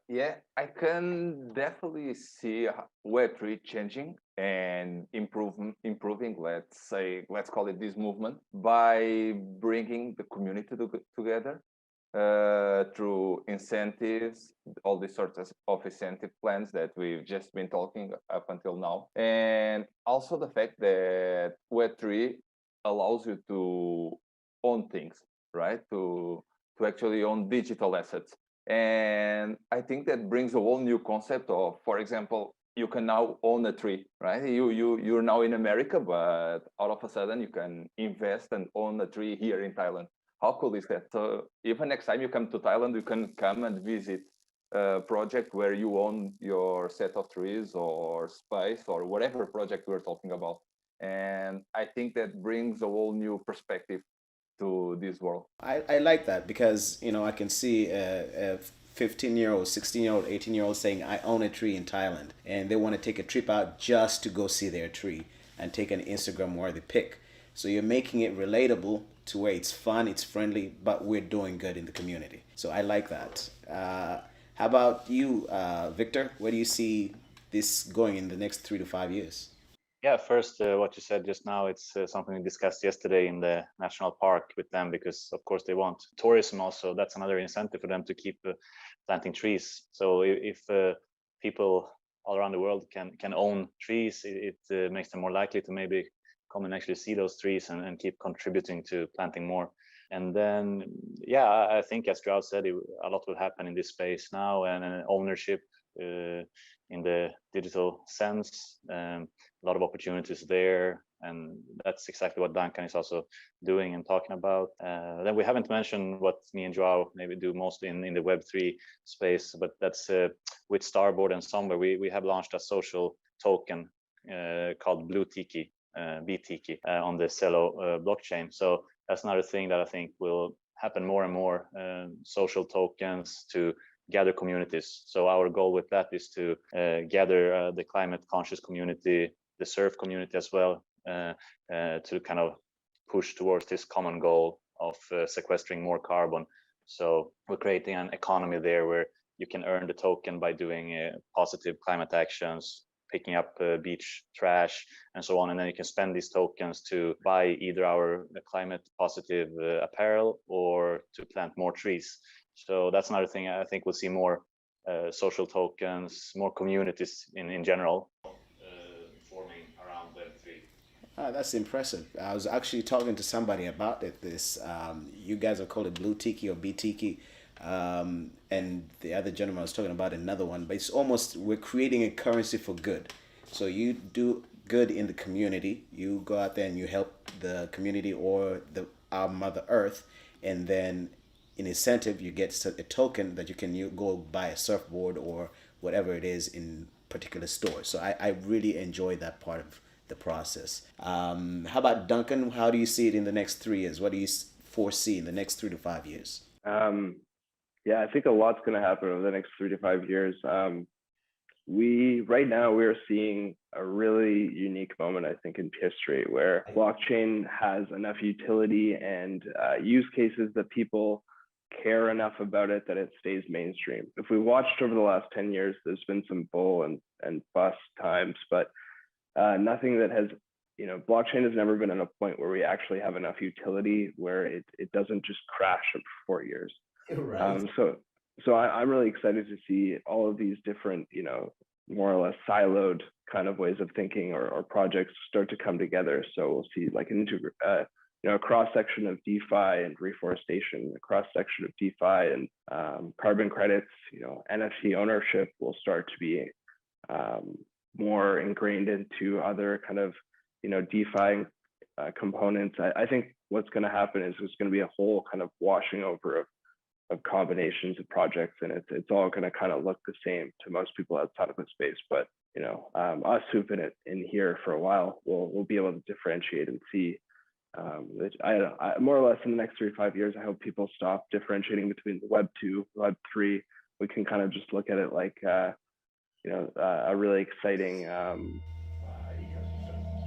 Yeah, I can definitely see Web3 changing and improving, let's call it this movement, by bringing the community together through incentives, all these sorts of incentive plans that we've just been talking up until now. And also the fact that Web3 allows you to own things, right? To actually own digital assets. And I think that brings a whole new concept of, for example, you can now own a tree, right? You're now in America, but all of a sudden you can invest and own a tree here in Thailand. How cool is that? So even next time you come to Thailand, you can come and visit a project where you own your set of trees or spice or whatever project we're talking about. And I think that brings a whole new perspective to this world. I like that, because I can see a 15-year-old, 16-year-old, 18-year-old saying, I own a tree in Thailand, and they want to take a trip out just to go see their tree and take an Instagram worthy pic. So you're making it relatable to where it's fun, it's friendly, but we're doing good in the community. So I like that. How about you, Victor? Where do you see this going in the next 3 to 5 years? Yeah, first, what you said just now, it's something we discussed yesterday in the national park with them, because of course they want tourism also. That's another incentive for them to keep planting trees. So if people all around the world can own trees, it makes them more likely to maybe come and actually see those trees and keep contributing to planting more. And then, yeah, I think as Stroh said, a lot will happen in this space now, and ownership in the digital sense. A lot of opportunities there, and that's exactly what Duncan is also doing and talking about. Then we haven't mentioned what me and Joao maybe do mostly in the Web3 space, but that's with Starboard and Somewhere. We have launched a social token called Blue Tiki, BTiki, on the Celo blockchain. So that's another thing that I think will happen more and more, social tokens to gather communities. So our goal with that is to gather the climate conscious community, the surf community as well, to kind of push towards this common goal of sequestering more carbon. So we're creating an economy there where you can earn the token by doing positive climate actions, picking up beach trash and so on. And then you can spend these tokens to buy either our climate positive apparel or to plant more trees. So that's another thing. I think we'll see more social tokens, more communities in general forming around Web3. That's impressive. I was actually talking to somebody about this. You guys are called it Blue Tiki or BTiki. And the other gentleman was talking about another one, but it's almost, we're creating a currency for good. So you do good in the community, you go out there and you help the community or our Mother Earth, and then in incentive you get a token that you can go buy a surfboard or whatever it is in particular stores. So I really enjoy that part of the process. How about Duncan? How do you see it in the next 3 years? What do you foresee in the next 3 to 5 years? Yeah, I think a lot's going to happen over the next 3 to 5 years. Right now we are seeing a really unique moment, I think, in history where blockchain has enough utility and use cases that people care enough about it that it stays mainstream. If we watched over the last 10 years, there's been some bull and bust times, but nothing that has, blockchain has never been at a point where we actually have enough utility where it doesn't just crash after 4 years. Right. So I'm really excited to see all of these different, more or less siloed kind of ways of thinking or projects start to come together. So we'll see like a cross section of DeFi and reforestation, a cross section of DeFi and carbon credits. NFT ownership will start to be more ingrained into other kind of DeFi components. I think what's going to happen is there's going to be a whole kind of washing over of combinations of projects, and it's all going to kind of look the same to most people outside of the space. But us who've been in here for a while, we'll be able to differentiate and see. I more or less in the next 3 to 5 years, I hope people stop differentiating between the Web 2, Web 3, we can kind of just look at it like a really exciting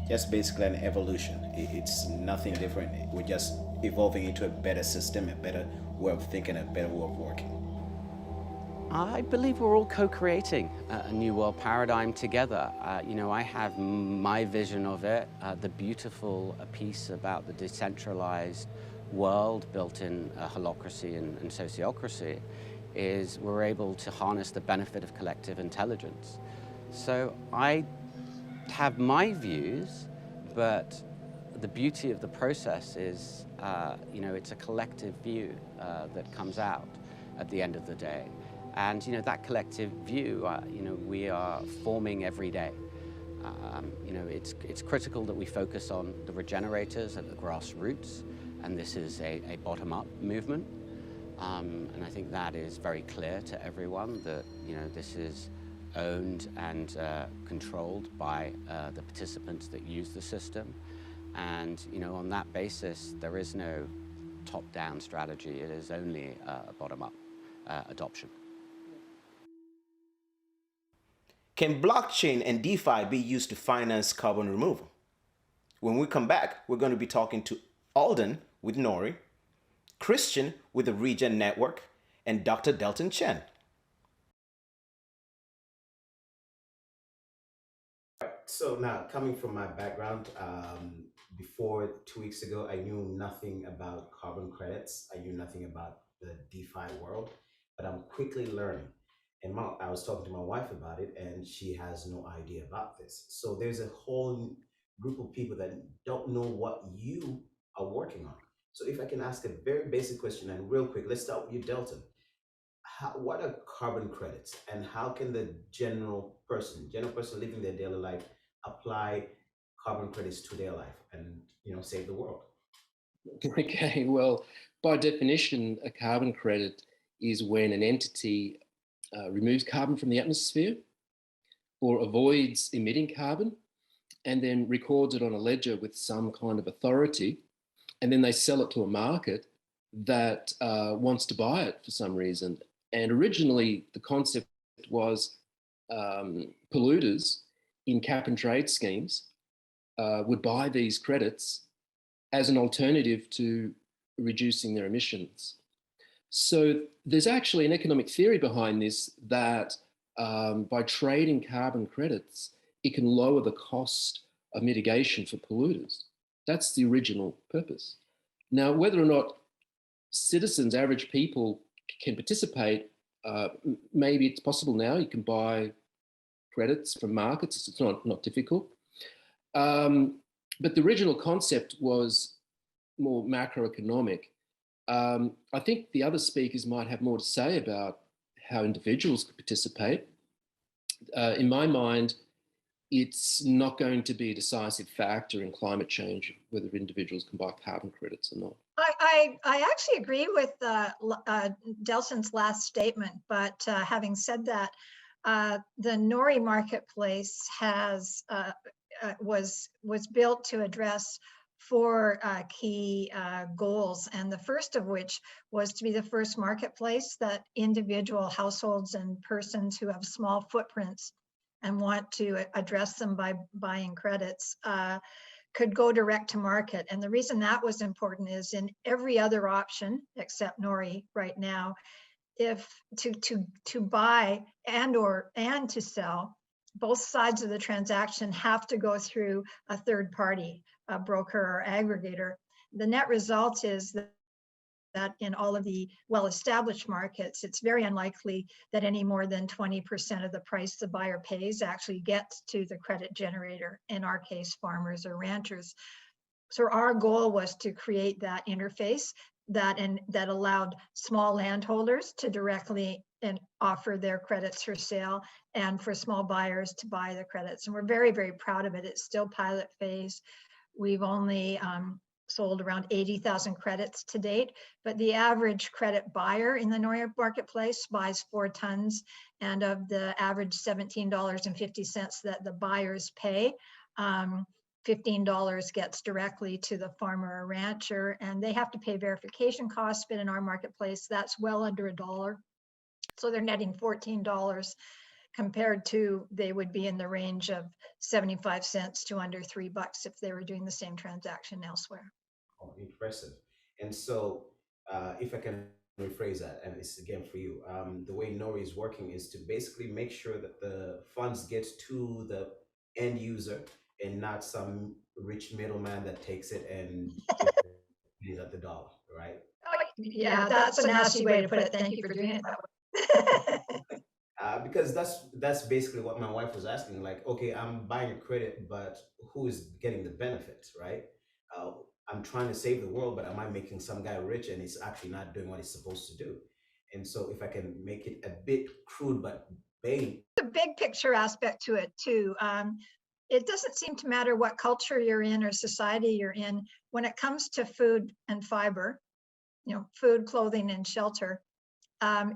just basically an evolution. It's nothing different. We're just evolving into a better system, a better way of thinking, a better way of working. I believe we're all co-creating a new world paradigm together. I have my vision of it, the beautiful piece about the decentralized world built in holacracy and sociocracy is we're able to harness the benefit of collective intelligence. So I have my views, but the beauty of the process is, it's a collective view that comes out at the end of the day. And, that collective view, we are forming every day. It's critical that we focus on the regenerators at the grassroots, and this is a bottom-up movement. And I think that is very clear to everyone that, this is owned and controlled by the participants that use the system. And, on that basis, there is no top-down strategy. It is only a bottom-up adoption. Can blockchain and DeFi be used to finance carbon removal? When we come back, we're going to be talking to Alden with Nori, Christian with the Regen Network, and Dr. Delton Chen. So now, coming from my background, before 2 weeks ago, I knew nothing about carbon credits. I knew nothing about the DeFi world, but I'm quickly learning. And I was talking to my wife about it, and she has no idea about this. So there's a whole group of people that don't know what you are working on. So if I can ask a very basic question, and real quick, let's start with you, Delton. What are carbon credits, and how can the general person living their daily life apply carbon credits to their life and save the world? Okay, well, by definition, a carbon credit is when an entity removes carbon from the atmosphere or avoids emitting carbon and then records it on a ledger with some kind of authority, and then they sell it to a market that wants to buy it for some reason. And originally the concept was polluters in cap and trade schemes would buy these credits as an alternative to reducing their emissions. So there's actually an economic theory behind this that by trading carbon credits, it can lower the cost of mitigation for polluters. That's the original purpose. Now, whether or not citizens, average people, can participate, maybe it's possible now. You can buy credits from markets. It's not difficult. But the original concept was more macroeconomic. I think the other speakers might have more to say about how individuals could participate. In my mind, it's not going to be a decisive factor in climate change, whether individuals can buy carbon credits or not. I actually agree with Delton's last statement, but having said that, the Nori marketplace was built to address 4 key goals, and the first of which was to be the first marketplace that individual households and persons who have small footprints and want to address them by buying credits could go direct to market. And the reason that was important is in every other option except Nori right now, if to buy and to sell, both sides of the transaction have to go through a third party, a broker or aggregator. The net result is that in all of the well-established markets, it's very unlikely that any more than 20% of the price the buyer pays actually gets to the credit generator, in our case, farmers or ranchers. So our goal was to create that interface that allowed small landholders to directly offer their credits for sale and for small buyers to buy the credits. And we're very, very proud of it. It's still pilot phase. We've only sold around 80,000 credits to date, but the average credit buyer in the Nori marketplace buys 4 tons, and of the average $17.50 that the buyers pay, $15 gets directly to the farmer or rancher, and they have to pay verification costs, but in our marketplace, that's well under $1. So they're netting $14 compared to they would be in the range of 75 cents to under $3 if they were doing the same transaction elsewhere. Oh, impressive. And so, if I can rephrase that, and it's again for you, the way Nori is working is to basically make sure that the funds get to the end user and not some rich middleman that takes it and pays at the dollar, right? Yeah, that's a nasty way to put it. Thank you for doing it that way. Because that's basically what my wife was asking. Like, okay, I'm buying a credit, but who is getting the benefits, right? I'm trying to save the world, but am I making some guy rich and he's actually not doing what he's supposed to do? And so if I can make it a bit crude, but big. The big picture aspect to it too. It doesn't seem to matter what culture you're in or society you're in when it comes to food and fiber, food, clothing, and shelter.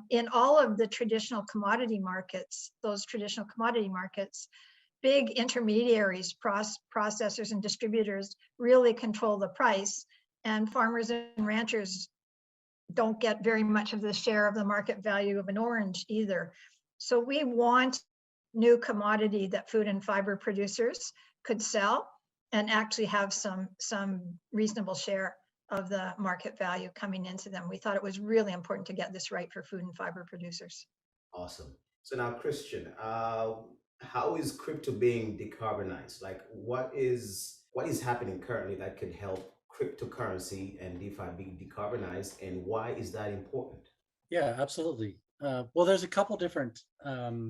In all of the traditional commodity markets, big intermediaries, processors and distributors really control the price, and farmers and ranchers don't get very much of the share of the market value of an orange either. So we want new commodity that food and fiber producers could sell and actually have some reasonable share of the market value coming into them. We thought it was really important to get this right for food and fiber producers. Awesome. So now, Christian, how is crypto being decarbonized? Like, what is happening currently that could help cryptocurrency and DeFi be decarbonized, and why is that important? Yeah, absolutely. Well, there's a couple different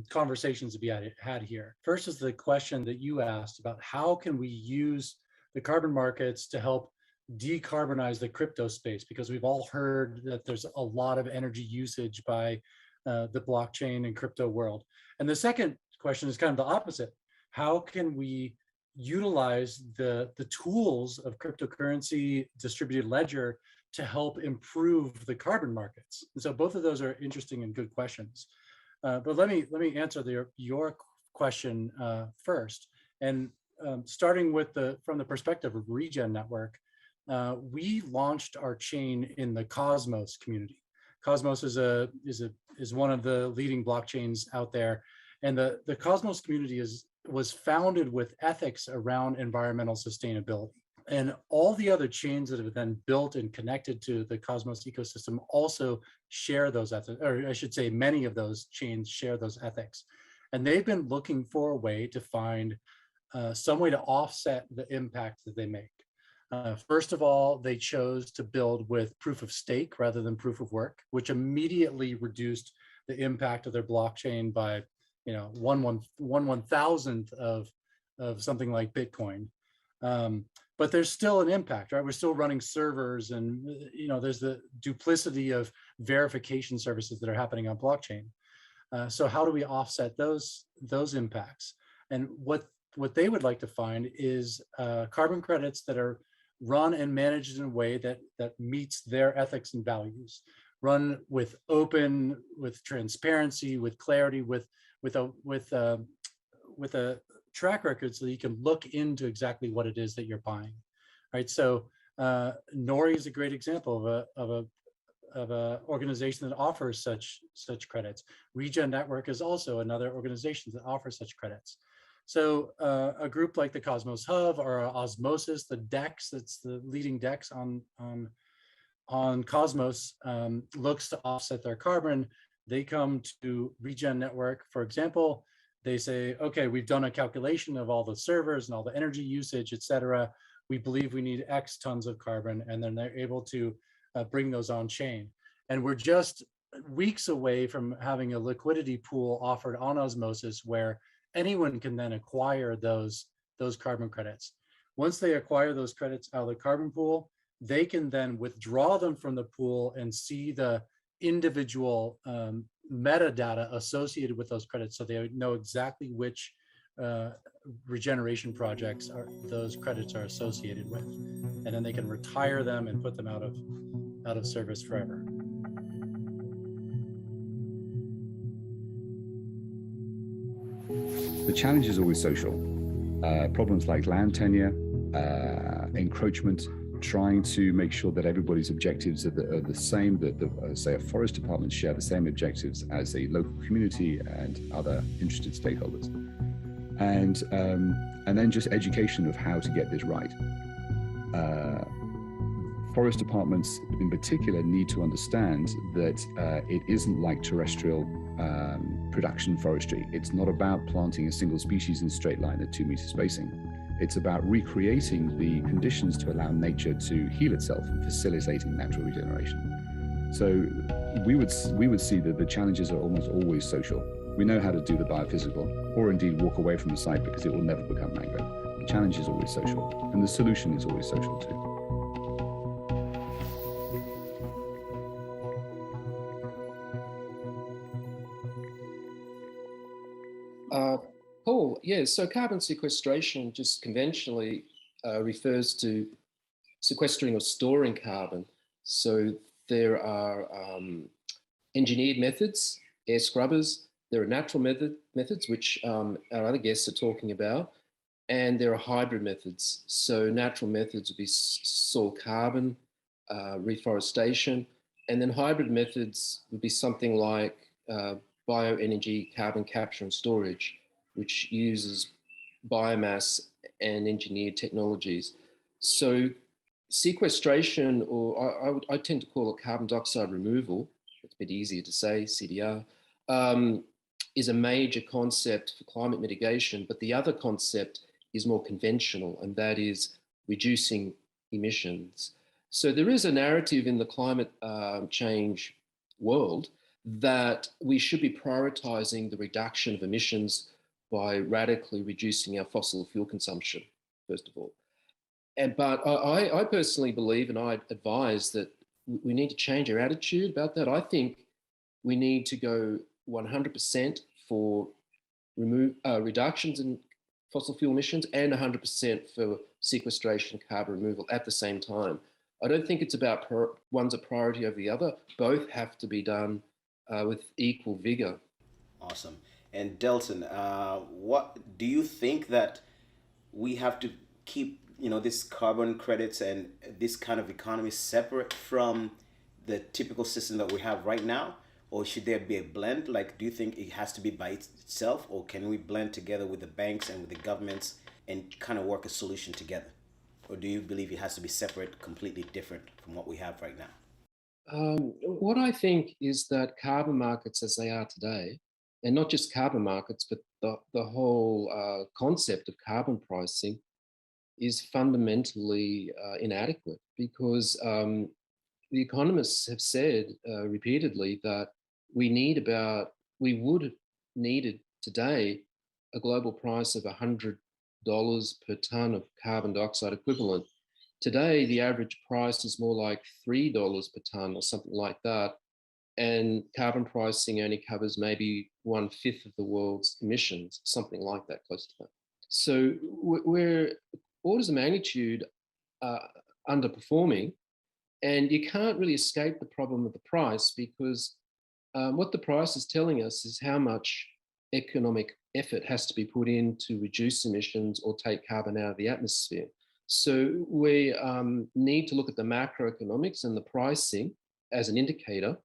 conversations to be had here. First is the question that you asked about how can we use the carbon markets to help decarbonize the crypto space, because we've all heard that there's a lot of energy usage by the blockchain and crypto world. And the second question is kind of the opposite. How can we utilize the tools of cryptocurrency, distributed ledger, to help improve the carbon markets? And so both of those are interesting and good questions. But let me answer your question first. And starting with from the perspective of Regen Network, we launched our chain in the Cosmos community. Cosmos is one of the leading blockchains out there, and the Cosmos community was founded with ethics around environmental sustainability. And all the other chains that have been built and connected to the Cosmos ecosystem also share those ethics, or I should say many of those chains share those ethics. And they've been looking for a way to find some way to offset the impact that they make. First of all, they chose to build with proof of stake rather than proof of work, which immediately reduced the impact of their blockchain by, 1/1000th of something like Bitcoin. But there's still an impact, right? We're still running servers, and there's the duplicity of verification services that are happening on blockchain. So how do we offset those impacts? And what they would like to find is carbon credits that are run and managed in a way that meets their ethics and values, run with transparency, with clarity, with a track record, so that you can look into exactly what it is that you're buying, right? So Nori is a great example of a organization that offers such credits. Regen Network is also another organization that offers such credits. So a group like the Cosmos Hub or Osmosis, the DEX, that's the leading DEX on Cosmos, looks to offset their carbon. They come to Regen Network, for example. They say, okay, we've done a calculation of all the servers and all the energy usage, et cetera. We believe we need X tons of carbon, and then they're able to bring those on chain. And we're just weeks away from having a liquidity pool offered on Osmosis where anyone can then acquire those carbon credits. Once they acquire those credits out of the carbon pool, they can then withdraw them from the pool and see the individual metadata associated with those credits, so they know exactly which regeneration projects those credits are associated with, and then they can retire them and put them out of service forever. The challenge is always social. Problems like land tenure, encroachment, trying to make sure that everybody's objectives are the same, that say a forest department share the same objectives as a local community and other interested stakeholders. And then just education of how to get this right. Forest departments in particular need to understand that it isn't like terrestrial production forestry. It's not about planting a single species in a straight line at 2 meter spacing. It's about recreating the conditions to allow nature to heal itself and facilitating natural regeneration. So we would see that the challenges are almost always social. We know how to do the biophysical, or indeed walk away from the site because it will never become mangrove. The challenge is always social, and the solution is always social too. Paul, yeah, so carbon sequestration just conventionally refers to sequestering or storing carbon. So there are engineered methods, air scrubbers, there are natural methods, which our other guests are talking about, and there are hybrid methods. So natural methods would be soil carbon, reforestation, and then hybrid methods would be something like bioenergy carbon capture and storage, which uses biomass and engineered technologies. So sequestration, or I tend to call it carbon dioxide removal, it's a bit easier to say, CDR, is a major concept for climate mitigation, but the other concept is more conventional, and that is reducing emissions. So there is a narrative in the climate change world that we should be prioritizing the reduction of emissions by radically reducing our fossil fuel consumption, first of all. But I personally believe, and I advise, that we need to change our attitude about that. I think we need to go 100% for reductions in fossil fuel emissions and 100% for sequestration, carbon removal at the same time. I don't think it's about one's a priority over the other. Both have to be done with equal vigor. Awesome. And Delton, what do you think that we have to keep, this carbon credits and this kind of economy separate from the typical system that we have right now? Or should there be a blend? Like, do you think it has to be by itself, or can we blend together with the banks and with the governments and kind of work a solution together? Or do you believe it has to be separate, completely different from what we have right now? What I think is that carbon markets as they are today, and not just carbon markets, but the whole concept of carbon pricing is fundamentally inadequate, because the economists have said repeatedly that we would have needed today a global price of $100 per tonne of carbon dioxide equivalent. Today, the average price is more like $3 per tonne or something like that. And carbon pricing only covers maybe 1/5 of the world's emissions, something like that, close to that. So we're orders of magnitude underperforming, and you can't really escape the problem of the price, because what the price is telling us is how much economic effort has to be put in to reduce emissions or take carbon out of the atmosphere. So we need to look at the macroeconomics and the pricing as an indicator.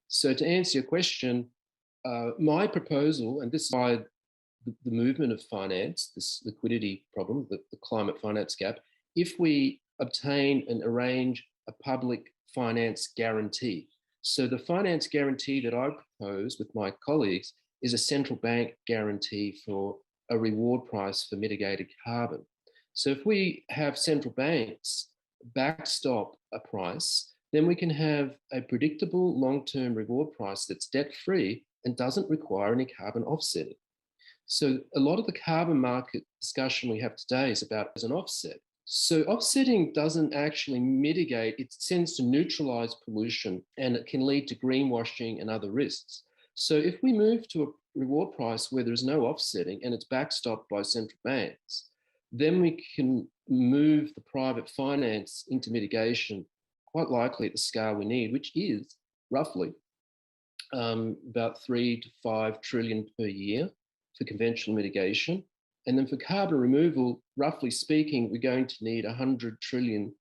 So to answer your question, my proposal, and this is why the movement of finance, this liquidity problem, the climate finance gap, if we obtain and arrange a public finance guarantee. So the finance guarantee that I propose with my colleagues is a central bank guarantee for a reward price for mitigated carbon. So if we have central banks backstop a price, then we can have a predictable long-term reward price that's debt-free and doesn't require any carbon offsetting. So a lot of the carbon market discussion we have today is about as an offset. So offsetting doesn't actually mitigate, it tends to neutralize pollution, and it can lead to greenwashing and other risks. So if we move to a reward price where there's no offsetting and it's backstopped by central banks, then we can move the private finance into mitigation quite likely at the scale we need, which is roughly about 3 to 5 trillion per year for conventional mitigation. And then for carbon removal, roughly speaking, we're going to need 100 trillion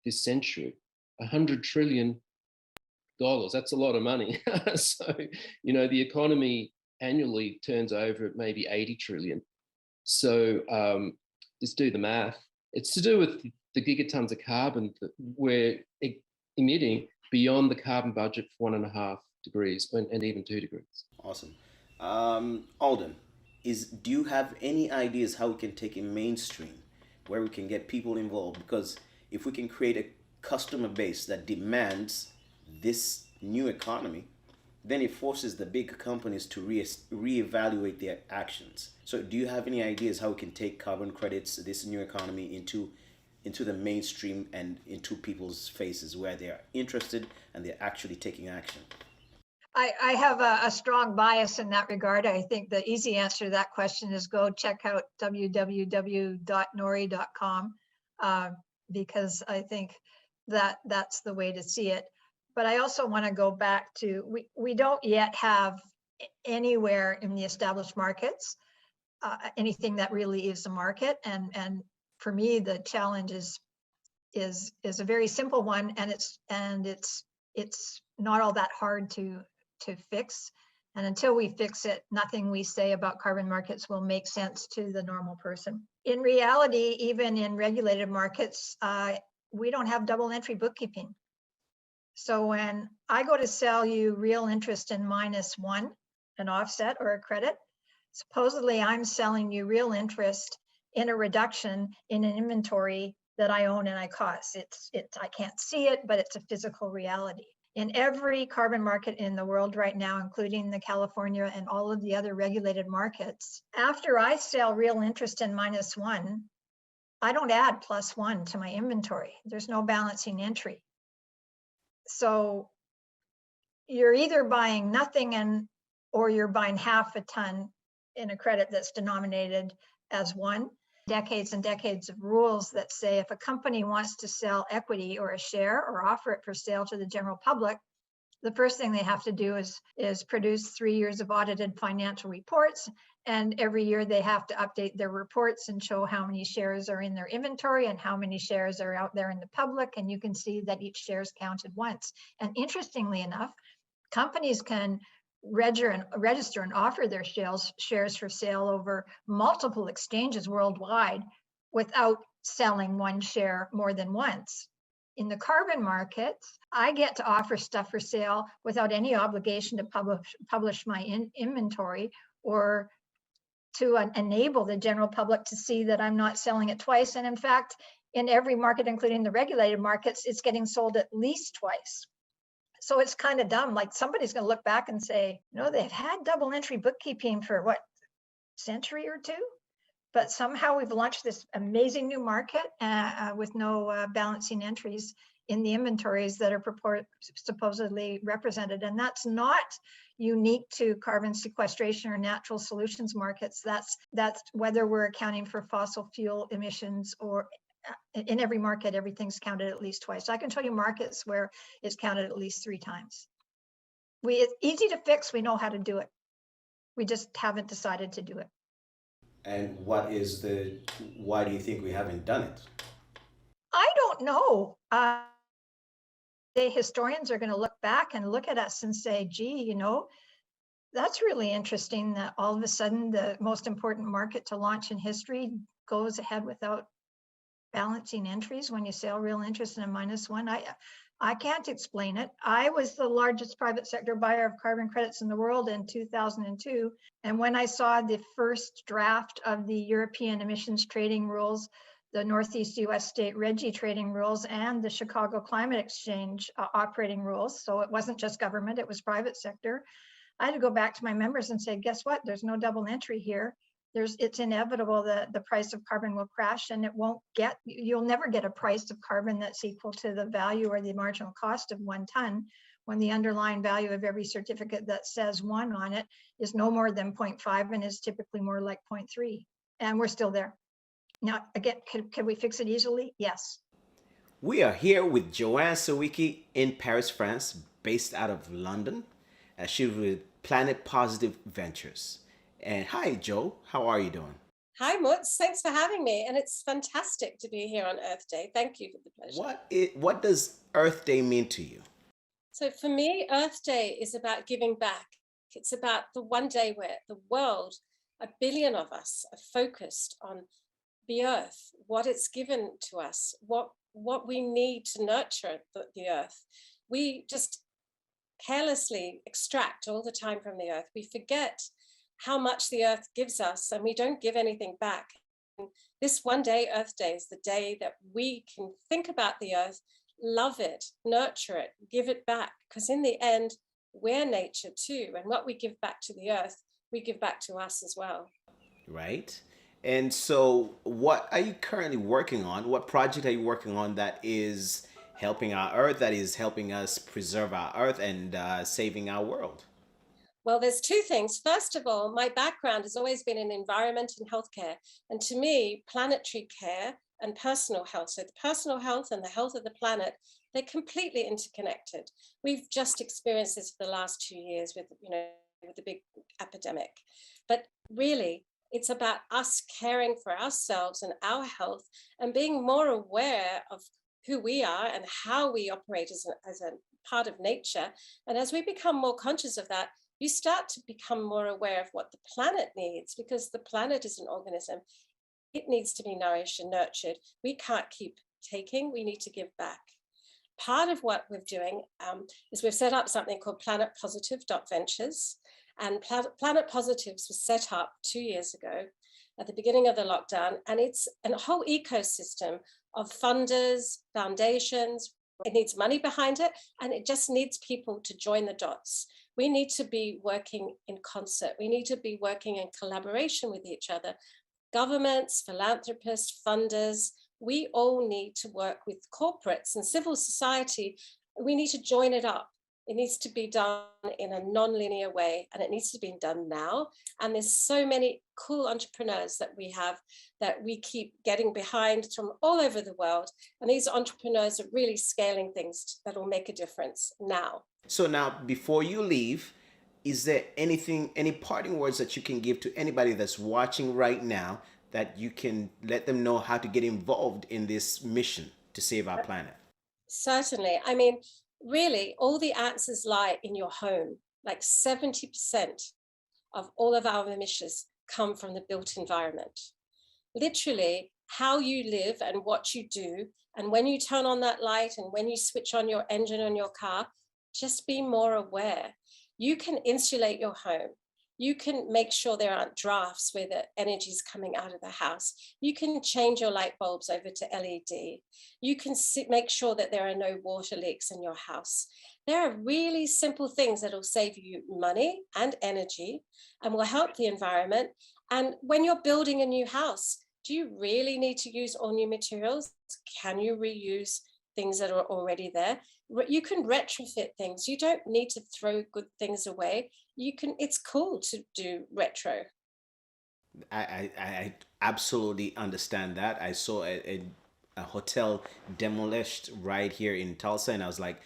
this century. $100 trillion. That's a lot of money. So, you know, the economy annually turns over at maybe 80 trillion. So just do the math. It's to do with the gigatons of carbon that we're emitting beyond the carbon budget for 1.5 degrees and even 2 degrees. Awesome. Alden, do you have any ideas how we can take it mainstream, where we can get people involved? Because if we can create a customer base that demands this new economy, then it forces the big companies to reevaluate their actions. So do you have any ideas how we can take carbon credits, this new economy, into the mainstream and into people's faces where they're interested and they're actually taking action? I have a strong bias in that regard. I think the easy answer to that question is go check out www.nori.com because I think that's the way to see it. But I also want to go back to, we don't yet have anywhere in the established markets anything that really is a market. And for me, the challenge is a very simple one, and it's not all that hard to fix. And until we fix it, nothing we say about carbon markets will make sense to the normal person. In reality, even in regulated markets, we don't have double entry bookkeeping. So when I go to sell you real interest in -1, an offset or a credit, supposedly I'm selling you real interest in a reduction in an inventory that I own and I cost. I can't see it, but it's a physical reality. In every carbon market in the world right now, including the California and all of the other regulated markets, after I sell real interest in -1, I don't add +1 to my inventory. There's no balancing entry. So you're either buying nothing or you're buying half a ton in a credit that's denominated as 1. Decades and decades of rules that say if a company wants to sell equity or a share or offer it for sale to the general public, the first thing they have to do is produce 3 years of audited financial reports. And every year they have to update their reports and show how many shares are in their inventory and how many shares are out there in the public. And you can see that each share is counted once. And interestingly enough, companies can register and offer their shares for sale over multiple exchanges worldwide without selling one share more than once. In the carbon markets, I get to offer stuff for sale without any obligation to publish my inventory or to enable the general public to see that I'm not selling it twice. And in fact, in every market, including the regulated markets, it's getting sold at least twice. So it's kind of dumb. Like somebody's going to look back and say, no, they've had double entry bookkeeping for what, century or two? But somehow we've launched this amazing new market with no balancing entries in the inventories that are supposedly represented. And that's not unique to carbon sequestration or natural solutions markets. That's whether we're accounting for fossil fuel emissions or in every market, everything's counted at least twice. So I can tell you markets where it's counted at least 3 times. It's easy to fix. We know how to do it. We just haven't decided to do it. And why do you think we haven't done it? I don't know. The historians are going to look back and look at us and say, gee, you know, that's really interesting that all of a sudden the most important market to launch in history goes ahead without balancing entries when you sell real interest in a -1. I can't explain it. I was the largest private sector buyer of carbon credits in the world in 2002. And when I saw the first draft of the European emissions trading rules, the Northeast US state RGGI trading rules, and the Chicago Climate Exchange operating rules, so it wasn't just government, it was private sector, I had to go back to my members and say, guess what? There's no double entry here. It's inevitable that the price of carbon will crash, and you'll never get a price of carbon that's equal to the value or the marginal cost of 1 ton when the underlying value of every certificate that says 1 on it is no more than 0.5 and is typically more like 0.3. And we're still there. Now, again, can we fix it easily? Yes. We are here with Joanne Sawicki in Paris, France, based out of London. She's with Planet Positive Ventures. And hi, Joe. How are you doing? Hi, Mutz. Thanks for having me. And it's fantastic to be here on Earth Day. Thank you for the pleasure. What does Earth Day mean to you? So for me, Earth Day is about giving back. It's about the one day where the world, 1 billion of us, are focused on the Earth, what it's given to us, what we need to nurture the Earth. We just carelessly extract all the time from the Earth. We forget how much the Earth gives us, and we don't give anything back. And this one day, Earth Day, is the day that we can think about the Earth, love it, nurture it, give it back, because in the end, we're nature too. And what we give back to the Earth, we give back to us as well. Right. And so what are you currently working on? What project are you working on that is helping our Earth, that is helping us preserve our Earth and saving our world? Well, there's two things. First of all, my background has always been in environment and healthcare. And to me, planetary care and personal health, so the personal health and the health of the planet, they're completely interconnected. We've just experienced this for the last 2 years with the big epidemic. But really, it's about us caring for ourselves and our health and being more aware of who we are and how we operate as a part of nature. And as we become more conscious of that, you start to become more aware of what the planet needs, because the planet is an organism. It needs to be nourished and nurtured. We can't keep taking, we need to give back. Part of what we're doing is we've set up something called Planet Positive Ventures. And Planet Positives was set up 2 years ago at the beginning of the lockdown. And it's a whole ecosystem of funders, foundations. It needs money behind it, and it just needs people to join the dots. We need to be working in concert. We need to be working in collaboration with each other. Governments, philanthropists, funders, we all need to work with corporates and civil society. We need to join it up. It needs to be done in a non-linear way, and it needs to be done now. And there's so many cool entrepreneurs that we have that we keep getting behind from all over the world. And these entrepreneurs are really scaling things that will make a difference now. So now, before you leave, is there any parting words that you can give to anybody that's watching right now that you can let them know how to get involved in this mission to save our planet? Certainly. I mean, really, all the answers lie in your home. Like 70% of all of our emissions come from the built environment. Literally, how you live and what you do, and when you turn on that light and when you switch on your engine on your car, just be more aware. You can insulate your home. You can make sure there aren't drafts where the energy is coming out of the house. You can change your light bulbs over to LED. You can make sure that there are no water leaks in your house. There are really simple things that will save you money and energy and will help the environment. And when you're building a new house, do you really need to use all new materials? Can you reuse things that are already there? You can retrofit things. You don't need to throw good things away. It's cool to do retro. I absolutely understand that. I saw a hotel demolished right here in Tulsa, and I was like,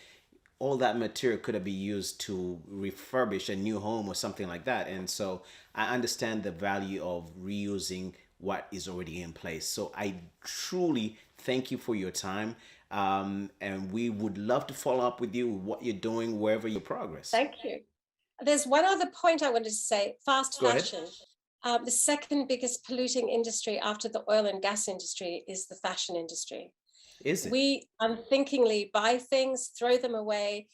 all that material could have been used to refurbish a new home or something like that. And so I understand the value of reusing what is already in place. So I truly thank you for your time. And we would love to follow up with you, what you're doing, wherever you progress. Thank you. There's one other point I wanted to say, fast fashion. The second biggest polluting industry after the oil and gas industry is the fashion industry. Is it? We unthinkingly buy things, throw them away.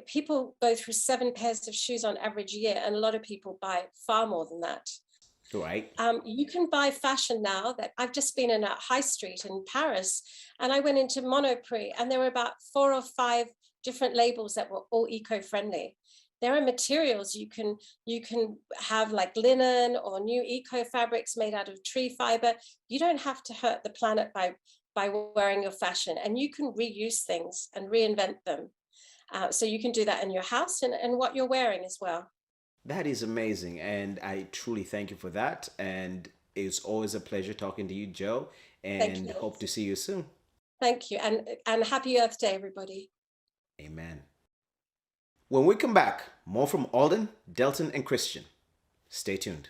People go through 7 pairs of shoes on average year, and a lot of people buy far more than that. Right. You can buy fashion now. That I've just been in a high street in Paris, and I went into Monoprix, and there were about 4 or 5 different labels that were all eco-friendly. There are materials you can have, like linen or new eco fabrics made out of tree fiber. You don't have to hurt the planet by wearing your fashion, and you can reuse things and reinvent them. So you can do that in your house and what you're wearing as well. That is amazing, and I truly thank you for that. And it's always a pleasure talking to you, Joe, and hope to see you soon. Thank you, and happy Earth Day, everybody. Amen. When we come back, more from Alden, Delton, and Christian. Stay tuned.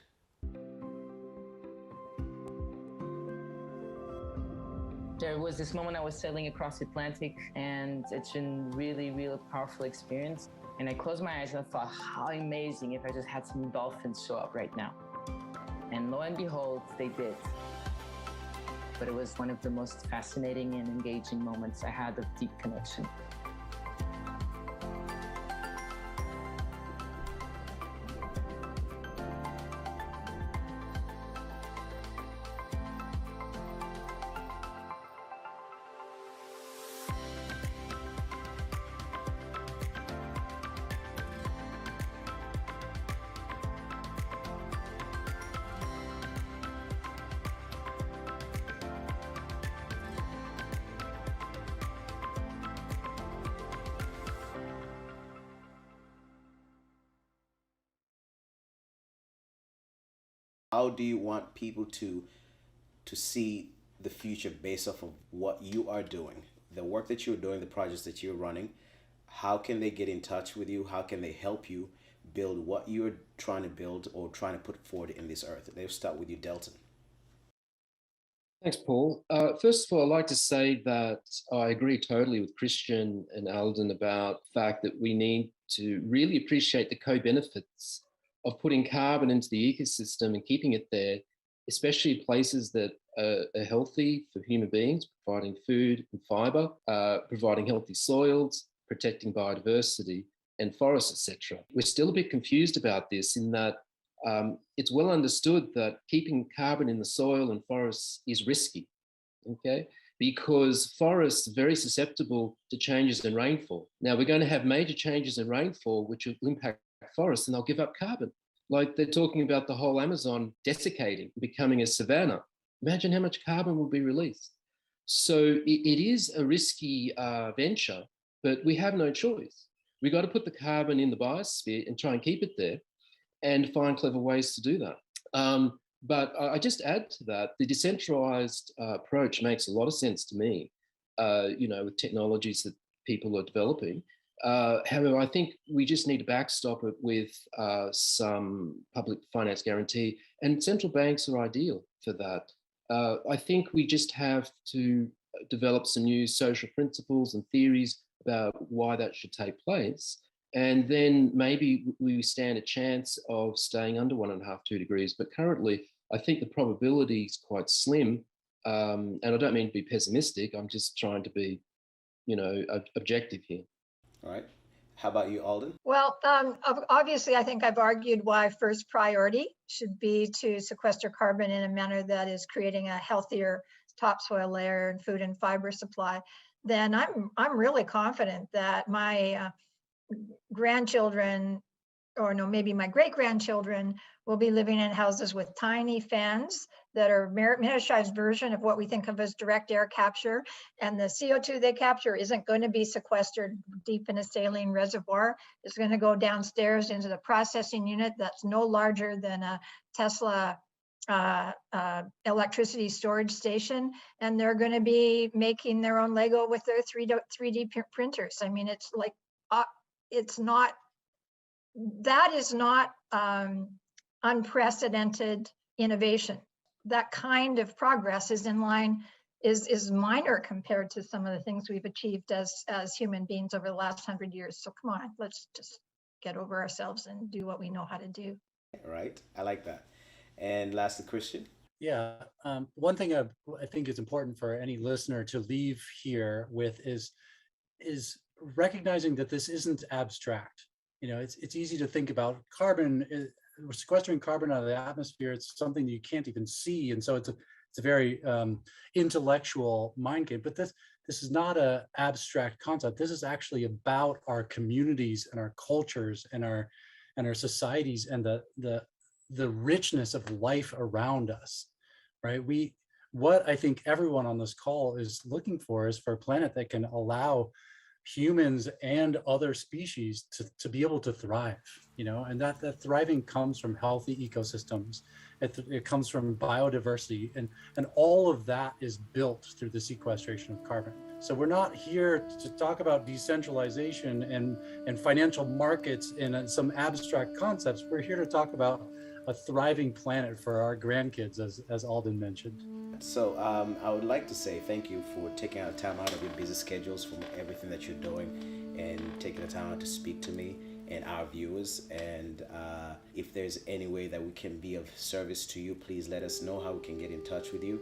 There was this moment I was sailing across the Atlantic, and it's been really powerful experience. And I closed my eyes and I thought, how amazing if I just had some dolphins show up right now. And lo and behold, they did. But it was one of the most fascinating and engaging moments I had of deep connection. How do you want people to see the future based off of what you are doing, the work that you're doing, the projects that you're running? How can they get in touch with you? How can they help you build what you're trying to build or trying to put forward in this earth? They'll start with you, Delton. Thanks, Paul. First of all, I'd like to say that I agree totally with Christian and Alden about the fact that we need to really appreciate the co-benefits of putting carbon into the ecosystem and keeping it there, especially places that are healthy for human beings, providing food and fiber, providing healthy soils, protecting biodiversity and forests, etc. We're still a bit confused about this in that it's well understood that keeping carbon in the soil and forests is risky, okay? Because forests are very susceptible to changes in rainfall. Now, we're going to have major changes in rainfall, which will impact forests, and they'll give up carbon. Like they're talking about the whole Amazon desiccating, becoming a savanna. Imagine how much carbon will be released. So it is a risky venture, but we have no choice. We got to put the carbon in the biosphere and try and keep it there and find clever ways to do that. But I just add to that, the decentralized approach makes a lot of sense to me, with technologies that people are developing. However, I think we just need to backstop it with some public finance guarantee, and central banks are ideal for that. I think we just have to develop some new social principles and theories about why that should take place. And then maybe we stand a chance of staying under 1.5, 2 degrees. But currently, I think the probability is quite slim. And I don't mean to be pessimistic. I'm just trying to be, objective here. All right. How about you, Alden? Well, obviously, I think I've argued why first priority should be to sequester carbon in a manner that is creating a healthier topsoil layer and food and fiber supply. Then I'm really confident that my grandchildren, or no, maybe my great-grandchildren, will be living in houses with tiny fans that are miniaturized version of what we think of as direct air capture. And the CO2 they capture isn't going to be sequestered deep in a saline reservoir. It's going to go downstairs into the processing unit that's no larger than a Tesla electricity storage station. And they're going to be making their own Lego with their 3D printers. I mean, it's like, that is not unprecedented innovation. That kind of progress is in line, is minor compared to some of the things we've achieved as human beings over the last 100 years. So come on, let's just get over ourselves and do what we know how to do. Right, I like that. And lastly, Christian? Yeah, one thing I think is important for any listener to leave here with is recognizing that this isn't abstract. It's easy to think about carbon, sequestering carbon out of the atmosphere. It's something that you can't even see, and so it's a very intellectual mind game. But this is not an abstract concept. This is actually about our communities and our cultures and our societies and the richness of life around us, right? What I think everyone on this call is looking for is for a planet that can allow humans and other species to be able to thrive, and that thriving comes from healthy ecosystems. It comes from biodiversity, and all of that is built through the sequestration of carbon. So we're not here to talk about decentralization and financial markets and some abstract concepts. We're here to talk about a thriving planet for our grandkids, as Alden mentioned. So I would like to say thank you for taking out time out of your busy schedules from everything that you're doing and taking the time out to speak to me and our viewers. And if there's any way that we can be of service to you, please let us know how we can get in touch with you.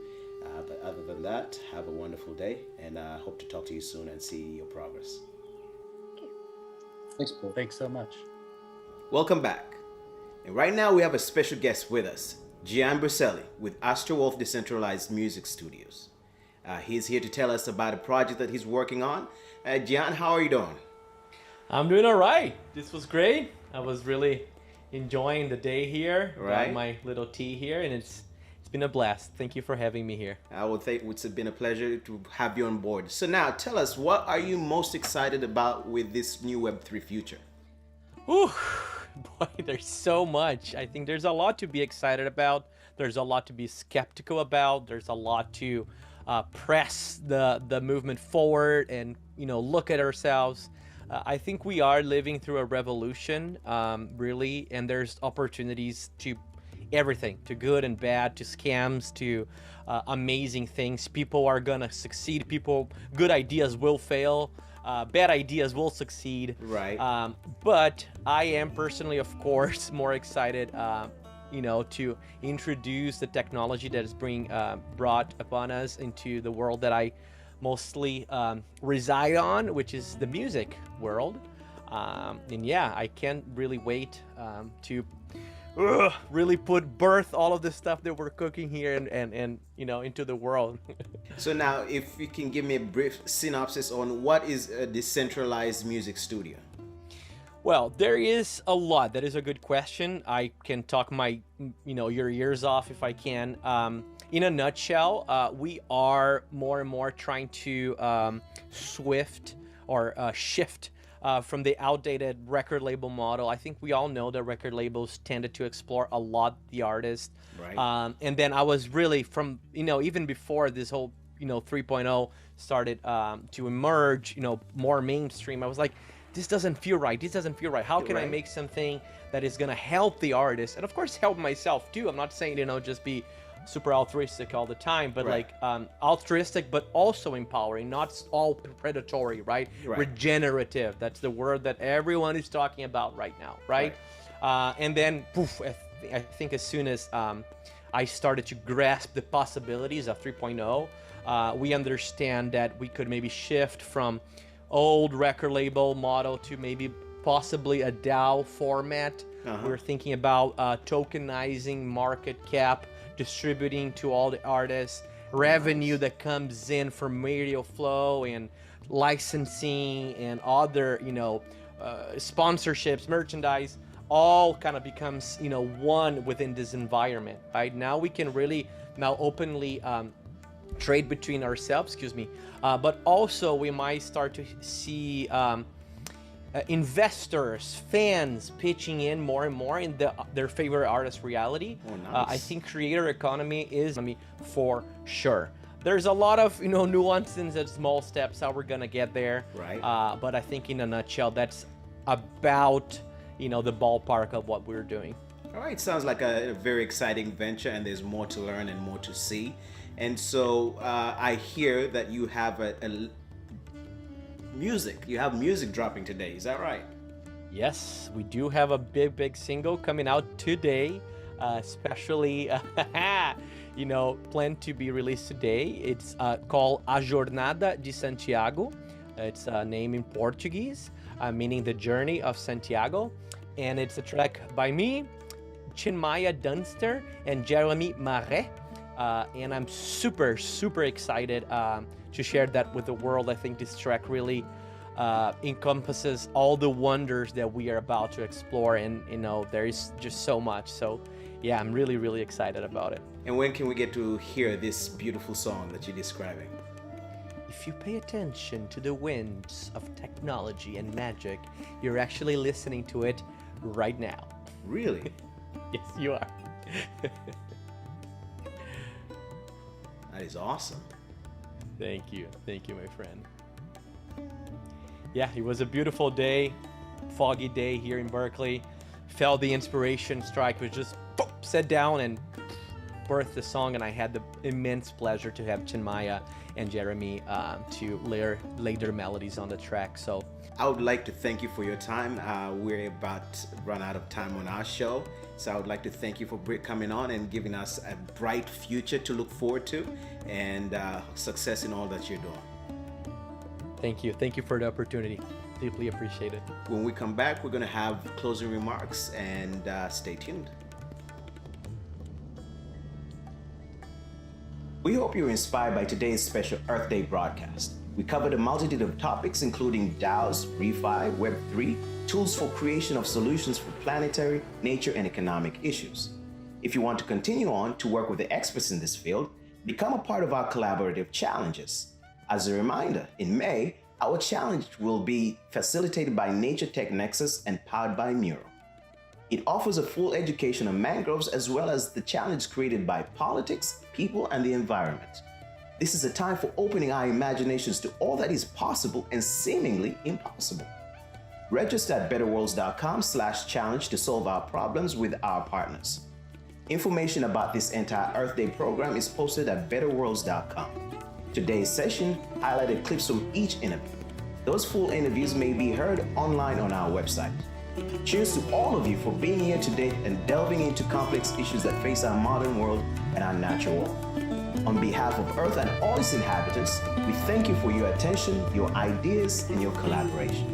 But other than that, have a wonderful day, and I hope to talk to you soon and see your progress. Thanks, Paul. Thanks so much. Welcome back. And right now we have a special guest with us, Gian Briselli with Astroworld Decentralized Music Studios. He's here to tell us about a project that he's working on. Gian, how are you doing? I'm doing all right. This was great. I was really enjoying the day here. Right. Got my little tea here, and it's been a blast. Thank you for having me here. I would think it's been a pleasure to have you on board. So now tell us, what are you most excited about with this new Web3 future? Ooh, boy, there's so much. I think there's a lot to be excited about. There's a lot to be skeptical about. There's a lot to press the movement forward and, look at ourselves. I think we are living through a revolution, really, and there's opportunities to everything, to good and bad, to scams, to amazing things. People are gonna succeed. Good ideas will fail. Bad ideas will succeed. Right. But I am personally, of course, more excited, to introduce the technology that is being brought upon us into the world that I mostly reside on, which is the music world. And yeah, I can't really wait to really birth all of the stuff that we're cooking here and into the world. So now, if you can give me a brief synopsis on what is a decentralized music studio. Well, there is a lot. That is a good question. I can talk your ears off if I can. In a nutshell, we are more and more trying to shift from the outdated record label model. I think we all know that record labels tended to explore a lot the artist. Right. And then I was really even before this whole, 3.0 started to emerge, more mainstream, I was like, this doesn't feel right. How can I make something that is going to help the artist and of course help myself too? I'm not saying, just be super altruistic all the time, but right. Altruistic, but also empowering, not all predatory, right? Regenerative. That's the word that everyone is talking about right now, right? And then, poof, I think as soon as I started to grasp the possibilities of 3.0, we understand that we could maybe shift from old record label model to maybe possibly a DAO format. We're thinking about tokenizing market cap, distributing to all the artists, revenue that comes in from radio flow and licensing and other, sponsorships, merchandise, all kind of becomes, one within this environment, right? Now we can really openly trade between ourselves, but also we might start to see investors, fans pitching in more and more in their favorite artist reality. Oh, nice. I think creator economy is for sure. There's a lot of nuances and small steps how we're gonna get there. Right. But I think in a nutshell, that's about the ballpark of what we're doing. All right, sounds like a very exciting venture, and there's more to learn and more to see. And so I hear that you have music dropping today. Is that right? Yes, we do have a big single coming out today, especially planned to be released today. It's called A Jornada de Santiago. It's a name in Portuguese, meaning the journey of Santiago, and it's a track by me, Chinmaya Dunster, and Jeremy Marais, and I'm super excited to share that with the world. I think this track really encompasses all the wonders that we are about to explore, and there is just so much. So yeah, I'm really excited about it. And when can we get to hear this beautiful song that you're describing? If you pay attention to the winds of technology and magic, you're actually listening to it right now. Really? Yes, you are. That is awesome. Thank you, my friend. Yeah, it was a beautiful day, foggy day here in Berkeley. Felt the inspiration strike, was just sat down and birthed the song, and I had the immense pleasure to have Chinmaya and Jeremy to lay their melodies on the track. So I would like to thank you for your time. We're about to run out of time on our show. So I would like to thank you for coming on and giving us a bright future to look forward to, and success in all that you're doing. Thank you. Thank you for the opportunity. Deeply appreciate it. When we come back, we're going to have closing remarks, and stay tuned. We hope you're inspired by today's special Earth Day broadcast. We covered a multitude of topics, including DAOs, ReFi, Web3, tools for creation of solutions for planetary, nature, and economic issues. If you want to continue on to work with the experts in this field, become a part of our collaborative challenges. As a reminder, in May, our challenge will be facilitated by Nature Tech Nexus and powered by Mural. It offers a full education on mangroves, as well as the challenge created by politics, people, and the environment. This is a time for opening our imaginations to all that is possible and seemingly impossible. Register at betterworlds.com/challenge to solve our problems with our partners. Information about this entire Earth Day program is posted at betterworlds.com. Today's session highlighted clips from each interview. Those full interviews may be heard online on our website. Cheers to all of you for being here today and delving into complex issues that face our modern world and our natural world. On behalf of Earth and all its inhabitants, we thank you for your attention, your ideas, and your collaboration.